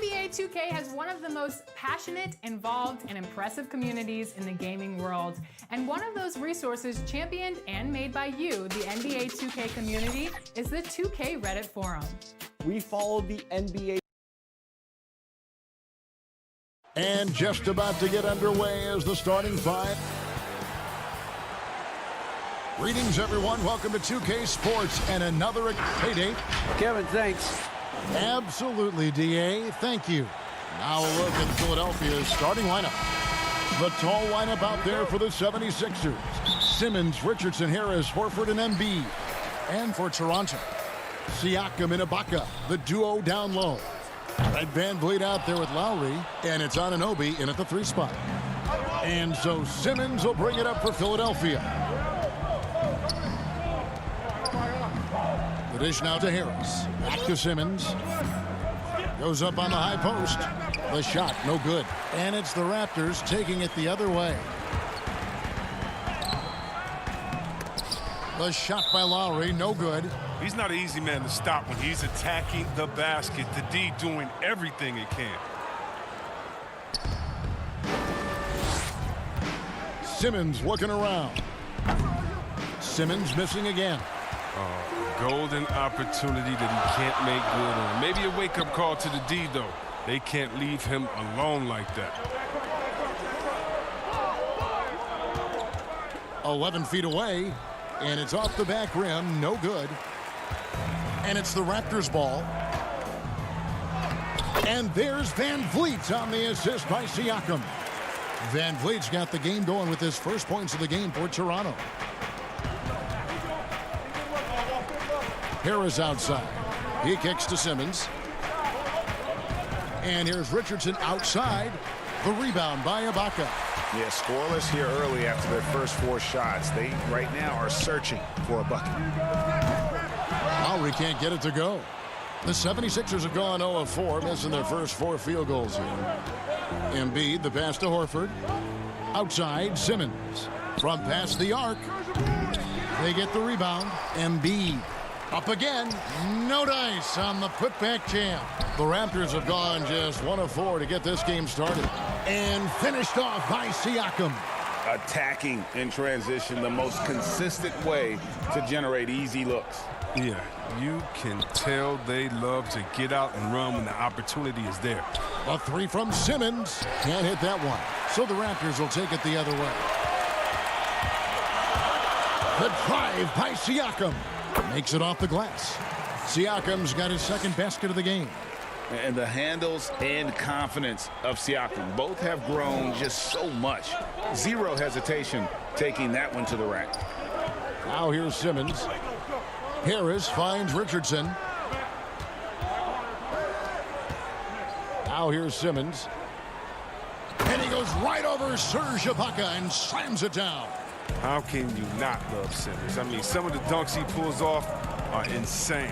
NBA 2K has one of the most passionate, involved, and impressive communities in the gaming world. And one of those resources championed and made by you, the NBA 2K community, is the 2K Reddit forum. We follow the NBA. And just about to get underway is the starting five. Greetings, everyone. Welcome to 2K Sports and another payday. Kevin, thanks. Absolutely, DA. Thank you. Now a look at Philadelphia's starting lineup. The tall lineup out there for the 76ers. Simmons, Richardson, Harris, Horford, and Embiid. And for Toronto, Siakam and Ibaka, the duo down low. Red Van Vliet out there with Lowry, and it's Anunoby in at the 3 spot. And so Simmons will bring it up for Philadelphia. The dish now to Harris. Back to Simmons. Goes up on the high post. The shot, no good. And it's the Raptors taking it the other way. The shot by Lowry, no good. He's not an easy man to stop when he's attacking the basket. The D doing everything it can. Simmons looking around. Simmons missing again. Golden opportunity that he can't make good on. Maybe a wake-up call to the D, though. They can't leave him alone like that. 11 feet away, and it's off the back rim, no good. And it's the Raptors ball. And there's Van Vliet on the assist by Siakam. Van Vliet's got the game going with his first points of the game for Toronto. Harris outside. He kicks to Simmons. And here's Richardson outside. The rebound by Ibaka. Yeah, scoreless here early after their first 4 shots. They right now are searching for a bucket. Lowry can't get it to go. The 76ers have gone 0 of 4, missing their first 4 field goals here. Embiid, the pass to Horford. Outside, Simmons. From past the arc. They get the rebound. Embiid. Up again. No dice on the putback jam. The Raptors have gone just 1 of 4 to get this game started. And finished off by Siakam. Attacking in transition, the most consistent way to generate easy looks. Yeah, you can tell they love to get out and run when the opportunity is there. A 3 from Simmons. Can't hit that one. So the Raptors will take it the other way. The drive by Siakam. Makes it off the glass. Siakam's got his second basket of the game. And the handles and confidence of Siakam both have grown just so much. Zero hesitation taking that one to the rack. Now here's Simmons. Harris finds Richardson. Now here's Simmons. And he goes right over Serge Ibaka and slams it down. How can you not love Simmons? I mean, some of the dunks he pulls off are insane.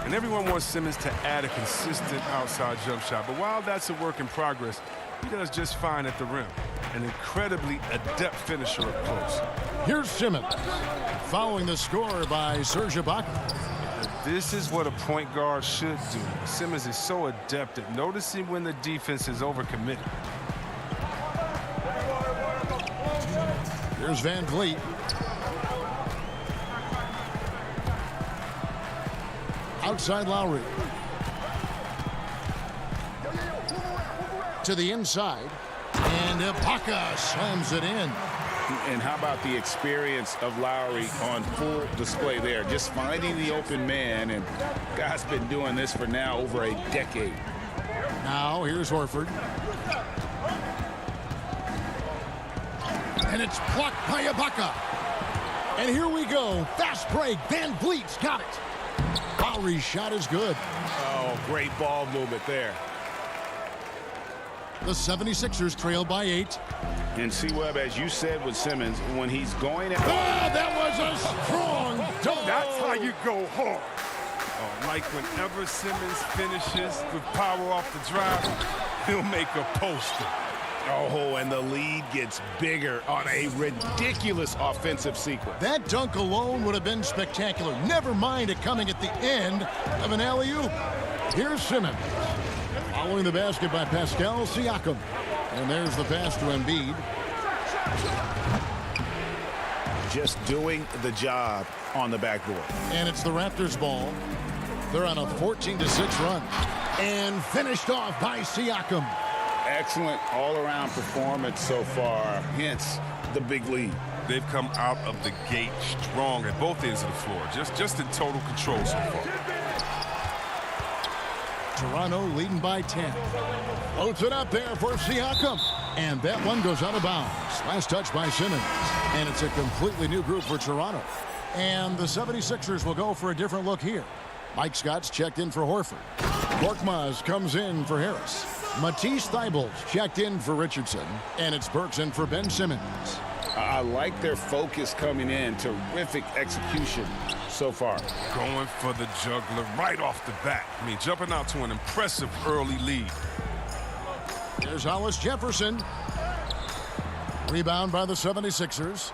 And everyone wants Simmons to add a consistent outside jump shot. But while that's a work in progress, he does just fine at the rim. An incredibly adept finisher up close. Here's Simmons, following the score by Serge Ibaka. This is what a point guard should do. Simmons is so adept at noticing when the defense is overcommitted. Here's Van Vliet. Outside Lowry. To the inside. And Ibaka slams it in. And how about the experience of Lowry on full display there? Just finding the open man, and guy's been doing this for now over a decade. Now here's Horford. And it's blocked by Ibaka. And here we go. Fast break. Van Vliet's got it. Lowry's shot is good. Oh, great ball movement there. The 76ers trail by 8. And C-Webb, as you said with Simmons, when he's going at... Oh, that was a strong dunk. That's how you go hard. Oh, like whenever Simmons finishes with power off the drive, he'll make a poster. Oh, and the lead gets bigger on a ridiculous offensive sequence. That dunk alone would have been spectacular. Never mind it coming at the end of an alley-oop. Here's Simmons. Following the basket by Pascal Siakam. And there's the pass to Embiid. Just doing the job on the backboard. And it's the Raptors ball. They're on a 14-6 run. And finished off by Siakam. Excellent all-around performance so far, hence the big lead. They've come out of the gate strong at both ends of the floor, just in total control so far. Toronto leading by 10. Floats it up there for Siakam. And that one goes out of bounds. Last touch by Simmons. And it's a completely new group for Toronto. And the 76ers will go for a different look here. Mike Scott's checked in for Horford. Korkmaz comes in for Harris. Matisse Thybulle's checked in for Richardson. And it's Burks in for Ben Simmons. I like their focus coming in. Terrific execution so far. Going for the juggler right off the bat. I mean, jumping out to an impressive early lead. Here's Hollis Jefferson. Rebound by the 76ers.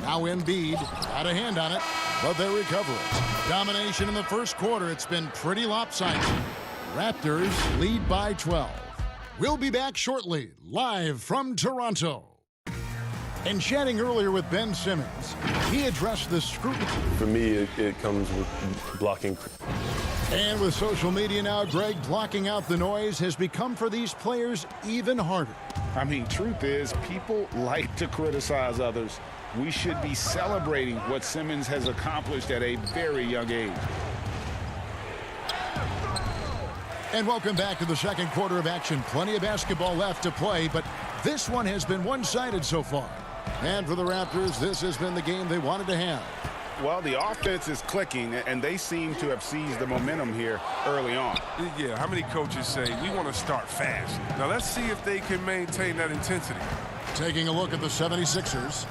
Now Embiid got a hand on it, but they recover it. Domination in the first quarter. It's been pretty lopsided. Raptors lead by 12. We'll be back shortly, live from Toronto. And chatting earlier with Ben Simmons, he addressed the scrutiny. For me, it comes with blocking. And with social media now, Greg, blocking out the noise has become for these players even harder. I mean, truth is, people like to criticize others. We should be celebrating what Simmons has accomplished at a very young age. And welcome back to the second quarter of action. Plenty of basketball left to play, but this one has been one-sided so far. And for the Raptors, this has been the game they wanted to have. Well, the offense is clicking, and they seem to have seized the momentum here early on. Yeah, how many coaches say, we want to start fast? Now, let's see if they can maintain that intensity. Taking a look at the 76ers,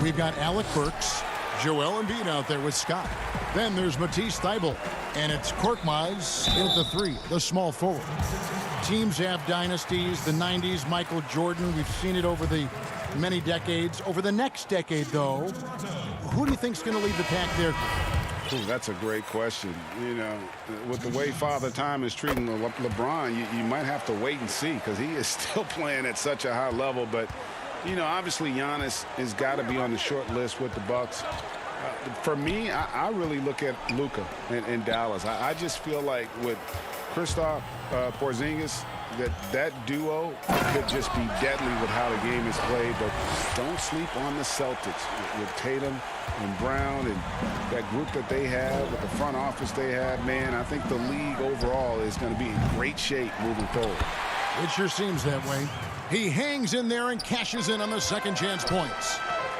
we've got Alec Burks, Joel Embiid out there with Scott. Then there's Matisse Thybulle, and it's Korkmaz in at the three, the small forward. Teams have dynasties, the 90s, Michael Jordan. We've seen it over the many decades. Over the next decade, though, who do you think's going to lead the pack there? Ooh, that's a great question. You know, with the way Father Time is treating LeBron, you might have to wait and see because he is still playing at such a high level. But, you know, obviously Giannis has got to be on the short list with the Bucks. For me, I really look at Luka in Dallas. I just feel like with Kristaps Porzingis, that duo could just be deadly with how the game is played. But don't sleep on the Celtics with Tatum and Brown and that group that they have, with the front office they have. Man, I think the league overall is going to be in great shape moving forward. It sure seems that way. He hangs in there and cashes in on the second chance points.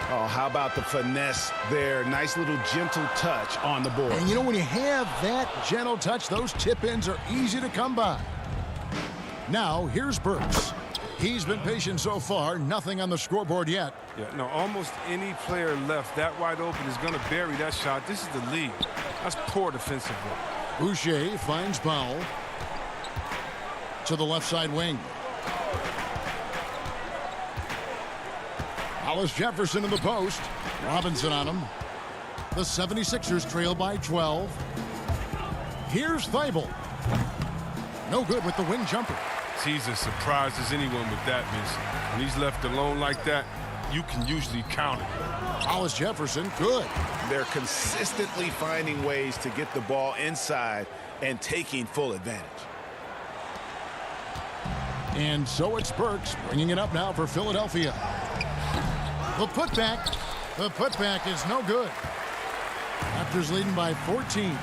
Oh, how about the finesse there? Nice little gentle touch on the board. And you know, when you have that gentle touch, those tip-ins are easy to come by. Now, here's Burks. He's been patient so far. Nothing on the scoreboard yet. Yeah, no, almost any player left that wide open is going to bury that shot. This is the league. That's poor defensive work. Boucher finds Powell to the left side wing. Hollis Jefferson in the post. Robinson on him. The 76ers trail by 12. Here's Thybulle. No good with the wing jumper. He's as surprised as anyone with that, Vince. When he's left alone like that, you can usually count it. Hollis Jefferson, good. They're consistently finding ways to get the ball inside and taking full advantage. And so it's Burks bringing it up now for Philadelphia. The putback is no good. Raptors leading by 14.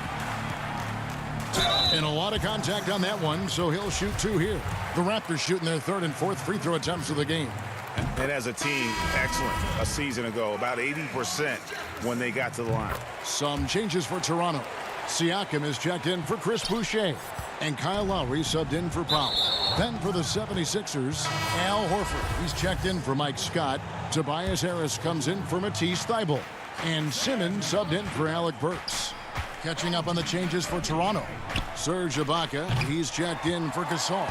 And a lot of contact on that one, so he'll shoot two here. The Raptors shooting their third and fourth free throw attempts of the game. And as a team, excellent. A season ago, about 80% when they got to the line. Some changes for Toronto. Siakam is checked in for Chris Boucher. And Kyle Lowry subbed in for Powell. Then for the 76ers, Al Horford. He's checked in for Mike Scott. Tobias Harris comes in for Matisse Thybulle. And Simmons subbed in for Alec Burks. Catching up on the changes for Toronto. Serge Ibaka, he's checked in for Gasol.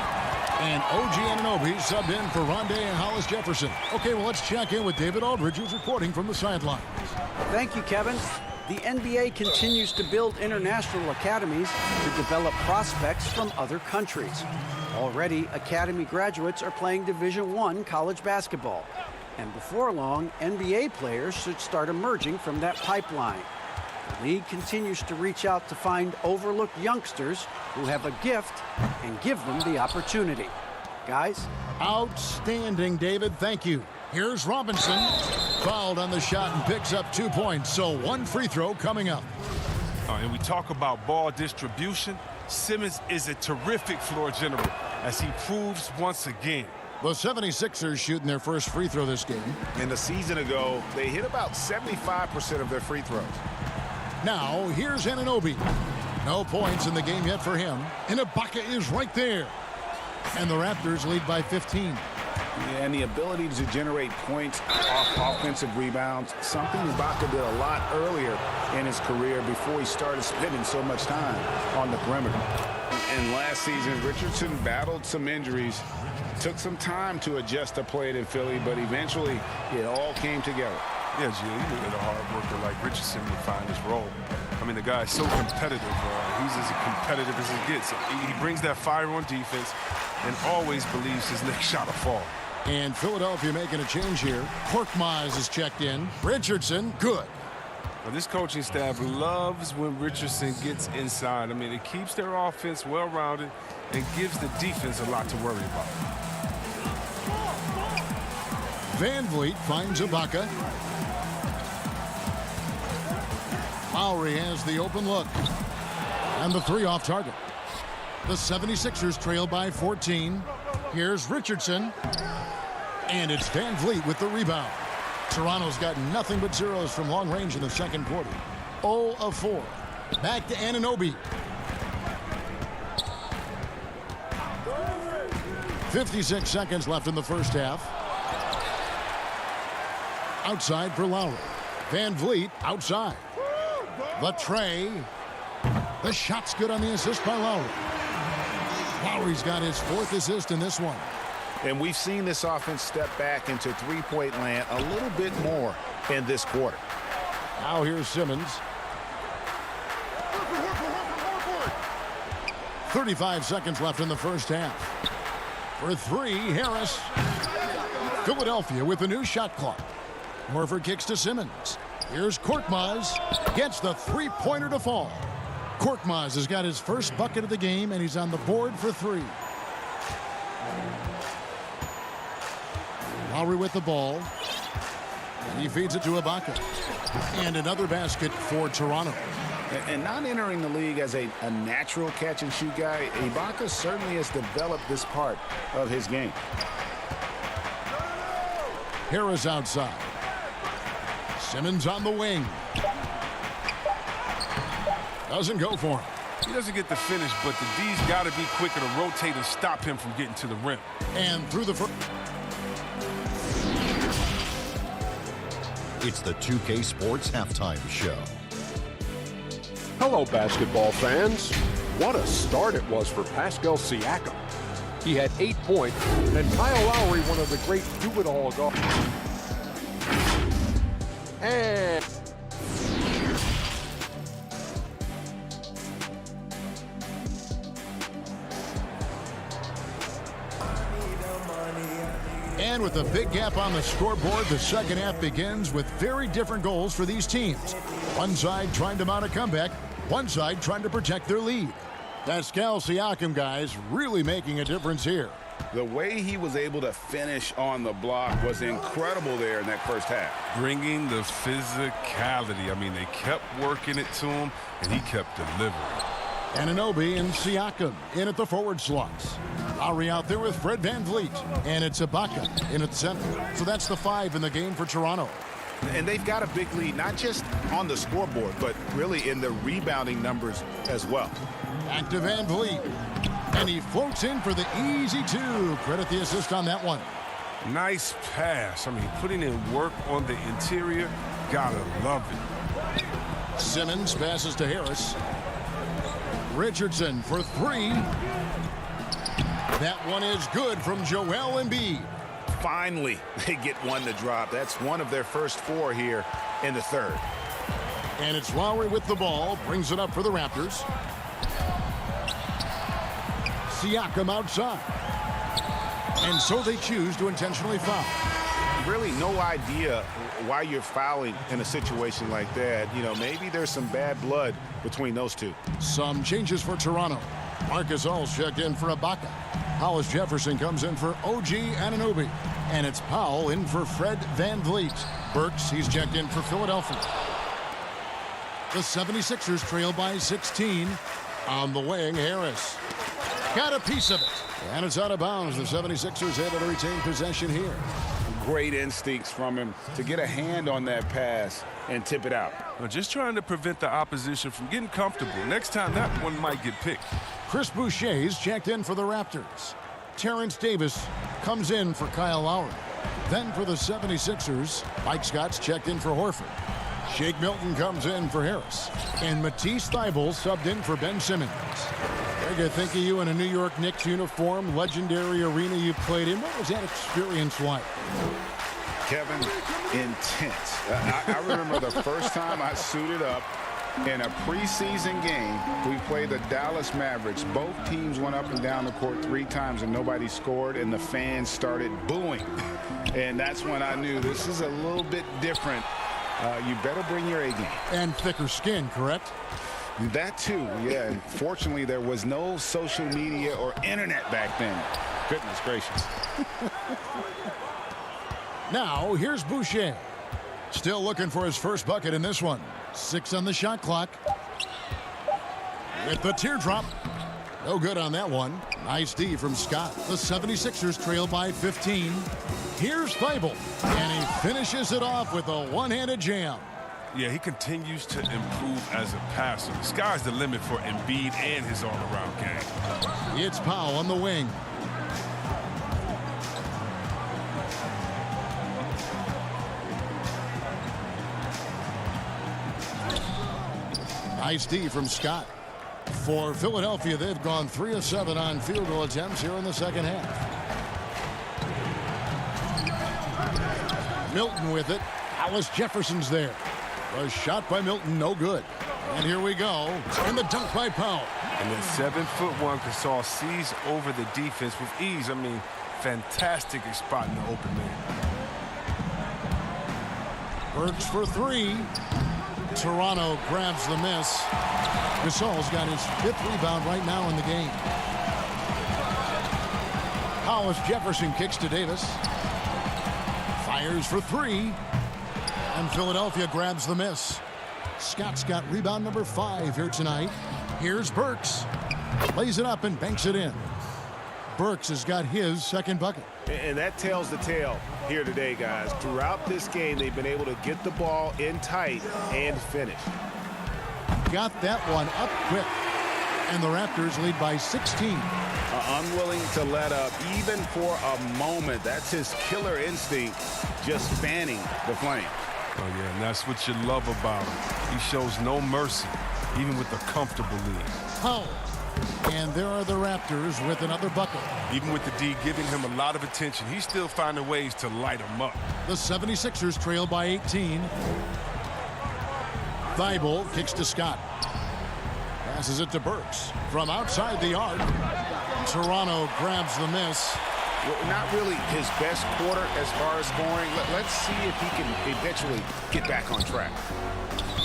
And OG Anunoby subbed in for Rondé and Hollis Jefferson. Okay, well, let's check in with David Aldridge, who's reporting from the sidelines. Thank you, Kevin. The NBA continues to build international academies to develop prospects from other countries. Already, academy graduates are playing Division I college basketball. And before long, NBA players should start emerging from that pipeline. The league continues to reach out to find overlooked youngsters who have a gift and give them the opportunity. Guys? Outstanding, David. Thank you. Here's Robinson. Fouled on the shot and picks up 2 points. So 1 free throw coming up. And we talk about ball distribution. Simmons is a terrific floor general, as he proves once again. The 76ers shooting their first free throw this game. And a season ago, they hit about 75% of their free throws. Now, here's Anunoby. No points in the game yet for him. And Ibaka is right there. And the Raptors lead by 15. And the ability to generate points off offensive rebounds, something Ibaka did a lot earlier in his career before he started spending so much time on the perimeter. And last season, Richardson battled some injuries. Took some time to adjust to play it in Philly, but eventually it all came together. Yeah, Gio, you knew that a hard worker like Richardson would find his role. I mean, the guy is so competitive. He's as competitive as it gets. He brings that fire on defense and always believes his next shot will fall. And Philadelphia making a change here. Korkmaz is checked in. Richardson, good. Now, this coaching staff loves when Richardson gets inside. I mean, it keeps their offense well-rounded and gives the defense a lot to worry about. Van Vliet finds Ibaka. Lowry has the open look. And the 3 off target. The 76ers trail by 14. Here's Richardson. And it's Van Vliet with the rebound. Toronto's got nothing but zeros from long range in the second quarter. 0 of 4. Back to Anunoby. 56 seconds left in the first half. Outside for Lowry. Van Vliet outside. The tray. The shot's good on the assist by Lowry. Lowry's got his 4th assist in this one. And we've seen this offense step back into three-point land a little bit more in this quarter. Now here's Simmons. 35 seconds left in the first half. For 3, Harris. Philadelphia with a new shot clock. Horford kicks to Simmons. Here's Korkmaz. Gets the 3-pointer to fall. Korkmaz has got his first bucket of the game, and he's on the board for 3. Lowry with the ball. And he feeds it to Ibaka. And another basket for Toronto. And not entering the league as a natural catch-and-shoot guy, Ibaka certainly has developed this part of his game. Harris outside. Simmons on the wing. Doesn't go for him. He doesn't get the finish, but the D's got to be quicker to rotate and stop him from getting to the rim. And through the first. It's the 2K Sports Halftime Show. Hello, basketball fans. What a start it was for Pascal Siakam. He had 8 points, and Kyle Lowry, one of the great do-it-all guards. And And with a big gap on the scoreboard, the second half begins with very different goals for these teams. One side trying to mount a comeback, one side trying to protect their lead. Pascal Siakam, guys, really making a difference here. The way he was able to finish on the block was incredible there in that first half. Bringing the physicality. I mean, they kept working it to him, and he kept delivering. Anunoby and Siakam in at the forward slots. Lowry out there with Fred Van Vliet. And it's Ibaka in at the center. So that's the 5 in the game for Toronto. And they've got a big lead, not just on the scoreboard, but really in the rebounding numbers as well. Back to Van Vliet. And he floats in for the easy 2. Credit the assist on that one. Nice pass. I mean, putting in work on the interior. Gotta love it. Simmons passes to Harris. Richardson for 3. That one is good from Joel Embiid. Finally, they get one to drop. That's one of their first 4 here in the third. And it's Lowry with the ball. Brings it up for the Raptors. Siakam outside. And so they choose to intentionally foul. Really no idea why you're fouling in a situation like that. You know, maybe there's some bad blood between those two. Some changes for Toronto. Marcus All's checked in for Ibaka. Hollis Jefferson comes in for OG Anunoby. And it's Powell in for Fred VanVleet. Burks, he's checked in for Philadelphia. The 76ers trail by 16. On the wing, Harris. Got a piece of it. And it's out of bounds. The 76ers able to retain possession here. Great instincts from him to get a hand on that pass and tip it out. Well, just trying to prevent the opposition from getting comfortable. Next time, that one might get picked. Chris Boucher's checked in for the Raptors. Terrence Davis comes in for Kyle Lowry. Then for the 76ers, Mike Scott's checked in for Horford. Shake Milton comes in for Harris. And Matisse Thybulle subbed in for Ben Simmons. Greg, I think of you in a New York Knicks uniform, legendary arena you played in. What was that experience like? Kevin, intense. I remember the first time I suited up in a preseason game. We played the Dallas Mavericks. Both teams went up and down the court 3 times and nobody scored, and the fans started booing. And that's when I knew this is a little bit different. You better bring your A game. And thicker skin, correct? That too, yeah. And fortunately, there was no social media or internet back then. Goodness gracious. Now, here's Boucher. Still looking for his first bucket in this one. 6 on the shot clock. With the teardrop. No good on that one. Nice D from Scott. The 76ers trail by 15. Here's Thybulle. And he finishes it off with a one-handed jam. Yeah, he continues to improve as a passer. The sky's the limit for Embiid and his all-around game. It's Powell on the wing. Nice D from Scott. For Philadelphia, they've gone 3 of 7 on field goal attempts here in the second half. Milton with it. Hollis Jefferson's there. A shot by Milton, no good. And here we go. And the dunk by Powell. And then 7'1" Gasol sees over the defense with ease. I mean, fantastic spot in the open man. Burks for 3. Toronto grabs the miss. Gasol's got his 5th rebound right now in the game. Hollis Jefferson kicks to Davis. Fires for 3. And Philadelphia grabs the miss. Scott's got rebound number 5 here tonight. Here's Burks. Lays it up and banks it in. Burks has got his second bucket. And that tells the tale here today, guys. Throughout this game, they've been able to get the ball in tight and finish. Got that one up quick. And the Raptors lead by 16. Unwilling to let up even for a moment. That's his killer instinct, just fanning the flame. Oh, yeah, and that's what you love about him. He shows no mercy, even with a comfortable lead. Powell. And there are the Raptors with another bucket. Even with the D giving him a lot of attention, he's still finding ways to light him up. The 76ers trail by 18. Thybulle kicks to Scott. Passes it to Burks. From outside the arc. Toronto grabs the miss. Not really his best quarter as far as scoring. Let's see if he can eventually get back on track.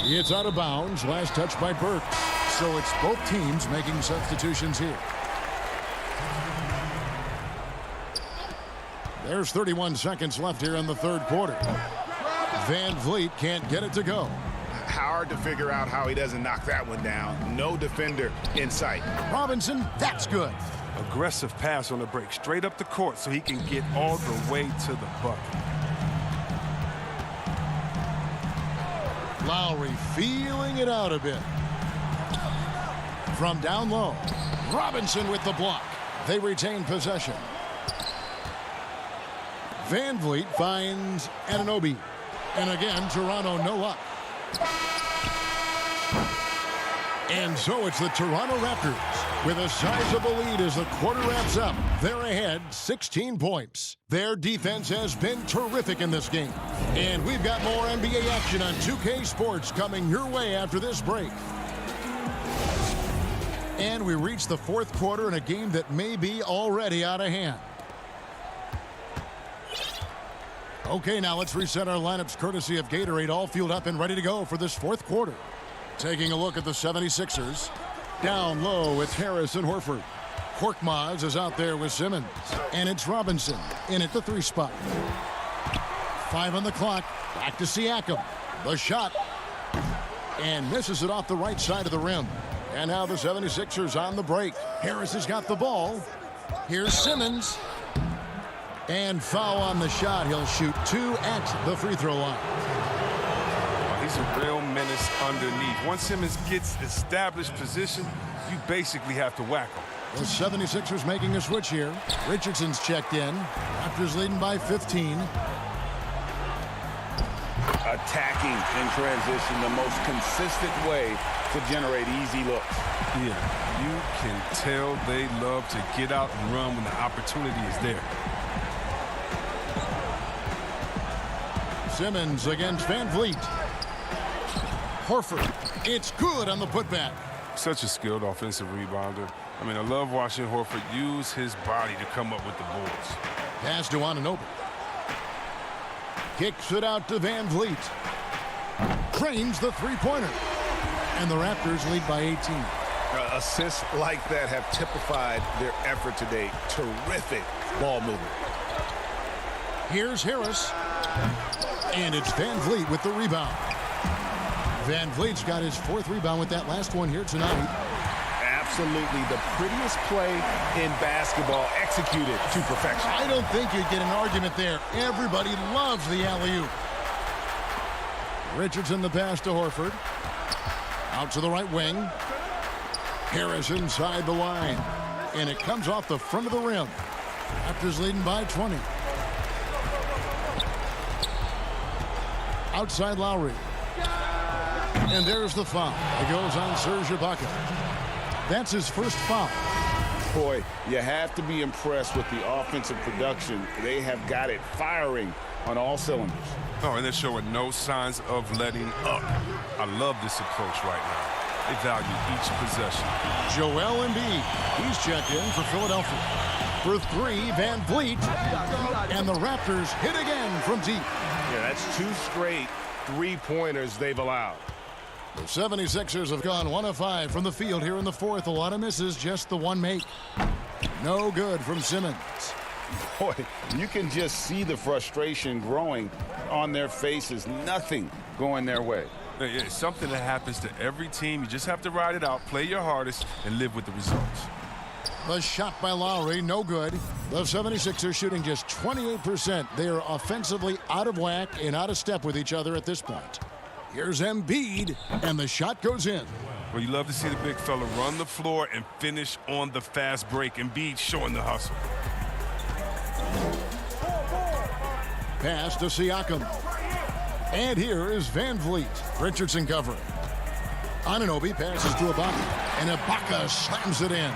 It's out of bounds. Last touch by Burks. So it's both teams making substitutions here. There's 31 seconds left here in the third quarter. VanVleet can't get it to go. Hard to figure out how he doesn't knock that one down. No defender in sight. Robinson, that's good. Aggressive pass on the break, straight up the court so he can get all the way to the bucket. Lowry feeling it out a bit. From down low, Robinson with the block. They retain possession. VanVleet finds Anunoby. And again, Toronto no up. And so it's the Toronto Raptors with a sizable lead as the quarter wraps up. They're ahead 16 points. Their defense has been terrific in this game. And we've got more NBA action on 2K Sports coming your way after this break. And we reach the fourth quarter in a game that may be already out of hand. Okay, now let's reset our lineups courtesy of Gatorade, all fueled up and ready to go for this fourth quarter. Taking a look at the 76ers. Down low, it's Harris and Horford. Korkmaz is out there with Simmons. And it's Robinson in at the 3 spot. 5 on the clock. Back to Siakam. The shot. And misses it off the right side of the rim. And now the 76ers on the break. Harris has got the ball. Here's Simmons. And foul on the shot. He'll shoot 2 at the free throw line. He's a real menace underneath. Once Simmons gets established position, you basically have to whack him. The 76ers making a switch here. Richardson's checked in. Raptors leading by 15. Attacking in transition, the most consistent way to generate easy looks. Yeah, you can tell they love to get out and run when the opportunity is there. Simmons against Van Vliet. Horford. It's good on the putback. Such a skilled offensive rebounder. I mean, I love watching Horford use his body to come up with the boards. Pass to Anunoby. Kicks it out to Van Vliet. Cranes the three-pointer. And the Raptors lead by 18. Assists like that have typified their effort today. Terrific ball movement. Here's Harris. And it's Van Vliet with the rebound. Van Vliet's got his 4th rebound with that last one here tonight. Absolutely the prettiest play in basketball, executed to perfection. I don't think you'd get an argument there. Everybody loves the alley-oop. Richardson the pass to Horford. Out to the right wing. Harris inside the line. And it comes off the front of the rim. Raptors leading by 20. Outside Lowry. And there's the foul. It goes on Serge Ibaka. That's his first foul. Boy, you have to be impressed with the offensive production. They have got it firing on all cylinders. Oh, and they're showing no signs of letting up. I love this approach right now. They value each possession. Joel Embiid. He's checked in for Philadelphia. For 3, Van Vliet. And the Raptors hit again from deep. Yeah, that's 2 straight three-pointers they've allowed. The 76ers have gone 1 of 5 from the field here in the fourth. A lot of misses, just the one make. No good from Simmons. Boy, you can just see the frustration growing on their faces. Nothing going their way. It's something that happens to every team. You just have to ride it out, play your hardest, and live with the results. The shot by Lowry, no good. The 76ers shooting just 28%. They are offensively out of whack and out of step with each other at this point. Here's Embiid, and the shot goes in. Well, you love to see the big fella run the floor and finish on the fast break. Embiid showing the hustle. Pass to Siakam. And here is Van Vliet. Richardson covering. Anunoby passes to Ibaka, and Ibaka slams it in.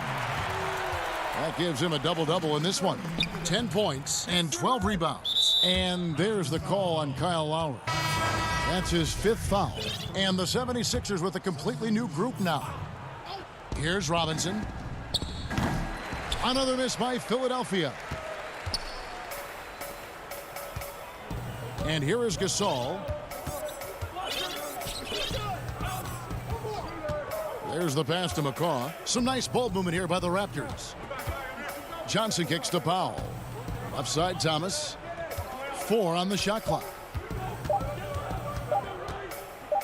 That gives him a double-double in this one. 10 points and 12 rebounds. And there's the call on Kyle Lowry. That's his 5th foul. And the 76ers with a completely new group now. Here's Robinson. Another miss by Philadelphia. And here is Gasol. There's the pass to McCaw. Some nice ball movement here by the Raptors. Johnson kicks to Powell. Left side, Thomas. 4 on the shot clock.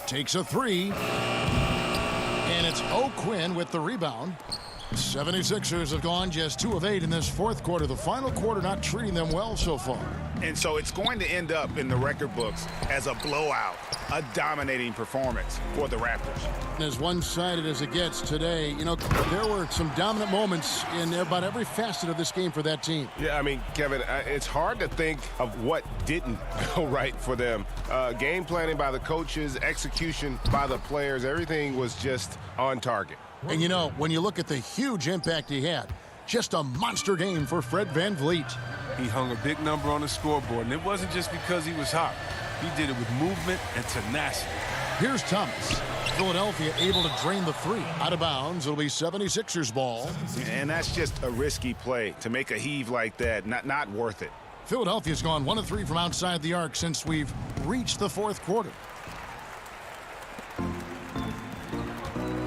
Takes a 3. And it's O'Quinn with the rebound. 76ers have gone just 2 of 8 in this fourth quarter. The final quarter not treating them well so far. And so it's going to end up in the record books as a blowout, a dominating performance for the Raptors. As one-sided as it gets today, you know, there were some dominant moments in about every facet of this game for that team. Yeah, I mean, Kevin, it's hard to think of what didn't go right for them. Game planning by the coaches, execution by the players, everything was just on target. And, you know, when you look at the huge impact he had, just a monster game for Fred Van Vliet. He hung a big number on the scoreboard, and it wasn't just because he was hot. He did it with movement and tenacity. Here's Thomas. Philadelphia able to drain the three. Out of bounds. It'll be 76ers ball. And that's just a risky play. To make a heave like that, not worth it. Philadelphia's gone 1 of 3 from outside the arc since we've reached the fourth quarter.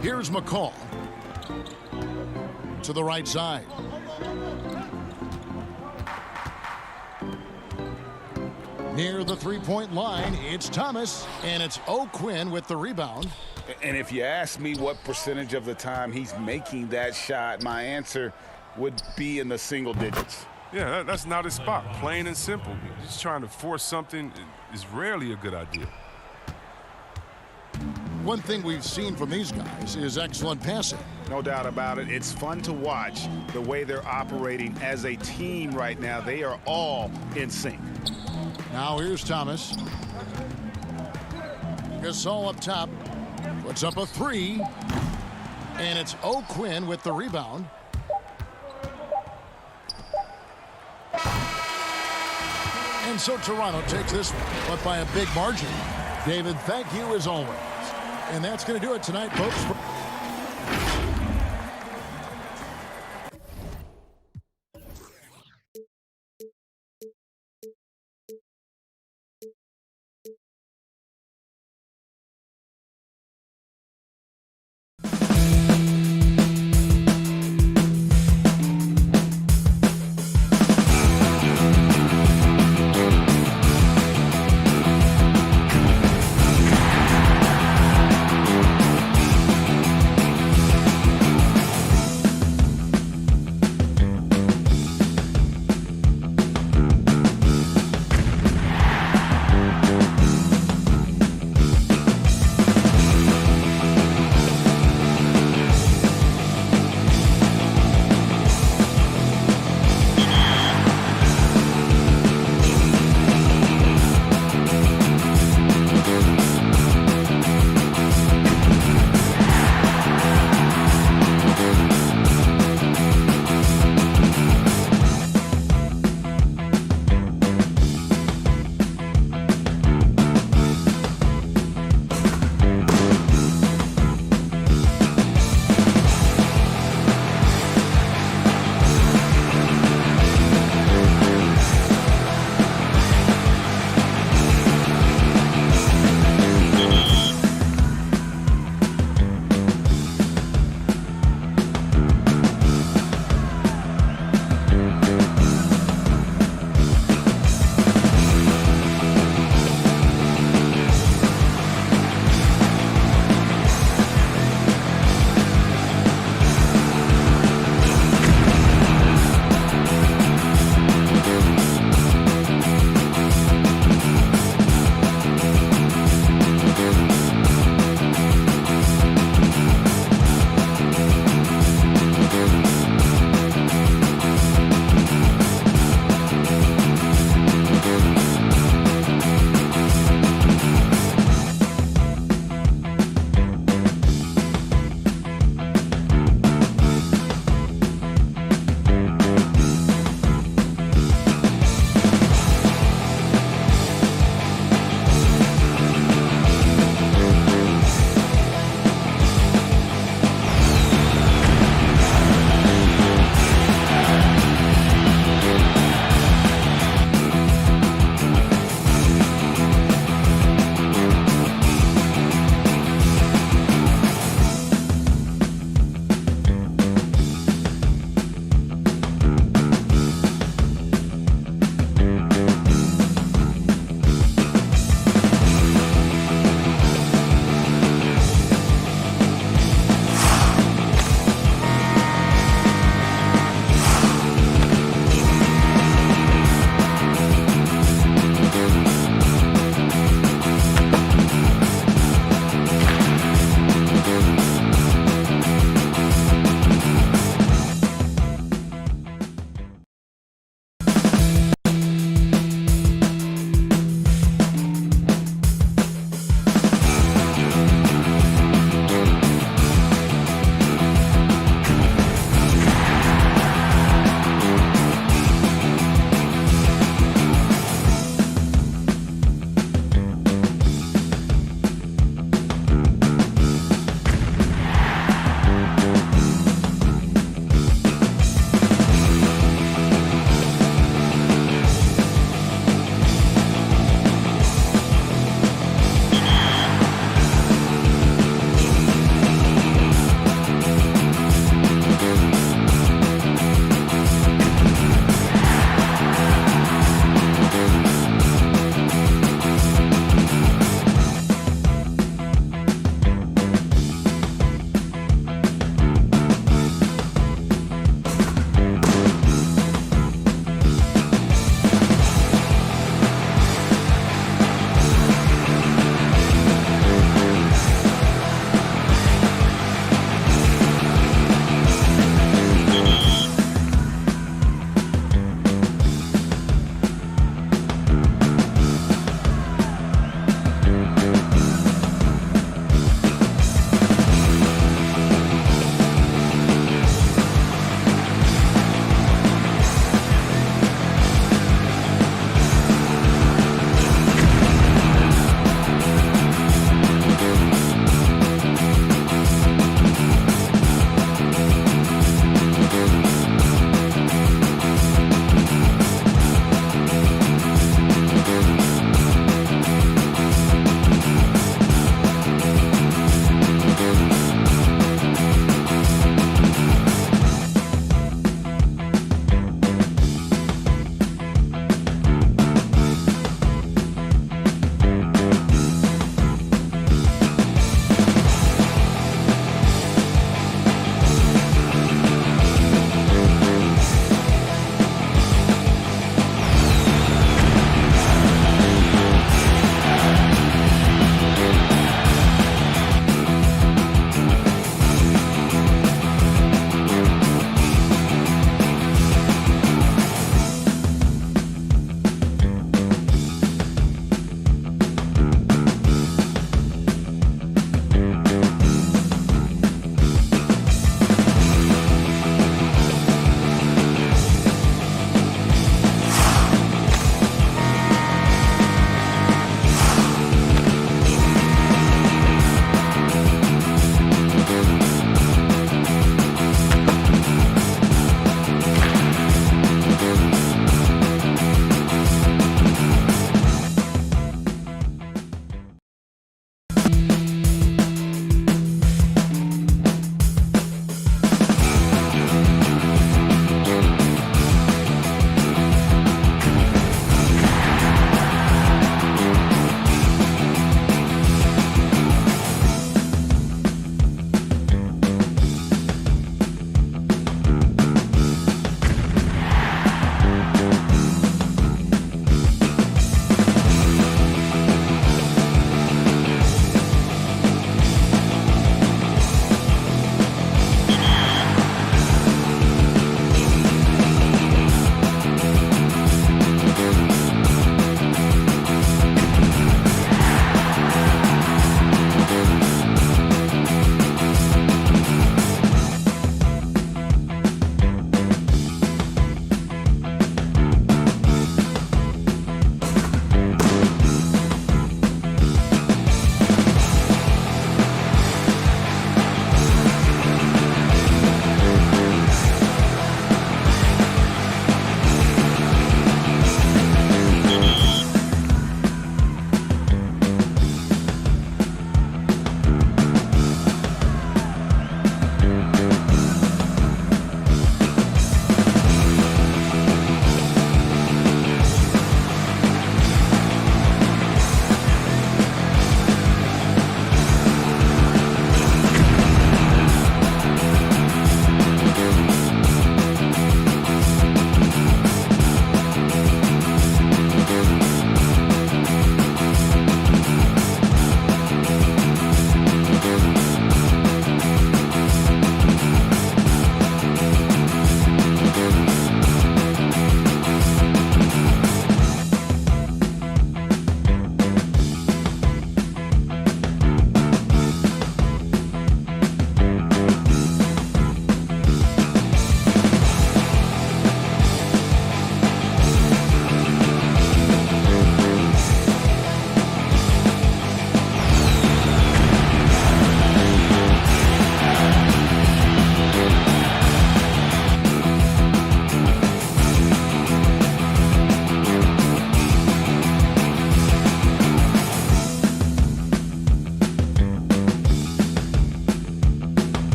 Here's McCall. To the right side. Near the three-point line, it's Thomas, and it's O'Quinn with the rebound. And if you ask me what percentage of the time he's making that shot, my answer would be in the single digits. Yeah, that's not his spot, plain and simple. Just trying to force something is rarely a good idea. One thing we've seen from these guys is excellent passing. No doubt about it. It's fun to watch the way they're operating as a team right now. They are all in sync. Now here's Thomas. Gasol up top. Puts up a three. And it's O'Quinn with the rebound. And so Toronto takes this one, but by a big margin. David, thank you as always. And that's going to do it tonight, folks.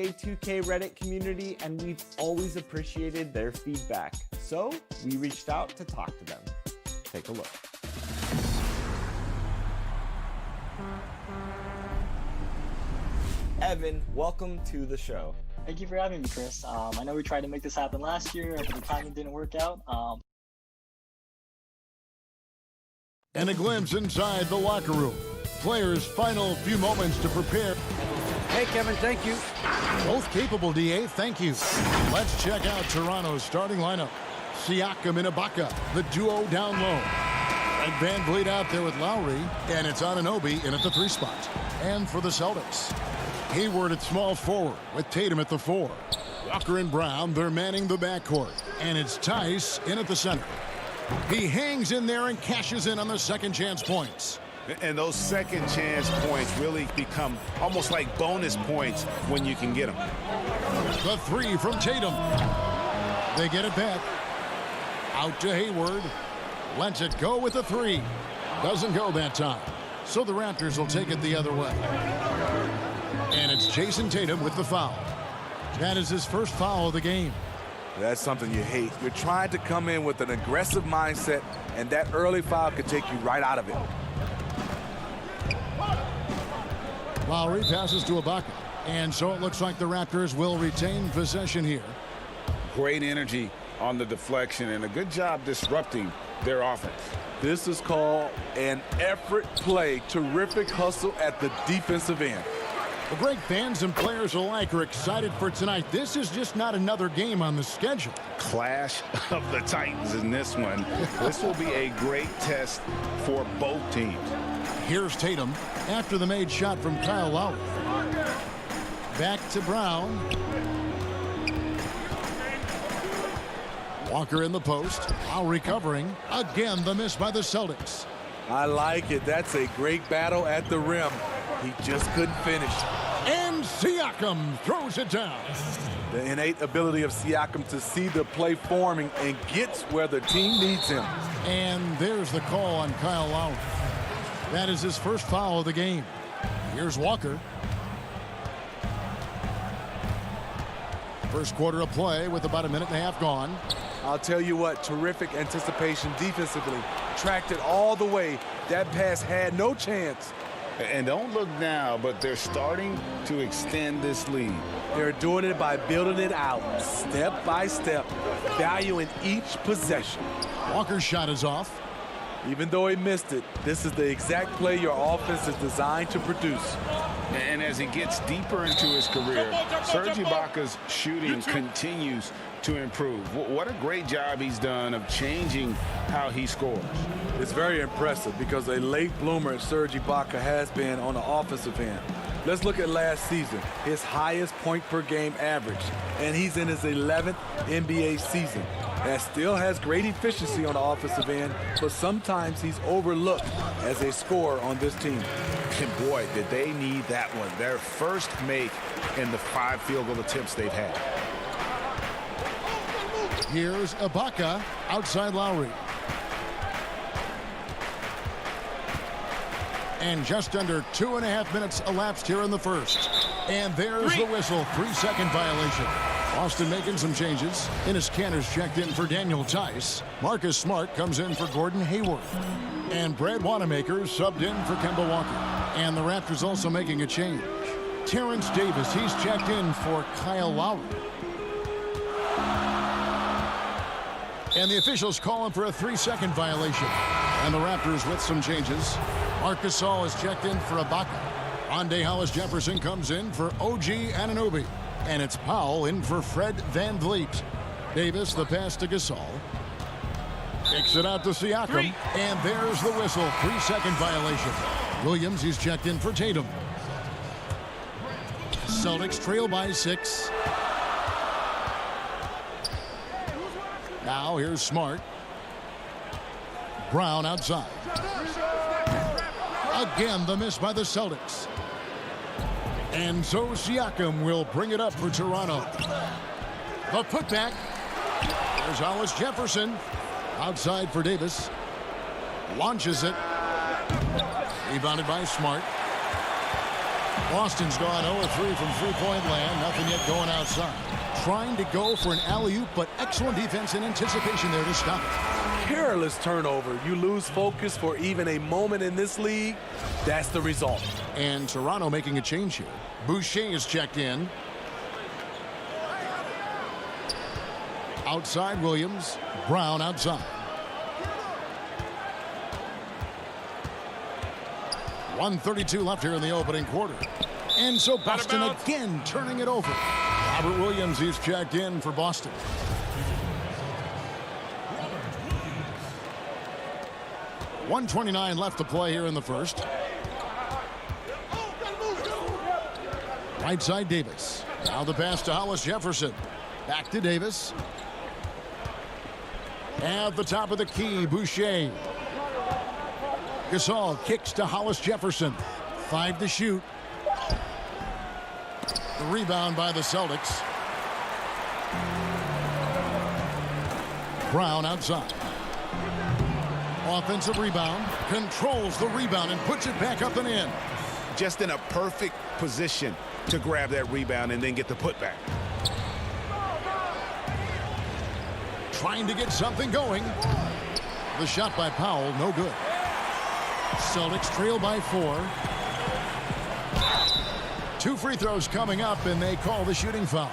2K Reddit community, and we've always appreciated their feedback. So we reached out to talk to them. Take a look. Evan, welcome to the show. Thank you for having me, Chris. I know we tried to make this happen last year, but the timing didn't work out. And a glimpse inside the locker room. Players' final few moments to prepare. Hey, Kevin, thank you. Both capable, DA, thank you. Let's check out Toronto's starting lineup. Siakam and Ibaka, the duo down low. And Van Vliet out there with Lowry, and it's Anunoby in at the 3 spot. And for the Celtics, Hayward at small forward with Tatum at the 4. Walker and Brown, they're manning the backcourt. And it's Tice in at the center. He hangs in there and cashes in on the second chance points. And those second chance points really become almost like bonus points when you can get them. The 3 from Tatum. They get it back. Out to Hayward. Lets it go with the 3. Doesn't go that time. So the Raptors will take it the other way. And it's Jason Tatum with the foul. That is his first foul of the game. That's something you hate. You're trying to come in with an aggressive mindset, and that early foul could take you right out of it. Lowry passes to Ibaka. And so it looks like the Raptors will retain possession here. Great energy on the deflection and a good job disrupting their offense. This is called an effort play. Terrific hustle at the defensive end. Well, Greg, fans and players alike are excited for tonight. This is just not another game on the schedule. Clash of the Titans in this one. This will be a great test for both teams. Here's Tatum after the made shot from Kyle Lowry. Back to Brown. Walker in the post. Lowry covering. Again, the miss by the Celtics. I like it. That's a great battle at the rim. He just couldn't finish. And Siakam throws it down. The innate ability of Siakam to see the play forming and gets where the team needs him. And there's the call on Kyle Lowry. That is his first foul of the game. Here's Walker. First quarter of play with about a minute and a half gone. I'll tell you what, terrific anticipation defensively. Tracked it all the way. That pass had no chance. And don't look now, but they're starting to extend this lead. They're doing it by building it out, step by step, valuing each possession. Walker's shot is off. Even though he missed it, this is the exact play your offense is designed to produce. And as he gets deeper into his career, Serge Ibaka's shooting continues to improve. What a great job he's done of changing how he scores. It's very impressive because a late bloomer Serge Ibaka has been on the offensive end. Let's look at last season, his highest point per game average, and he's in his 11th NBA season. That still has great efficiency on the offensive end, but sometimes he's overlooked as a scorer on this team. And boy, did they need that one. Their first make in the 5 field goal attempts they've had. Here's Ibaka outside Lowry. And just under 2.5 minutes elapsed here in the first. And there's the whistle, 3-second violation. Boston making some changes. Enes Kanter's checked in for Daniel Tice. Marcus Smart comes in for Gordon Hayward. And Brad Wanamaker subbed in for Kemba Walker. And the Raptors also making a change. Terrence Davis, he's checked in for Kyle Lowry. And the officials calling for a 3-second violation. And the Raptors with some changes. Marc Gasol is checked in for Ibaka. Rondae Hollis-Jefferson comes in for OG Anunoby. And it's Powell in for Fred VanVleet. Davis, the pass to Gasol. Kicks it out to Siakam. And there's the whistle. 3-second violation. Williams, he's checked in for Tatum. Celtics trail by 6. Now here's Smart. Brown outside. Again, the miss by the Celtics. And so Siakam will bring it up for Toronto. The putback. There's Hollis-Jefferson. Outside for Davis. Launches it. Rebounded by Smart. Boston's gone 0-3 from three-point land. Nothing yet going outside. Trying to go for an alley-oop, but excellent defense and anticipation there to stop it. Careless turnover. You lose focus for even a moment in this league. That's the result. And Toronto making a change here. Boucher is checked in. Outside Williams. Brown outside. 1:32 left here in the opening quarter. And so Boston again turning it over. Robert Williams is checked in for Boston. .129 left to play here in the first. Right side Davis. Now the pass to Hollis Jefferson. Back to Davis. At the top of the key, Boucher. Gasol kicks to Hollis Jefferson. 5 to shoot. The rebound by the Celtics. Brown outside. Offensive rebound. Controls the rebound and puts it back up and in. Just in a perfect position to grab that rebound and then get the putback. Trying to get something going. The shot by Powell, no good. Celtics trail by 4. 2 free throws coming up, and they call the shooting foul.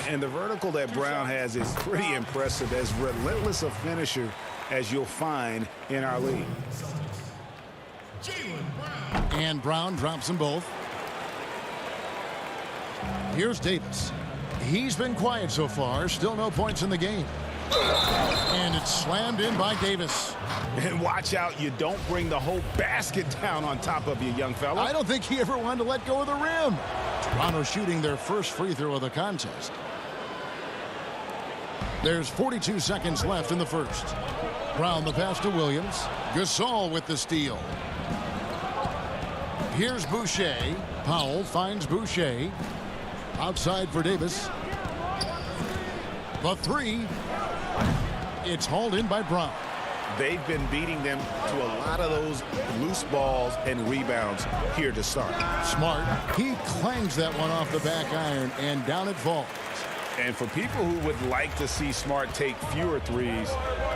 And the vertical that Brown has is pretty impressive. As relentless a finisher as you'll find in our league. And Brown drops them both. Here's Davis. He's been quiet so far. Still no points in the game. And it's slammed in by Davis. And watch out, you don't bring the whole basket down on top of you, young fella. I don't think he ever wanted to let go of the rim. Toronto shooting their first free throw of the contest. There's 42 seconds left in the first. Brown the pass to Williams. Gasol with the steal. Here's Boucher. Powell finds Boucher. Outside for Davis. The 3. It's hauled in by Brown. They've been beating them to a lot of those loose balls and rebounds here to start. Smart. He clangs that one off the back iron, and down it falls. And for people who would like to see Smart take fewer threes,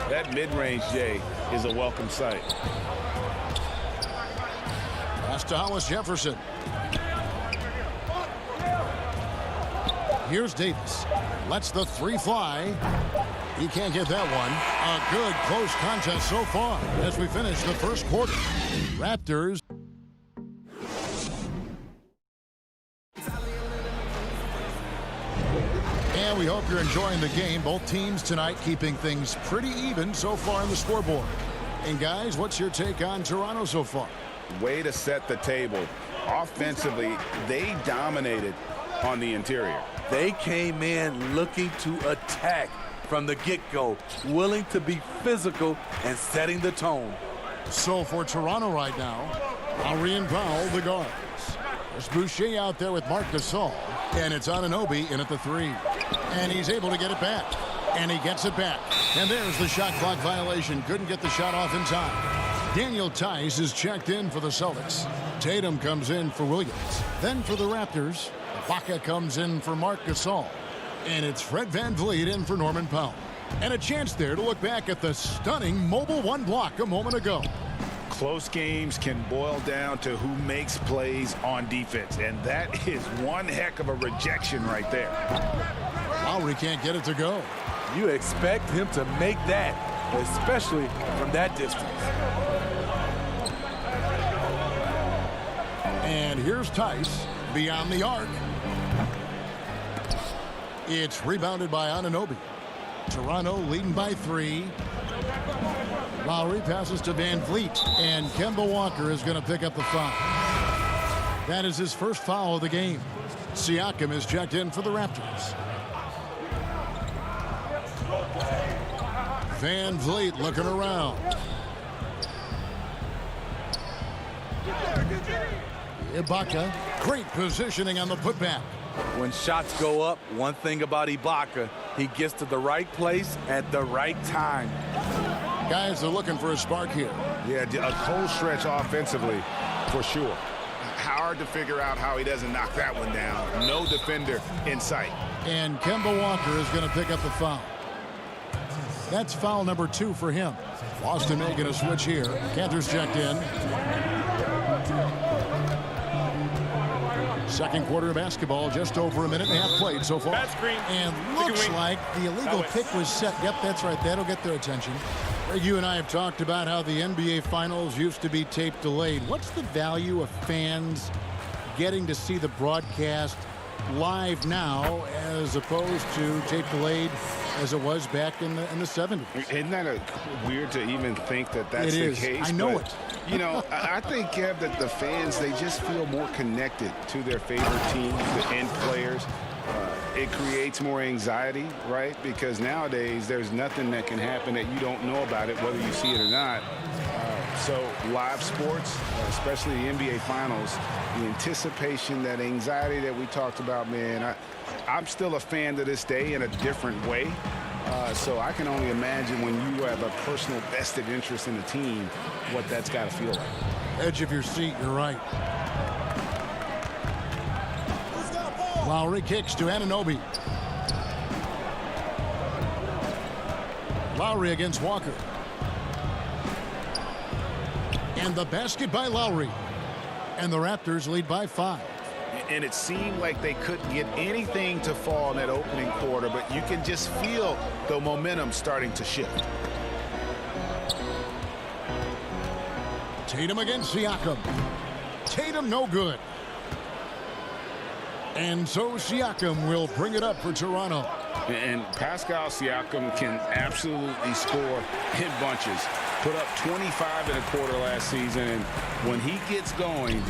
that mid-range J is a welcome sight. Pass to Hollis Jefferson. Here's Davis. Lets the 3 fly. He can't get that one. A good close contest so far as we finish the first quarter. Raptors. And we hope you're enjoying the game. Both teams tonight keeping things pretty even so far on the scoreboard. And guys, what's your take on Toronto so far? Way to set the table. Offensively, they dominated on the interior. They came in looking to attack from the get-go, willing to be physical and setting the tone. So for Toronto right now, Lowry and Powell, the guards. There's Boucher out there with Marc Gasol, and it's Anunoby in at the 3. And he's able to get it back, and he gets it back. And there's the shot clock violation. Couldn't get the shot off in time. Daniel Tice is checked in for the Celtics. Tatum comes in for Williams. Then for the Raptors, Ibaka comes in for Marc Gasol. And it's Fred VanVleet in for Norman Powell. And a chance there to look back at the stunning mobile 1 block a moment ago. Close games can boil down to who makes plays on defense. And that is one heck of a rejection right there. Lowry can't get it to go. You expect him to make that, especially from that distance. And here's Tice beyond the arc. It's rebounded by Anunoby. Toronto leading by 3. Lowry passes to VanVleet, and Kemba Walker is going to pick up the foul. That is his first foul of the game. Siakam is checked in for the Raptors. VanVleet looking around. Ibaka, great positioning on the putback. When shots go up, one thing about Ibaka, he gets to the right place at the right time. Guys are looking for a spark here. Yeah, a cold stretch offensively for sure. hard to figure out how he doesn't knock that one down. No defender in sight. And Kemba Walker is going to pick up the foul. That's foul number 2 for him. Boston making a switch here. Cantor's checked in. Second quarter of basketball, just over a minute and a half played so far. And looks like the illegal pick was set. Yep, that's right. That'll get their attention. You and I have talked about how the NBA Finals used to be tape delayed. What's the value of fans getting to see the broadcast live now as opposed to tape delayed as it was back in the 70s? Isn't that weird to even think that that's the case? I know it. You know, I think, Kev, that the fans, they just feel more connected to their favorite teams and players. It creates more anxiety, right? Because nowadays there's nothing that can happen that you don't know about it, whether you see it or not. So live sports, especially the NBA Finals, the anticipation, that anxiety that we talked about, man, I'm still a fan to this day in a different way. So I can only imagine when you have a personal vested interest in the team, what that's got to feel like. Edge of your seat, you're right. Lowry kicks to Anunoby. Lowry against Walker. And the basket by Lowry. And the Raptors lead by 5. And it seemed like they couldn't get anything to fall in that opening quarter, but you can just feel the momentum starting to shift. Tatum against Siakam. Tatum no good. And so Siakam will bring it up for Toronto. And Pascal Siakam can absolutely score in bunches. Put up 25 in a quarter last season, and when he gets going,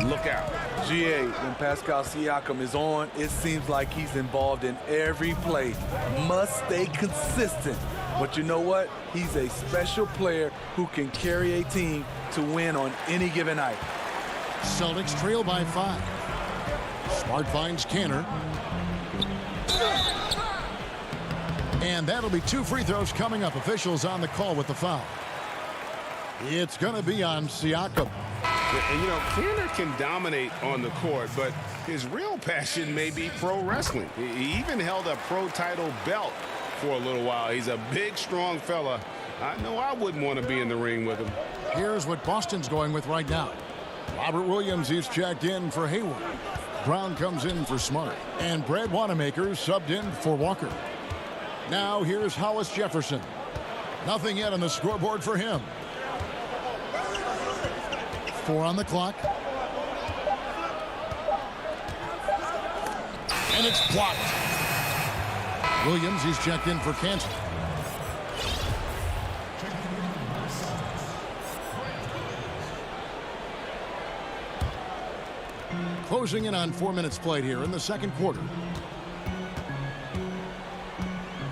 look out. GA, when Pascal Siakam is on, it seems like he's involved in every play. Must stay consistent. But you know what? He's a special player who can carry a team to win on any given night. Celtics trail by 5. Smart finds Cantor. And that'll be 2 free throws coming up. Officials on the call with the foul. It's going to be on Siakam. And, you know, Cantor can dominate on the court, but his real passion may be pro wrestling. He even held a pro title belt for a little while. He's a big, strong fella. I know I wouldn't want to be in the ring with him. Here's what Boston's going with right now. Robert Williams is checked in for Hayward. Brown comes in for Smart. And Brad Wanamaker subbed in for Walker. Now here's Hollis Jefferson. Nothing yet on the scoreboard for him. 4 on the clock. And it's blocked. Williams, he's checked in for Kansas. Closing in on 4 minutes played here in the second quarter.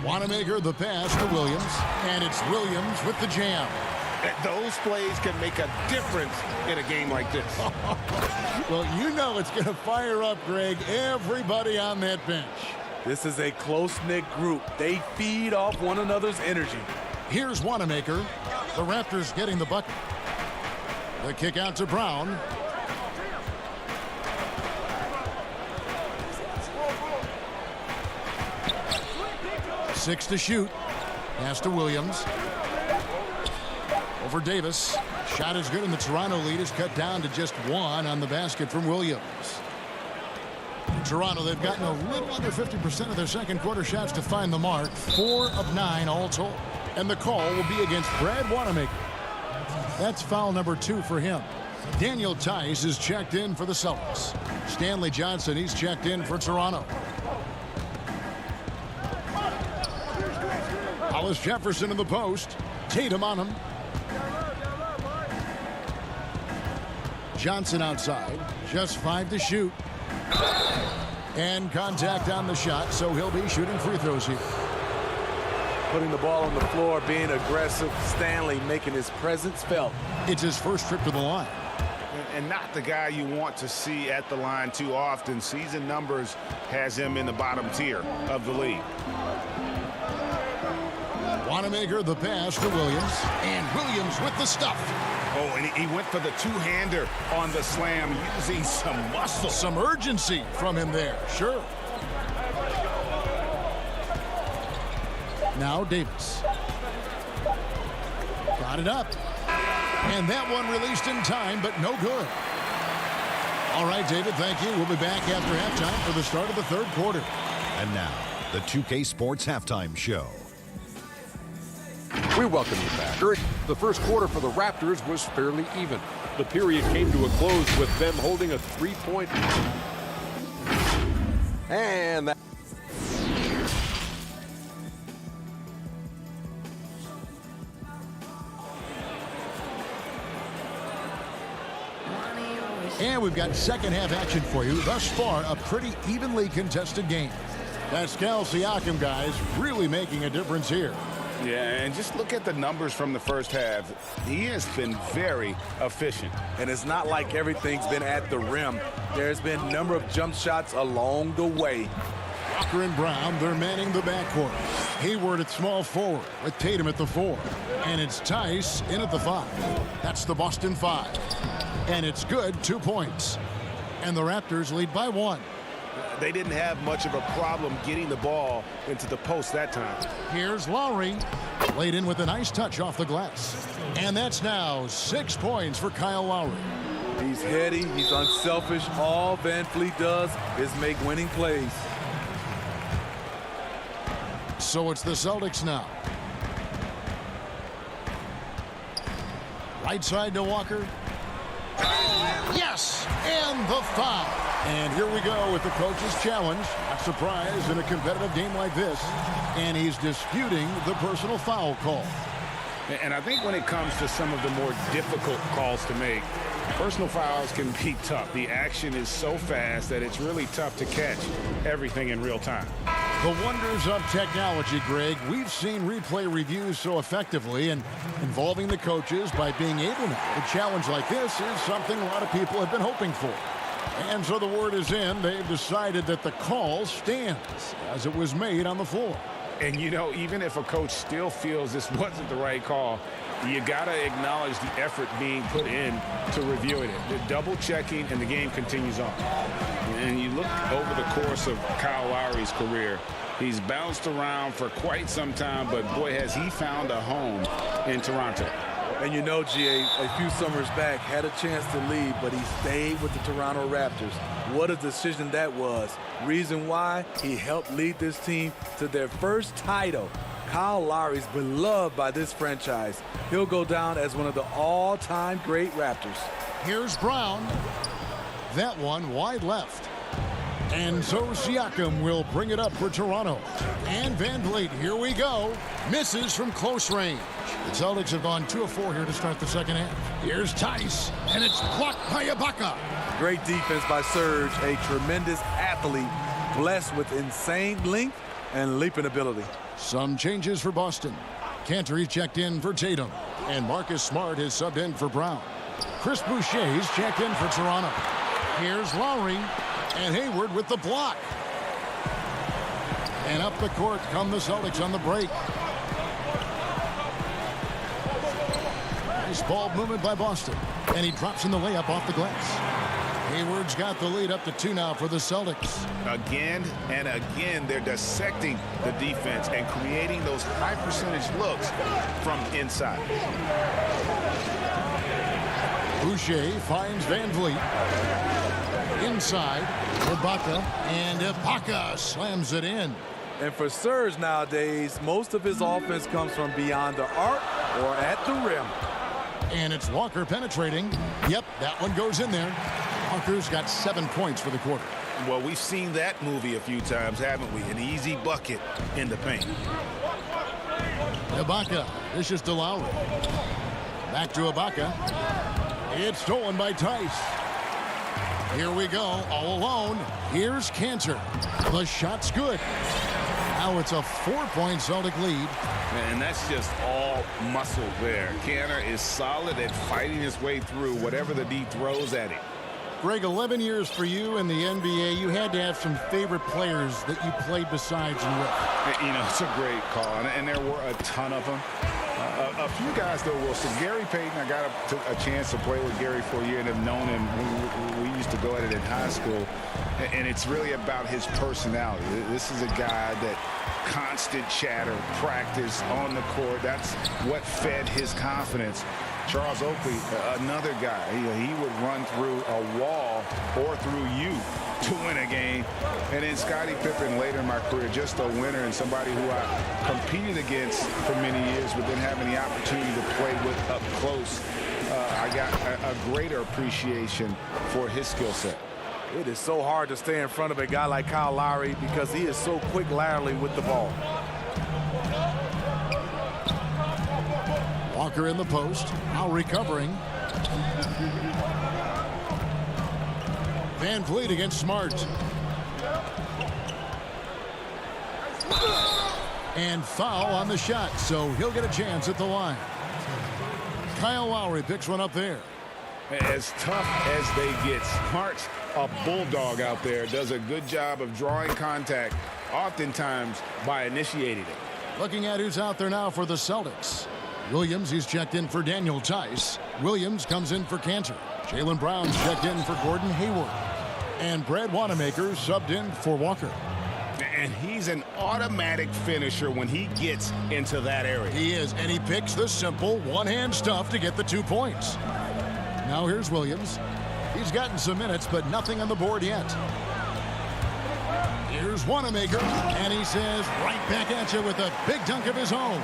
Wanamaker the pass to Williams, and it's Williams with the jam. Those plays can make a difference in a game like this. Well, you know it's going to fire up, Greg, everybody on that bench. This is a close-knit group. They feed off one another's energy. Here's Wanamaker. The Raptors getting the bucket. The kick out to Brown. Six to shoot. Pass to Williams. Over Davis. Shot is good, and the Toronto lead is cut down to just 1 on the basket from Williams. Toronto, they've gotten a little under 50% of their second quarter shots to find the mark. 4 of 9 all told. And the call will be against Brad Wanamaker. That's foul number 2 for him. Daniel Tice is checked in for the Celtics. Stanley Johnson, he's checked in for Toronto. Hollis Jefferson in the post. Tatum on him. Johnson outside. Just 5 to shoot. And contact on the shot, so he'll be shooting free throws here. Putting the ball on the floor, being aggressive. Stanley making his presence felt. It's his first trip to the line. And not the guy you want to see at the line too often. Season numbers has him in the bottom tier of the league. Wanamaker the pass to Williams. And Williams with the stuff. Oh, and he went for the two-hander on the slam, using some muscle. Some urgency from him there, sure. Now Davis. Got it up. And that one released in time, but no good. All right, David, thank you. We'll be back after halftime for the start of the third quarter. And now, the 2K Sports Halftime Show. We welcome you back. The first quarter for the Raptors was fairly even. The period came to a close with them holding a 3-point. And that... And we've got second half action for you. Thus far, a pretty evenly contested game. Pascal Siakam, guys, really making a difference here. Yeah, and just look at the numbers from the first half. He has been very efficient. And it's not like everything's been at the rim. There's been a number of jump shots along the way. Walker and Brown, they're manning the backcourt. Hayward at small forward with Tatum at the 4. And it's Tice in at the 5. That's the Boston 5. And it's good, 2 points. And the Raptors lead by 1. They didn't have much of a problem getting the ball into the post that time. Here's Lowry. Laid in with a nice touch off the glass. And that's now 6 points for Kyle Lowry. He's heady. He's unselfish. All Van Fleet does is make winning plays. So it's the Celtics now. Right side to Walker. Yes! And the foul. And here we go with the coach's challenge. A surprise in a competitive game like this. And he's disputing the personal foul call. And I think when it comes to some of the more difficult calls to make, personal fouls can be tough. The action is so fast that it's really tough to catch everything in real time. The wonders of technology, Greg. We've seen replay reviews so effectively, and involving the coaches by being able now to challenge like this is something a lot of people have been hoping for. And so the word is in. They've decided that the call stands as it was made on the floor. And, you know, even if a coach still feels this wasn't the right call, you got to acknowledge the effort being put in to reviewing it. The double checking, and the game continues on. And you look over the course of Kyle Lowry's career, he's bounced around for quite some time, but boy, has he found a home in Toronto. And you know, GA, a few summers back, had a chance to leave, but he stayed with the Toronto Raptors. What a decision that was. Reason why? He helped lead this team to their first title. Kyle Lowry's beloved by this franchise. He'll go down as one of the all-time great Raptors. Here's Brown. That one wide left. And so Siakam will bring it up for Toronto. And Van Vliet, here we go. Misses from close range. The Celtics have gone 2 of 4 here to start the second half. Here's Tice, and it's blocked by Ibaka. Great defense by Serge, a tremendous athlete, blessed with insane length and leaping ability. Some changes for Boston. Cantor checked in for Tatum, and Marcus Smart is subbed in for Brown. Chris Boucher's checked in for Toronto. Here's Lowry, and Hayward with the block. And up the court come the Celtics on the break. Nice ball movement by Boston, and he drops in the layup off the glass. Hayward's got the lead up to 2 now for the Celtics. Again and again, they're dissecting the defense and creating those high percentage looks from inside. Boucher finds Van Vliet. Inside, Ibaka, and Ibaka slams it in. And for Serge nowadays, most of his offense comes from beyond the arc or at the rim. And it's Walker penetrating. Yep, that one goes in there. Walker's got 7 points for the quarter. Well, we've seen that movie a few times, haven't we? An easy bucket in the paint. Ibaka, dishes to Lowry. Back to Ibaka. It's stolen by Tice. Here we go, all alone. Here's Cantor. The shot's good. Now it's a 4-point Celtic lead. And that's just all muscle there. Cantor is solid at fighting his way through whatever the D throws at him. Greg, 11 years for you in the NBA. You had to have some favorite players that you played besides and with. You know, it's a great call, and there were a ton of them. A few guys, though, Wilson. Gary Payton, I got a chance to play with Gary for a year and have known him. We used to go at it in high school, and it's really about his personality. This is a guy that constant chatter, practice on the court. That's what fed his confidence. Charles Oakley, another guy, he would run through a wall or through you to win a game. And then Scottie Pippen later in my career, just a winner and somebody who I competed against for many years, but then having the opportunity to play with up close, I got a greater appreciation for his skill set. It is so hard to stay in front of a guy like Kyle Lowry because he is so quick laterally with the ball. Walker in the post, now recovering. Van Vliet against Smart. And foul on the shot, so he'll get a chance at the line. Kyle Lowry picks one up there. As tough as they get, Smart's a bulldog out there, does a good job of drawing contact, oftentimes by initiating it. Looking at who's out there now for the Celtics. Williams, he's checked in for Daniel Tice. Williams comes in for Cantor. Jaylen Brown's checked in for Gordon Hayward. And Brad Wanamaker subbed in for Walker. And he's an automatic finisher when he gets into that area. He is, and he picks the simple one-hand stuff to get the 2 points. Now here's Williams. He's gotten some minutes, but nothing on the board yet. Here's Wanamaker, and he says right back at you with a big dunk of his own.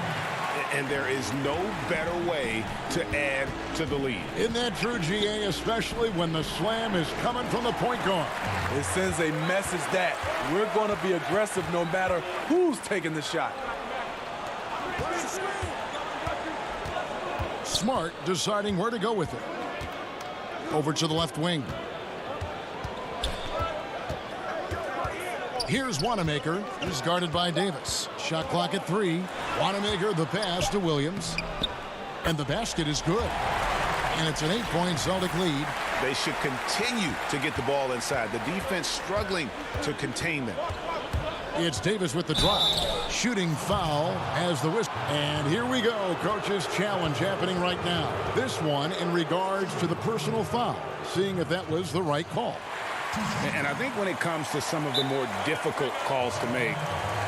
And there is no better way to add to the lead. Isn't that true, GA, especially when the slam is coming from the point guard? It sends a message that we're going to be aggressive no matter who's taking the shot. Smart deciding where to go with it. Over to the left wing. Here's Wanamaker. He's guarded by Davis. Shot clock at 3. Wanamaker the pass to Williams. And the basket is good. And it's an 8-point Celtic lead. They should continue to get the ball inside. The defense struggling to contain them. It's Davis with the drop. Shooting foul as the whistle. And here we go. Coach's challenge happening right now. This one in regards to the personal foul. Seeing if that was the right call. And I think when it comes to some of the more difficult calls to make,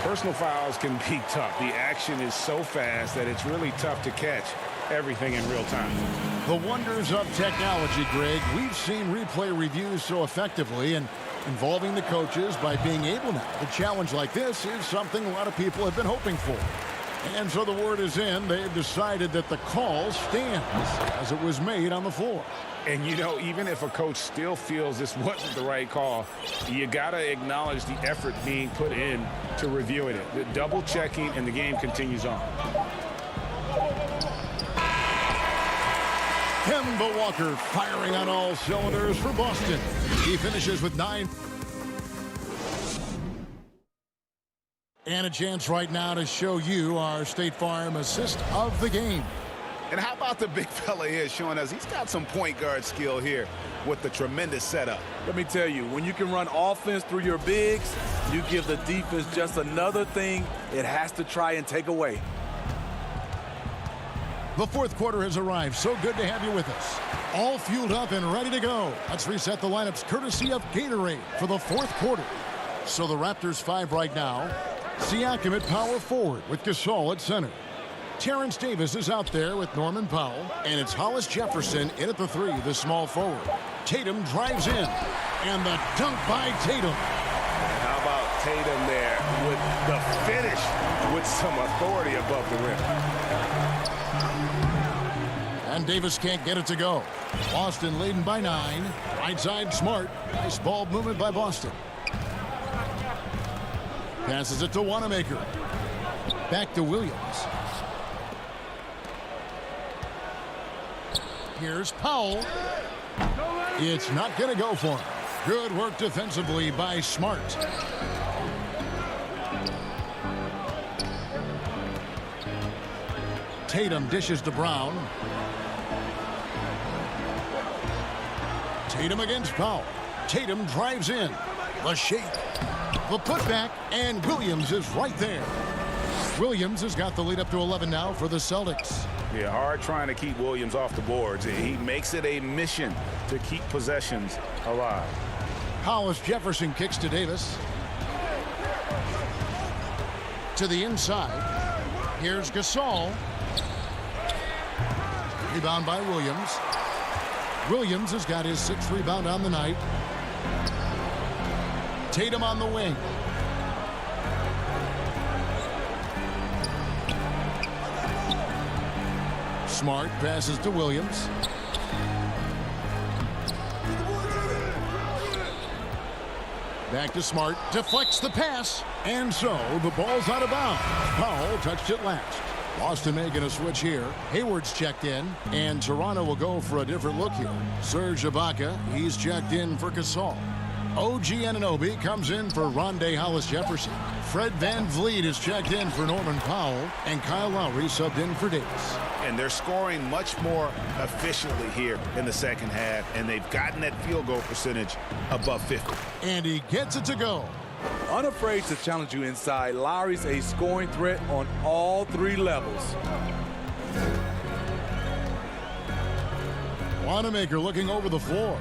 personal fouls can be tough. The action is so fast that it's really tough to catch everything in real time. The wonders of technology, Greg. We've seen replay reviews so effectively and involving the coaches by being able now. A challenge like this is something a lot of people have been hoping for. And so the word is in. They've decided that the call stands as it was made on the floor. And, you know, even if a coach still feels this wasn't the right call, you got to acknowledge the effort being put in to reviewing it. The double checking, and the game continues on. Kemba Walker firing on all cylinders for Boston. He finishes with 9. And a chance right now to show you our State Farm assist of the game. And how about the big fella here showing us he's got some point guard skill here with the tremendous setup. Let me tell you, when you can run offense through your bigs, you give the defense just another thing it has to try and take away. The fourth quarter has arrived. So good to have you with us. All fueled up and ready to go. Let's reset the lineups courtesy of Gatorade for the fourth quarter. So the Raptors 5 right now. Siakam at power forward with Gasol at center. Terrence Davis is out there with Norman Powell. And it's Hollis Jefferson in at the 3, the small forward. Tatum drives in. And the dunk by Tatum. How about Tatum there with the finish with some authority above the rim. And Davis can't get it to go. Boston leading by 9. Right side Smart. Nice ball movement by Boston. Passes it to Wanamaker. Back to Williams. Here's Powell. It's not going to go for him. Good work defensively by Smart. Tatum dishes to Brown. Tatum against Powell. Tatum drives in. The shake. The putback. And Williams is right there. Williams has got the lead up to 11 now for the Celtics. Yeah, hard trying to keep Williams off the boards. He makes it a mission to keep possessions alive. Hollis Jefferson kicks to Davis. To the inside. Here's Gasol. Rebound by Williams. Williams has got his 6th rebound on the night. Tatum on the wing. Smart passes to Williams. Back to Smart. Deflects the pass. And so the ball's out of bounds. Powell touched it last. Boston making a switch here. Hayward's checked in. And Toronto will go for a different look here. Serge Ibaka, he's checked in for Gasol. OG Anunoby comes in for Rondé Hollis-Jefferson. Fred VanVleet is checked in for Norman Powell. And Kyle Lowry subbed in for Davis. And they're scoring much more efficiently here in the second half. And they've gotten that field goal percentage above 50. And he gets it to go. Unafraid to challenge you inside, Lowry's a scoring threat on all 3 levels. Wanamaker looking over the floor.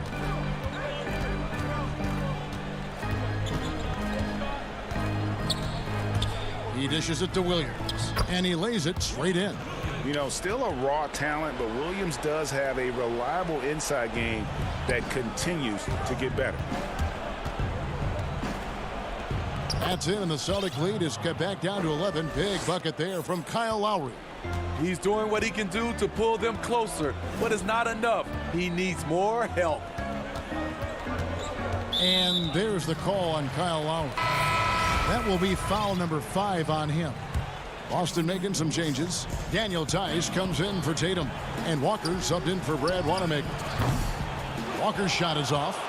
He dishes it to Williams, and he lays it straight in. You know, still a raw talent, but Williams does have a reliable inside game that continues to get better. That's in, and the Celtic lead is cut back down to 11. Big bucket there from Kyle Lowry. He's doing what he can do to pull them closer, but it's not enough. He needs more help. And there's the call on Kyle Lowry. That will be foul number 5 on him. Boston making some changes. Daniel Tice comes in for Tatum. And Walker subbed in for Brad Wanamaker. Walker's shot is off.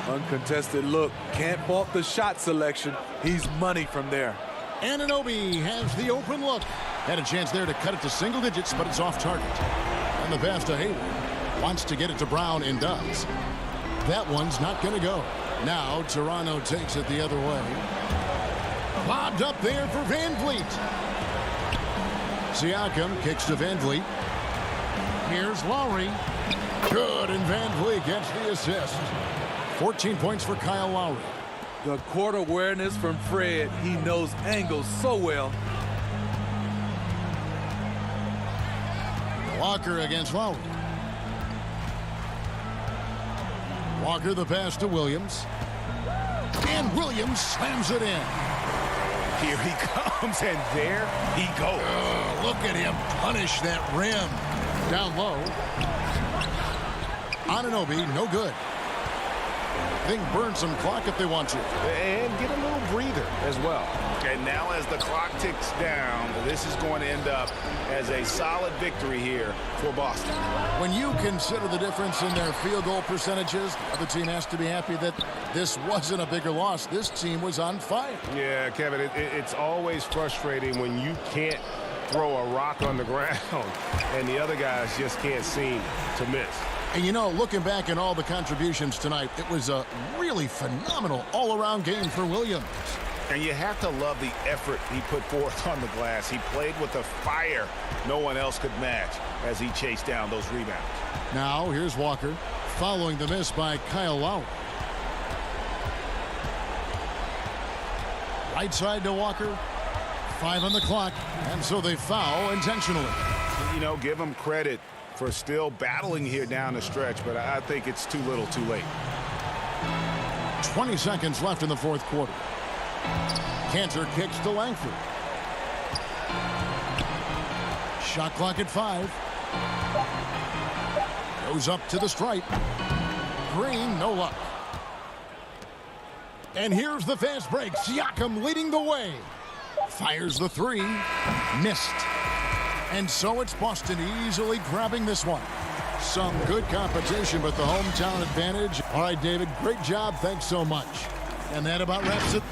Uncontested look. Can't fault the shot selection. He's money from there. Anunoby has the open look. Had a chance there to cut it to single digits, but it's off target. And the pass to Hayward. Wants to get it to Brown and does. That one's not going to go. Now Toronto takes it the other way. Lobbed up there for VanVleet. Siakam kicks to VanVleet. Here's Lowry. Good, and VanVleet gets the assist. 14 points for Kyle Lowry. The court awareness from Fred. He knows angles so well. Walker against Lowry. Walker the pass to Williams. And Williams slams it in. Here he comes, and there he goes. Look at him punish that rim. Down low. Anunoby, no good. They can burn some clock if they want to. And get a little breather as well. And now as the clock ticks down, this is going to end up as a solid victory here for Boston. When you consider the difference in their field goal percentages, the other team has to be happy that this wasn't a bigger loss. This team was on fire. Yeah, Kevin, it's always frustrating when you can't throw a rock on the ground and the other guys just can't seem to miss. And, you know, looking back at all the contributions tonight, it was a really phenomenal all-around game for Williams. And you have to love the effort he put forth on the glass. He played with a fire no one else could match as he chased down those rebounds. Now, here's Walker following the miss by Kyle Lowry. Right side to Walker. 5 on the clock, and so they foul intentionally. You know, give him credit for still battling here down the stretch, but I think it's too little too late. 20 seconds left in the fourth quarter. Cantor kicks to Langford. Shot clock at 5. Goes up to the stripe. Green, no luck. And here's the fast break. Siakam leading the way. Fires the 3. Missed. And so it's Boston easily grabbing this one. Some good competition, but the hometown advantage. All right, David, great job. Thanks so much. And that about wraps it.